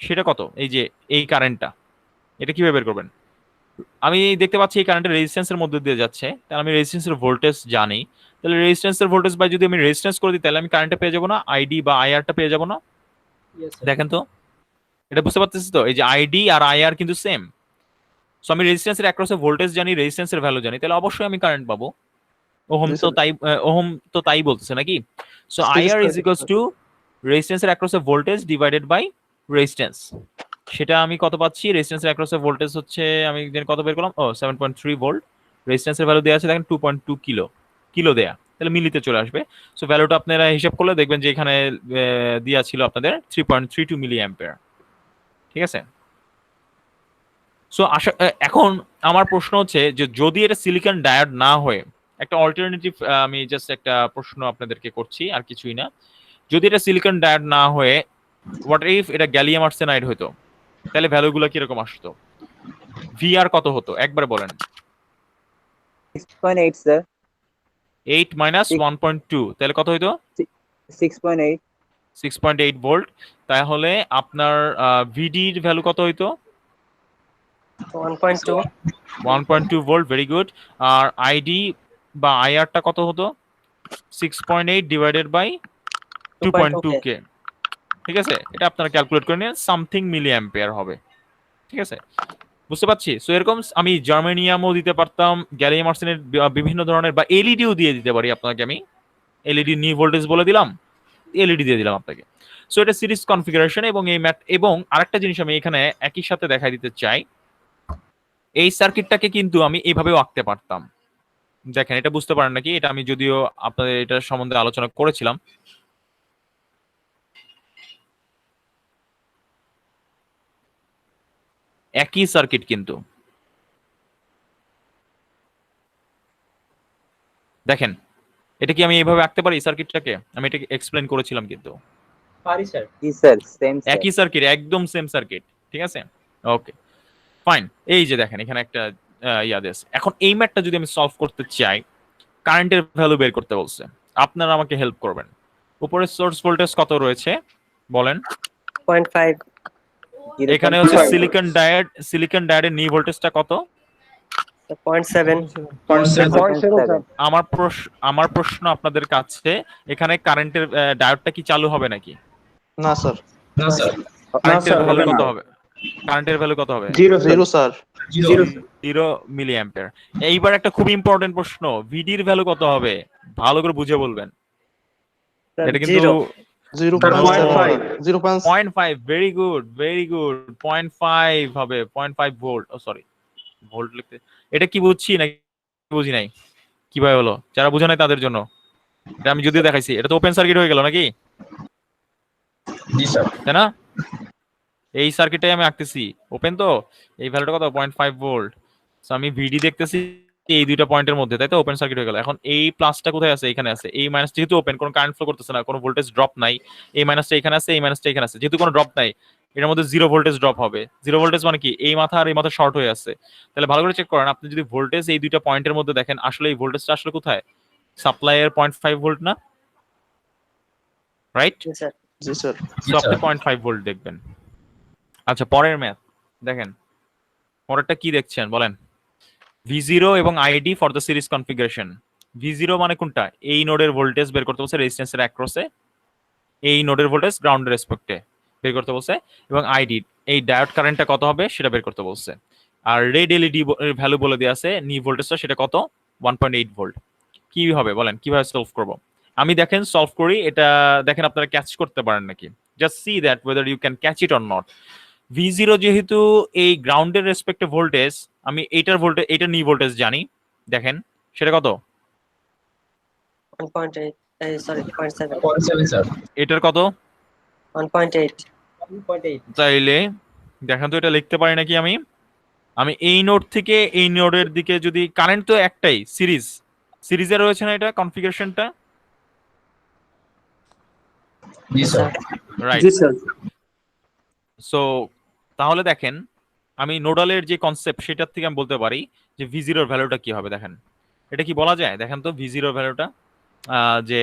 সেটা কত? এই যে এই কারেন্টটা, এটা কিভাবে বের করবেন? আমি দেখতে পাচ্ছি এই কারেন্টের রেজিস্ট্যান্সের মধ্যে দিয়ে যাচ্ছে, তাহলে আমি রেজিস্ট্যান্সের ভোল্টেজ জানি, তাহলে রেজিস্ট্যান্সের ভোল্টেজ বাই যদি আমি রেজিস্ট্যান্স করে দিই, তাহলে আমি কারেন্টটা পেয়ে যাবো না? আইডি বা আইআরটা পেয়ে যাবো না? Yes, sir. দেখেন তো, এটা বুঝতে পারতেছি তো? এই যে আইডি আর আইআর কিন্তু সেম। সো আমি রেজিস্ট্যান্সের অ্যাক্রসে ভোল্টেজ জানি, রেজিস্ট্যান্সের ভ্যালু জানি, তাহলে অবশ্যই আমি কারেন্ট পাবো। ওহম Yes, তো sir. তাই, ওহম তো তাই বলতেছে নাকি? So Series IR is current, equals sir. To রেজিস্ট্যান্সের অ্যাক্রসে ভোল্টেজ ডিভাইডেড বাই রেজিস্ট্যান্স। সেটা আমি কত পাচ্ছি? রেজিস্ট্যান্সের অ্যাক্রসে ভোল্টেজ হচ্ছে, আমি কত বের করলাম? ও 7.3 ভোল্ট, রেজিস্ট্যান্সের ভ্যালু দেওয়া আছে দেখেন 2.2 কিলো দেয়া, তাহলে মিলিতে চলে আসবে। সো ভ্যালুটা আপনারা হিসাব করলে দেখবেন যে এখানে দেওয়া ছিল আপনাদের 3.32 মিলি অ্যাম্পিয়ার। ঠিক আছে। সো এখন আমার প্রশ্ন হচ্ছে যে যদি এটা সিলিকন ডায়োড না হয়ে একটা অল্টারনেটিভ, আমি জাস্ট একটা প্রশ্ন আপনাদেরকে করছি আর কিছুই না, যদি এটা সিলিকন ডায়োড না হয়ে হোয়াট ইফ এটা গ্যালিয়াম আর্সেনাইড হতো, তাহলে ভ্যালুগুলো কিরকম আসতো? ভিআর কত হতো একবারে বলেন। 6.8 স্যার। 8 মাইনাস 1.2 তাহলে কত হইতো? 6.8। 6.8 ভোল্ট। তাহলে আপনার ভিডির ভ্যালু কত হইতো? 1.2 1.2 ভোল্ট, ভেরি গুড। আর আইডি বা আইআরটা কত হতো? 6.8 ডিভাইডেড বাই 2.2 কে। ঠিক আছে, এটা আপনারা ক্যালকুলেট করে নিন, সামথিং মিলি অ্যাম্পিয়ার হবে। ঠিক আছে, বুঝতে পারছি। সো এরকম আমি জার্মেনিয়ামও দিতে পারতাম, গ্যালিয়াম আর্সেনাইড বিভিন্ন ধরনের, বা এলইডিও দিয়ে দিতে পারি আপনাকে। আমি এলইডি নি ভোল্টেজ বলে দিলাম, এলইডি দিয়ে দিলাম আপনাকে। সো এটা সিরিজ কনফিগারেশন। এবং এই ম্যাট, এবং আরেকটা জিনিস আমি এখানে একই সাথে দেখাই দিতে চাই, এই সার্কিটটাকে কিন্তু আমি এইভাবেও আঁকতে পারতাম। দেখেন, এটা বুঝতে পারেন নাকি? এটা আমি যদিও আপনাদের এটার সম্বন্ধে আলোচনা করেছিলাম। একই সার্কিট কিন্তু দেখেন, এটা কি আমি এইভাবে আঁকতে পারি সার্কিটটাকে? আমি এটা এক্সপ্লেন করেছিলাম কিন্তু। পারি স্যার। জি স্যার, সেম স্যার। একই সার্কিট, একদম সেম সার্কিট। ঠিক আছে, ওকে ফাইন। এই যে দেখেন এখানে একটা ইয়াদেস। এখন এই ম্যাথটা যদি আমি সলভ করতে চাই, কারেন্টের ভ্যালু বের করতে বলছে, আপনারা আমাকে হেল্প করবেন। উপরে সোর্স ভোল্টেজ কত রয়েছে বলেন? 0.5 এখানে হচ্ছে সিলিকন ডায়োডের নি ভোল্টেজটা কত? 0.7 0.7 আমার প্রশ্ন আপনাদের কাছে, এখানে কারেন্টের ডায়োডটা কি চালু হবে নাকি? না স্যার। না স্যার। কারেন্টের ভ্যালু কত হবে? কারেন্টের ভ্যালু কত হবে? 0 স্যার। 0 মিলি অ্যাম্পিয়ার। এইবার একটা খুব ইম্পর্টেন্ট প্রশ্ন, ভিডির ভ্যালু কত হবে? ভালো করে বুঝে বলবেন। এটা কিন্তু 0.5। Very good, very good. 0.5 হবে, 0.5 ভোল্ট। ও সরি, ভোল্ট লিখতে এটা কি বুঝছি নাকি বুঝি নাই? কিভাবে হলো? যারা বুঝে নাই তাদের জন্য এটা আমি যদিও দেখাইছি, এটা তো ওপেন সার্কিট হয়ে গেল নাকি? জি স্যার। তাই না? এই সার্কিটটাই আমি আঁকতেছি, ওপেন তো। এই ভ্যালুটা কত? 0.5 ভোল্ট। সো আমি ভিডি দেখতেছি এই দুইটা পয়েন্টের মধ্যে, তাই তো? ওপেন সার্কিট হয়ে গেল। এখন এই প্লাসটা কোথায় আছে? এখানে আছে। এই মাইনাস যেহেতু ওপেন, কোনো কারেন্ট ফ্লো করতেছে না, কোনো ভোল্টেজ ড্রপ নাই। এই মাইনাসটা এখানে আছে, এই মাইনাসটা এখানে আছে, যেহেতু কোনো ড্রপ নাই, এর মধ্যে 0 ভোল্টেজ ড্রপ হবে। 0 ভোল্টেজ মানে কি? এই মাথা আর এই মাথা শর্ট হয়ে আছে। তাহলে ভালো করে চেক করেন, আপনি যদি ভোল্টেজ এই দুইটা পয়েন্টের মধ্যে দেখেন, আসলে এই ভোল্টেজটা আসলে কোথায়? সাপ্লাইয়ের 0.5 ভোল্ট না? রাইট? জি স্যার। সো আপনি 0.5 ভোল্ট দেখবেন। আচ্ছা, পরের ম্যাথ দেখেন। পরেরটা কি দেখছেন বলেন? V0 এবং ID for the series configuration. V0 মানে কোনটা? এই নোডের ভোল্টেজ বের করতে বলছে রেজিস্ট্যান্সের অ্যাক্রসে, এই নোডের ভোল্টেজ গ্রাউন্ডের রেসপেক্টে বের করতে বলছে, এবং ID এই ডায়োড কারেন্টটা কত হবে সেটা বের করতে বলছে। আর রেড এলইডি ভ্যালু বলে দেওয়া আছে, নি ভোল্টেজটা সেটা কত? 1.8 ভোল্ট। কি হবে বলেন, কিভাবে সলভ করব? আমি দেখেন সলভ করি, এটা দেখেন আপনারা ক্যাচ করতে পারেন নাকি। Just see that whether you can catch it or not. V0 যেহেতু এই গ্রাউন্ডের রেসপেক্টে ভোল্টেজ, আমি এইটার ভোল্টেজ, এইটার নি ভোল্টেজ জানি, দেখেন সেটা কত? 1.8 সরি 0.7 0.7 স্যার। এটার কত? 1.8 1.8। তাইলে দেখেন তো এটা লিখতে পারি নাকি আমি? আমি এই নোড থেকে এই নোডের দিকে যদি, কারেন্ট তো একটাই, সিরিজে রয়েছে না এটা কনফিগারেশনটা? জি স্যার। রাইট। সো তাহলে দেখেন, আমি নোডালের যে কনসেপ্ট সেটার থেকে আমি বলতে পারি যে V0 এর ভ্যালুটা কি হবে। দেখেন এটা কি বলা যায়? দেখেন তো V0 এর ভ্যালুটা, যে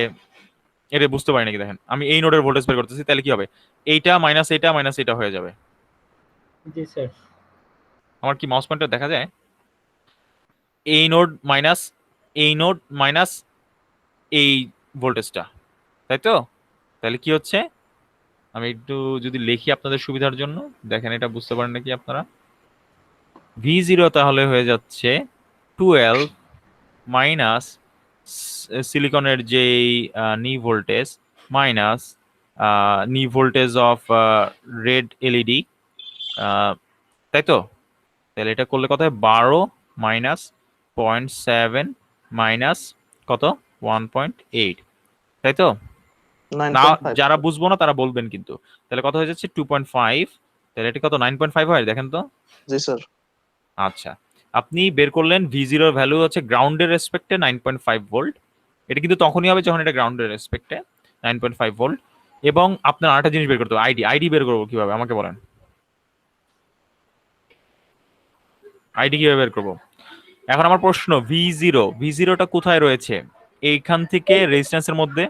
এটা বুঝতে পারি নাকি। দেখেন আমি এই নোডের ভোল্টেজ বের করতেছি, তাহলে কি হবে? এইটা মাইনাস এটা মাইনাস এটা হয়ে যাবে। জি স্যার। আমার কি মাউস পয়েন্টার দেখা যায়? এই নোড মাইনাস এই নোড মাইনাস এই ভোল্টেজটা, তাই তো? তাহলে কি হচ্ছে? আমি একটু যদি লিখি আপনাদের সুবিধার জন্য, দেখেন এটা বুঝতে পারেন নাকি আপনারা। V0 তাহলে হয়ে যাচ্ছে 12 মাইনাস সিলিকনের যেই নি ভোল্টেজ মাইনাস নি ভোল্টেজ অফ রেড এলইডি, তাই তো? তাহলে এটা করলে কত হয়? 12 মাইনাস 0.7 মাইনাস কত? 1.8, তাই তো? না 9.5 যারা বুঝবো না তারা বলবেন কিন্তু। তাহলে কত হয়ে যাচ্ছে 2.5, তাহলে এটা কত 9.5 হয় দেখেন তো। জি স্যার। আচ্ছা, আপনি বের করলেন V0 এর ভ্যালু হচ্ছে গ্রাউন্ডের রেসপেক্টে 9.5 ভোল্ট। এটা কিন্তু তখনই হবে যখন এটা গ্রাউন্ডের রেসপেক্টে 9.5 ভোল্ট। এবং আপনার আরেকটা জিনিস বের করতে হবে, আইডি বের করবো কিভাবে আমাকে বলেন। আইডি কিভাবে বের করবো? এখন আমার প্রশ্ন, V0টা কোথায় রয়েছে? এইখান থেকে রেজিস্ট্যান্সের মধ্যে,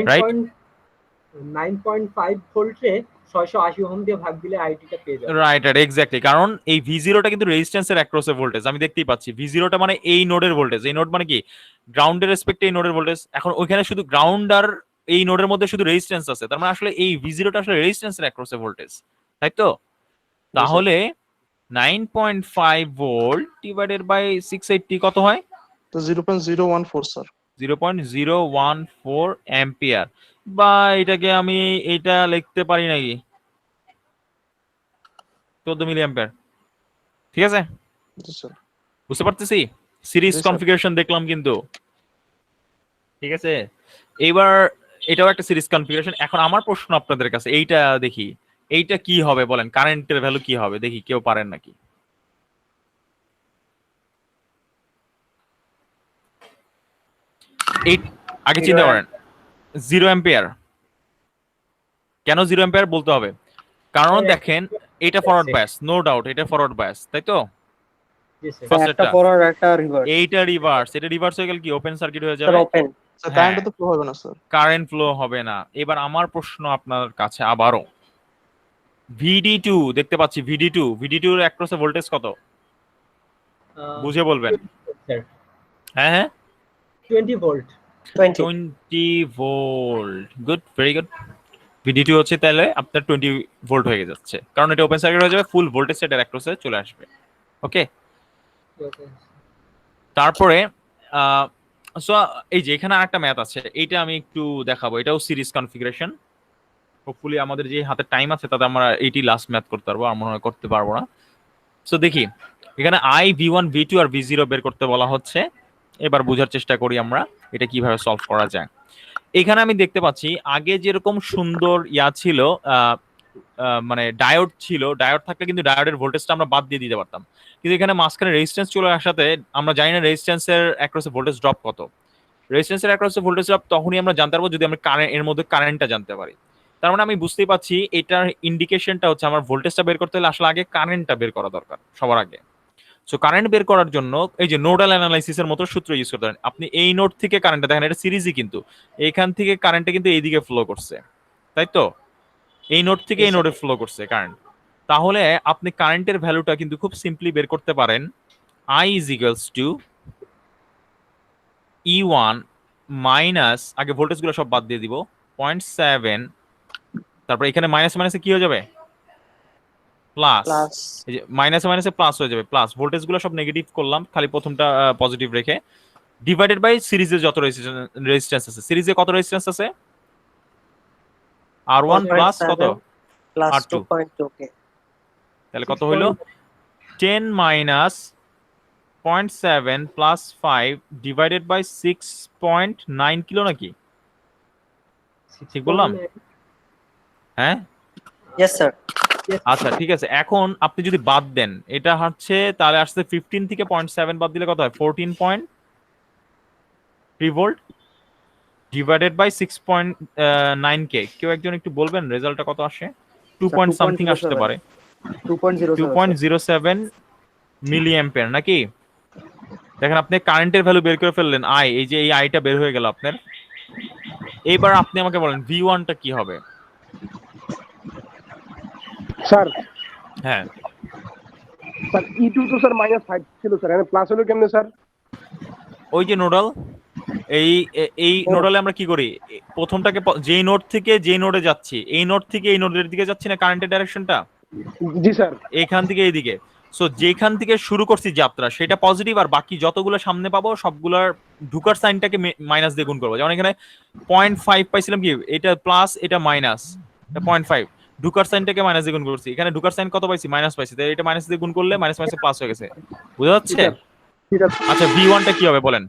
রাইট? 9.5 ভোল্টে 680 ওহম দিয়ে ভাগ দিলে আইডিটা পেয়ে যাবে। রাইট এক্স্যাক্টলি, কারণ এই V0টা কিন্তু রেজিস্ট্যান্সের অ্যাক্রসে ভোল্টেজ আমি দেখতেই পাচ্ছি। V0টা মানে এই নোডের ভোল্টেজ, এই নোড মানে কি গ্রাউন্ডের রেসপেক্টে এই নোডের ভোল্টেজ। এখন ওইখানে শুধু গ্রাউন্ড আর এই নোডের মধ্যে শুধু রেজিস্ট্যান্স আছে, তার মানে আসলে এই V0টা আসলে রেজিস্ট্যান্সের অ্যাক্রসে ভোল্টেজ, তাই তো? তাহলে 9.5 ভোল্ট ডিভাইডেড বাই 680 কত হয়? তো 0.014 স্যার। 0.014 অ্যাম্পিয়ার। বা এটাকে আমি এটা লিখতে পারি নাকি 14 মিলি অ্যাম্পিয়ার। ঠিক আছে, জি স্যার। বুঝতে পারতেছি। সিরিজ জি স্যার। কনফিগারেশন দেখলাম কিন্তু, ঠিক আছে। এবার এটাও একটা সিরিজ কনফিগারেশন। এখন আমার প্রশ্ন আপনাদের কাছে, এইটা দেখি এইটা কি হবে বলেন, কারেন্টের ভ্যালু কি হবে দেখি, কেউ পারেন নাকি? এই আগে চিন্তা করেন, 0 অ্যাম্পিয়ার। কেন 0 অ্যাম্পিয়ার বলতে হবে? কারণ দেখেন এটা ফরওয়ার্ড বায়াস, নো ডাউট এটা ফরওয়ার্ড বায়াস, তাই তো? জি স্যার। First একটা এটা। ফরওয়ার্ড একটা রিভার্স। এইটা রিভার্স, এটা রিভার্স হয়ে গেল কি ওপেন সার্কিট হয়ে স্যার যাবে, ওপেন। স্যার হ্যাঁ। কারেন্ট তো ফ্লো হবে না স্যার। কারেন্ট ফ্লো হবে না। এবার আমার প্রশ্ন আপনার কাছে আবারও, VD2 দেখতে পাচ্ছি, VD2 এর অ্যাক্রসে ভোল্টেজ কত বুঝে বলবেন। স্যার হ্যাঁ হ্যাঁ 20 volt. 20 volt, good, very good. VD2 হচ্ছে তাহলে আপনার 20 ভোল্ট হয়ে যাচ্ছে, কারণ এটা ওপেন সার্কিট হয়ে যাবে, ফুল ভোল্টেজ সেটার অ্যাক্রসে চলে আসবে। ওকে, তারপরে সো এই যে এখানে আরেকটা ম্যাথ আছে, এইটা আমি একটু দেখাবো। এটাও সিরিজ কনফিগারেশন। হোপফুলি আমাদের যে হাতে টাইম আছে তাতে আমরা এইটি লাস্ট ম্যাথ করতে পারবো, আর মনে হয় করতে পারবো না। সো দেখি এখানে I, V1, V2 R V0 বের করতে বলা হচ্ছে। এবার বোঝার চেষ্টা করি আমরা এটা কিভাবে সলভ করা যায়। এখানে আমি দেখতে পাচ্ছি আগে যেরকম সুন্দর ইয়া ছিল, মানে ডায়োড ছিল, ডায়োড থাকলে কিন্তু ডায়োডের ভোল্টেজটা আমরা বাদ দিয়ে দিতে পারতাম। কিন্তু এখানে মাঝখানে রেজিস্ট্যান্স চলে আসাতে আমরা জানি না রেজিস্ট্যান্সের অ্যাক্রসে ভোল্টেজ ড্রপ কত। রেজিস্ট্যান্সের অ্যাক্রসে ভোল্টেজ ড্রপ তখনই আমরা জানতে পারবো যদি আমরা এর মধ্যে কারেন্টটা জানতে পারি। তার মানে আমি বুঝতেই পাচ্ছি এটার ইন্ডিকেশনটা হচ্ছে আমার ভোল্টেজটা বের করতে হলে আসলে আগে কারেন্টটা বের করা দরকার সবার আগে। সো কারেন্ট বের করার জন্য এই যে নোডাল অ্যানালাইসিসের মতো সূত্র ইউজ করতে পারেন আপনি। এই নোড থেকে কারেন্টটা দেখেন, এটা সিরিজই কিন্তু এইখান থেকে কারেন্টটা কিন্তু এইদিকে ফ্লো করছে, তাই তো? এই নোড থেকে এই নোডে ফ্লো করছে কারেন্ট। তাহলে আপনি কারেন্টের ভ্যালুটা কিন্তু খুব সিম্পলি বের করতে পারেন। I is equals to E1 minus, আগে ভোল্টেজ গুলো সব বাদ দিয়ে দিব, 0.7, তারপর এখানে মাইনাস মাইনাসে কি হয়ে যাবে প্লাস, এই যে মাইনাসে মাইনাসে প্লাস হয়ে যাবে, প্লাস ভোল্টেজ গুলো সব নেগেটিভ করলাম, খালি প্রথমটা পজিটিভ রেখে, ডিভাইডেড বাই সিরিজে যত রেজিস্ট্যান্স আছে। সিরিজে কত রেজিস্ট্যান্স আছে? R1 প্লাস কত প্লাস R2, 2.2 কে। তাহলে কত হইলো 10 minus 0.7 plus 5 divided by 6.9 kilo নাকি? ঠিক বললাম? হ্যাঁ ইয়েস স্যার। আচ্ছা ঠিক আছে। এখন আপনি যদি বাদ দেন এটা হচ্ছে, তাহলে আসছে 15 থেকে 0.7 বাদ দিলে কত হয় 14.3 ভোল্ট ডিভাইডেড বাই 6.9 কে। কেউ একজন একটু বলবেন রেজাল্টটা কত আসে? 2 পয়েন্ট সামথিং আসতে পারে, 2.07 মিলি অ্যাম্পিয়ার নাকি? দেখেন আপনি কারেন্টের ভ্যালু বের করে ফেললেন, I, এই যে এই আইটা বের হয়ে গেল আপনার। এইবার আপনি আমাকে বলেন V1 টা কি হবে? স্যার হ্যাঁ স্যার E2 তো স্যার -5 ছিল স্যার, এখানে প্লাস হলো কেমনে স্যার? ওই যে নোডাল, এই নোডালে আমরা কি করি, প্রথমটাকে যেই নোড থেকে যেই নোডে যাচ্ছি, এই নোড থেকে এই নোডের দিকে যাচ্ছি না কারেন্টের ডাইরেকশনটা? জি স্যার। এখান থেকে এইদিকে। সো যেখান থেকে শুরু করছি যাত্রা সেটা পজিটিভ, আর বাকি যতগুলো সামনে পাবো সবগুলার ঢুকার সাইনটাকে মাইনাস দিয়ে গুণ করবো। যেমন এখানে 0.5 পাইছিলাম কি, এটা প্লাস এটা মাইনাস, 0.5 ঢুকার সাইনটাকে মাইনাস দিয়ে গুণ করছি। এখানে ঢুকার সাইন কত পাইছি? মাইনাস পাইছি, তাই এটা মাইনাস দিয়ে গুণ করলে মাইনাস মাইনাসে প্লাস হয়ে গেছে। বুঝা যাচ্ছে? আচ্ছা V1 টা কি হবে বলেন?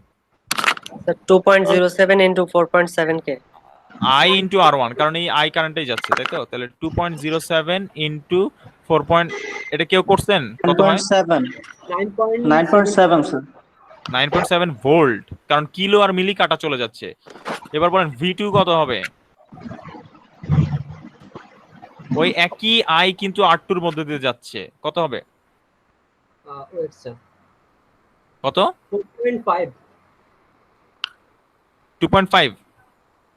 Sir 2.07 into 4.7 K I into R1, কারণ এই I কারেন্টটাই যাচ্ছে, তাই তো? তাহলে 2.07 ইন্টু 4. এটা কেউ করছেন? কত হয়? 9.7 স্যার। 9.7 ভোল্ট, কারণ কিলো আর মিলি কাটা চলে যাচ্ছে। এবার বলেন V2 কত হবে? ওই একই I কিন্তু R2 এর মধ্যে দিয়ে যাচ্ছে, কত হবে? ওয়েট স্যার, কত? 4.5 2.5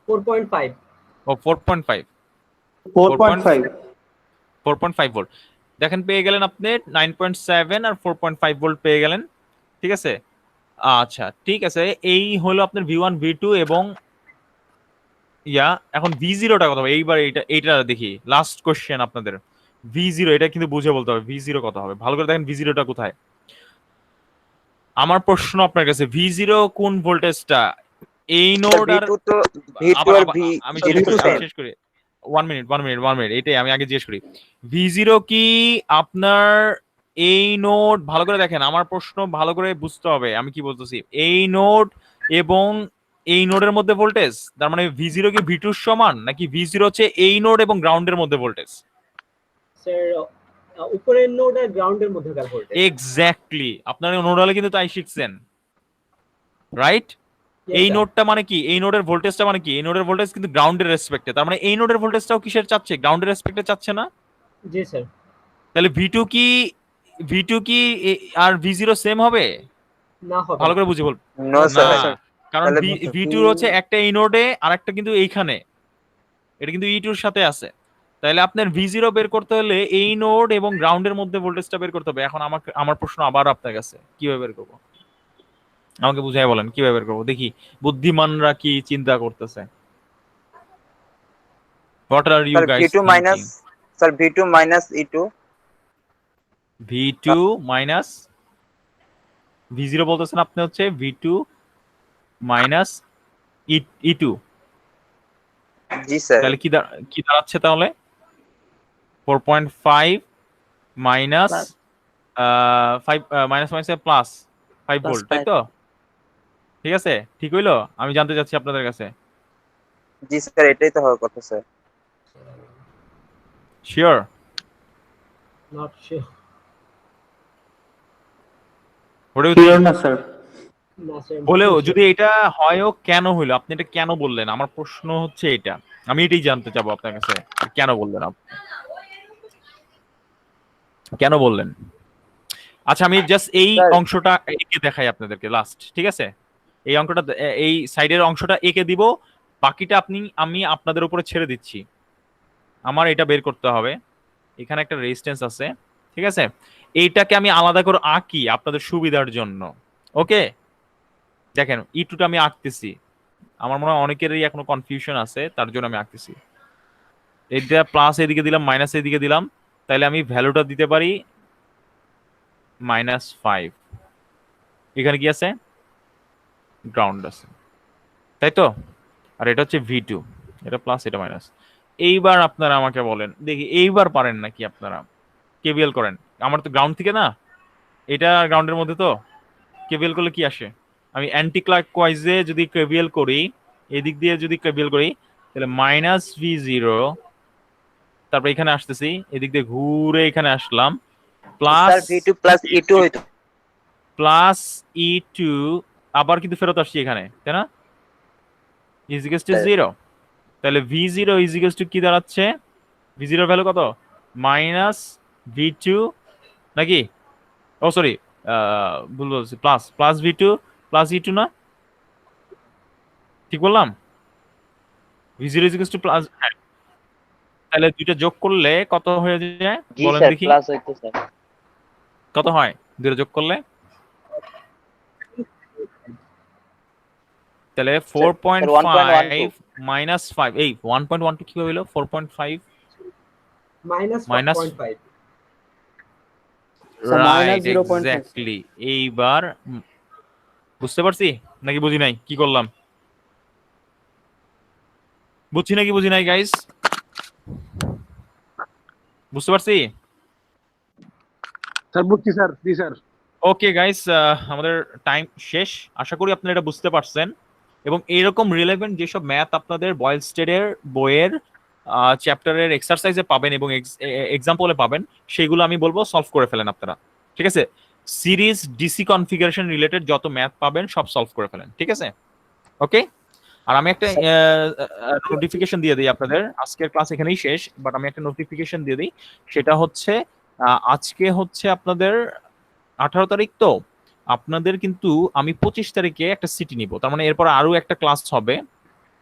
4.5 ও 4.5 4.5 4.5 ভোল্ট। দেখেন পেয়ে গেলেন আপনি 9.7 আর 4.5 ভোল্ট পেয়ে গেলেন, ঠিক আছে? আচ্ছা ঠিক আছে, এই হলো আপনার V1 V2 এবং এখন V0 টা কত হবে? এইবার এইটা দেখি, লাস্ট কোশ্চেন আপনাদের। V0 এটা কিন্তু বুঝে বলতে হবে, V0 কত হবে? ভালো করে দেখেন V0 টা কোথায়। আমার প্রশ্ন আপনার কাছে, V0 কোন ভোল্টেজটা? এই নোড আর V2 তো V2 আর আমি V0 শেষ করি। 1 মিনিট এইটাই আমি আগে জিজ্ঞেস করি। V0 কি আপনার এই নোড, ভালো করে দেখেন আমার প্রশ্ন ভালো করে বুঝতে হবে আমি কি বলতেছি। এই নোড এবং এই নোডের মধ্যে ভোল্টেজ, তার মানে V0 কি V2 এর সমান, নাকি V0 হচ্ছে এই নোড এবং গ্রাউন্ডের মধ্যে ভোল্টেজ? স্যার উপরের নোড আর গ্রাউন্ডের মধ্যকার ভোল্টেজ। এক্স্যাক্টলি, আপনার নোডালে কিন্তু তাই শিখছেন, রাইট? এই নোডটা মানে কি, এই নোডের ভোল্টেজটা মানে কি, এই নোডের ভোল্টেজ কিন্তু গ্রাউন্ডের রেসপেক্টে, তার মানে এই নোডের ভোল্টেজটাও কিসের চাচ্ছে? গ্রাউন্ডের রেসপেক্টে চাচ্ছে না? জি স্যার। তাহলে V2 কি আর V0 সেম হবে? না হবে ভালো করে বুঝে বল। নো না, স্যার, কারণ তাহলে V2 হচ্ছে একটা এই নোডে আর একটা কিন্তু এইখানে, এটা কিন্তু E2 এর সাথে আছে। তাহলে আপনার V0 বের করতে হলে এই নোড এবং গ্রাউন্ডের মধ্যে ভোল্টেজটা বের করতে হবে। এখন আমার প্রশ্ন আবার আপনার কাছে, কিভাবে বের করব? আমাকে বুঝাই বলেন কিভাবে বের করব, দেখি বুদ্ধিমানরা কি চিন্তা করতেছে। What are you sir guys V2 minus, thinking? Sir V2 minus E2, V2 minus V0 বলতেছেন আপনি, হচ্ছে V2 মাইনাস E2। জি স্যার। তাহলে কি দাঁড়াচ্ছে তাহলে? 4.5 মাইনাস 5 মাইনাস প্লাস 5 ভোল্ট, তাই তো? ঠিক আছে, ঠিক হইলো? আমি জানতে চাচ্ছি আপনাদের কাছে। জি স্যার, এটাই তো হওয়ার কথা sir. Sure? Not sure. Sure না স্যার। না স্যার, বলেও যদি এটা হয়ও কেন হইলো, আপনি এটা কেন বললেন? আমার প্রশ্ন হচ্ছে এটা, আমি এটাই জানতে চাবো আপনার কাছে, কেন বললেন আপনি, কেন বললেন? আচ্ছা আমি জাস্ট এই অংশটা এঁকে দেখাই আপনাদেরকে লাস্ট, ঠিক আছে? এই অঙ্কটা, এই সাইডের অংশটা এঁকে দিব, বাকিটা আমি আপনাদের উপরে ছেড়ে দিচ্ছি। আমার এটা বের করতে হবে। এখানে একটা রেজিস্ট্যান্স আছে, ঠিক আছে? এইটাকে আমি আলাদা করে আঁকি আপনাদের সুবিধার জন্য। ওকে, দেখেন E2টা আমি আঁকতেছি, আমার মনে হয় অনেকেরই এখনো কনফিউশন আছে, তার জন্য আমি আঁকতেছি। এটা প্লাস এদিকে দিলাম, মাইনাস এদিকে দিলাম, তাহলে আমি ভ্যালুটা দিতে পারি -5। এখানে কি আছে? গ্রাউন্ড আছে, তাই তো? আর এটা হচ্ছে V2, এটা প্লাস এটা মাইনাস। এইবার আপনারা আমাকে বলেন দেখি, এইবার পারেন নাকি আপনারা? কেভিএল করেন। আমার তো গ্রাউন্ড থেকে না, এটা গ্রাউন্ডের মধ্যে, তো কেভিএল করলে কি আসে? আমি অ্যান্টি ক্লকওয়াইজে যদি কেভিএল করি, এদিক দিয়ে যদি কেভিএল করি, তাহলে -V0, তারপর এখানে আসতেছি, এদিক দিয়ে ঘুরে এখানে আসলাম, plus sir V2 plus E2 হইতো। প্লাস E2, আবার কিন্তু ফেরত আসছি এখানে, তাই না? Equals to 0। তাহলে V0 ইজিক্যালস টু কি দাঁড়াচ্ছে? V0 ভ্যালু কত? -V2 নাকি? ও সরি, ভুল বলছি, প্লাস V2 প্লাস E2 না? ঠিক বললাম? V0 ইজিক্যালস টু প্লাস, তাহলে দুইটা যোগ করলে কত হয়ে যায় বলেন দেখি? প্লাস হইতো স্যার। কত হয় দুইটা যোগ করলে? তাহলে 4.5 মাইনাস 5, এই 1.12 কি হইলো? 4.5 মাইনাস মাইনাস 0.5। Right, exactly. এইবার বুঝতে পারছি নাকি বুঝি নাই কি করলাম? বুঝছি নাকি বুঝি নাই গাইস? বুঝতে পারছি? স্যার বুঝছি স্যার। জি স্যার। ওকে গাইস, আমাদের টাইম শেষ। আশা করি আপনারা এটা বুঝতে পারছেন। এবং এরকম রিলেভেন্ট যেসব ম্যাথ আপনাদের বয়েল স্টেডের বইয়ের চ্যাপ্টারের এক্সারসাইজে পাবেন এবং এক্সাম্পলে পাবেন, সেগুলো আমি বলবো সলভ করে ফেলেন আপনারা, ঠিক আছে? সিরিজ ডিসি কনফিগারেশন রিলেটেড যত ম্যাথ পাবেন সব সলভ করে ফেলেন, ঠিক আছে? ওকে, আর আমি একটা নোটিফিকেশন দিয়ে দিই আপনাদের, আজকের ক্লাস এখানেই শেষ, বাট আমি একটা নোটিফিকেশন দিয়ে দিই, সেটা হচ্ছে আজকে হচ্ছে আপনাদের 18 তারিখ, তো আপনাদের কিন্তু আমি 25 তারিখে একটা সিটি নিব, তার মানে এরপর আরো একটা ক্লাস হবে,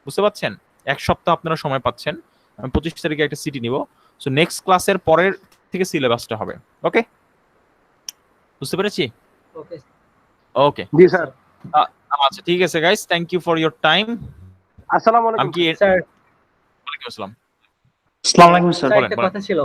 বুঝতে পারছেন? এক সপ্তাহ আপনারা সময় পাচ্ছেন, আমি 25 তারিখে একটা সিটি নিব। সো নেক্সট ক্লাসের পরের থেকে সিলেবাসটা হবে, ওকে? বুঝতে পেরেছি? ওকে ওকে, জি স্যার। আচ্ছা ঠিক আছে guys, thank you for your time. আসসালামু আলাইকুম আমি কি স্যার, ওয়ালাইকুম আসসালাম। আসসালামু আলাইকুম স্যার। স্যার বলেন, একটা বলেন। কথা ছিল।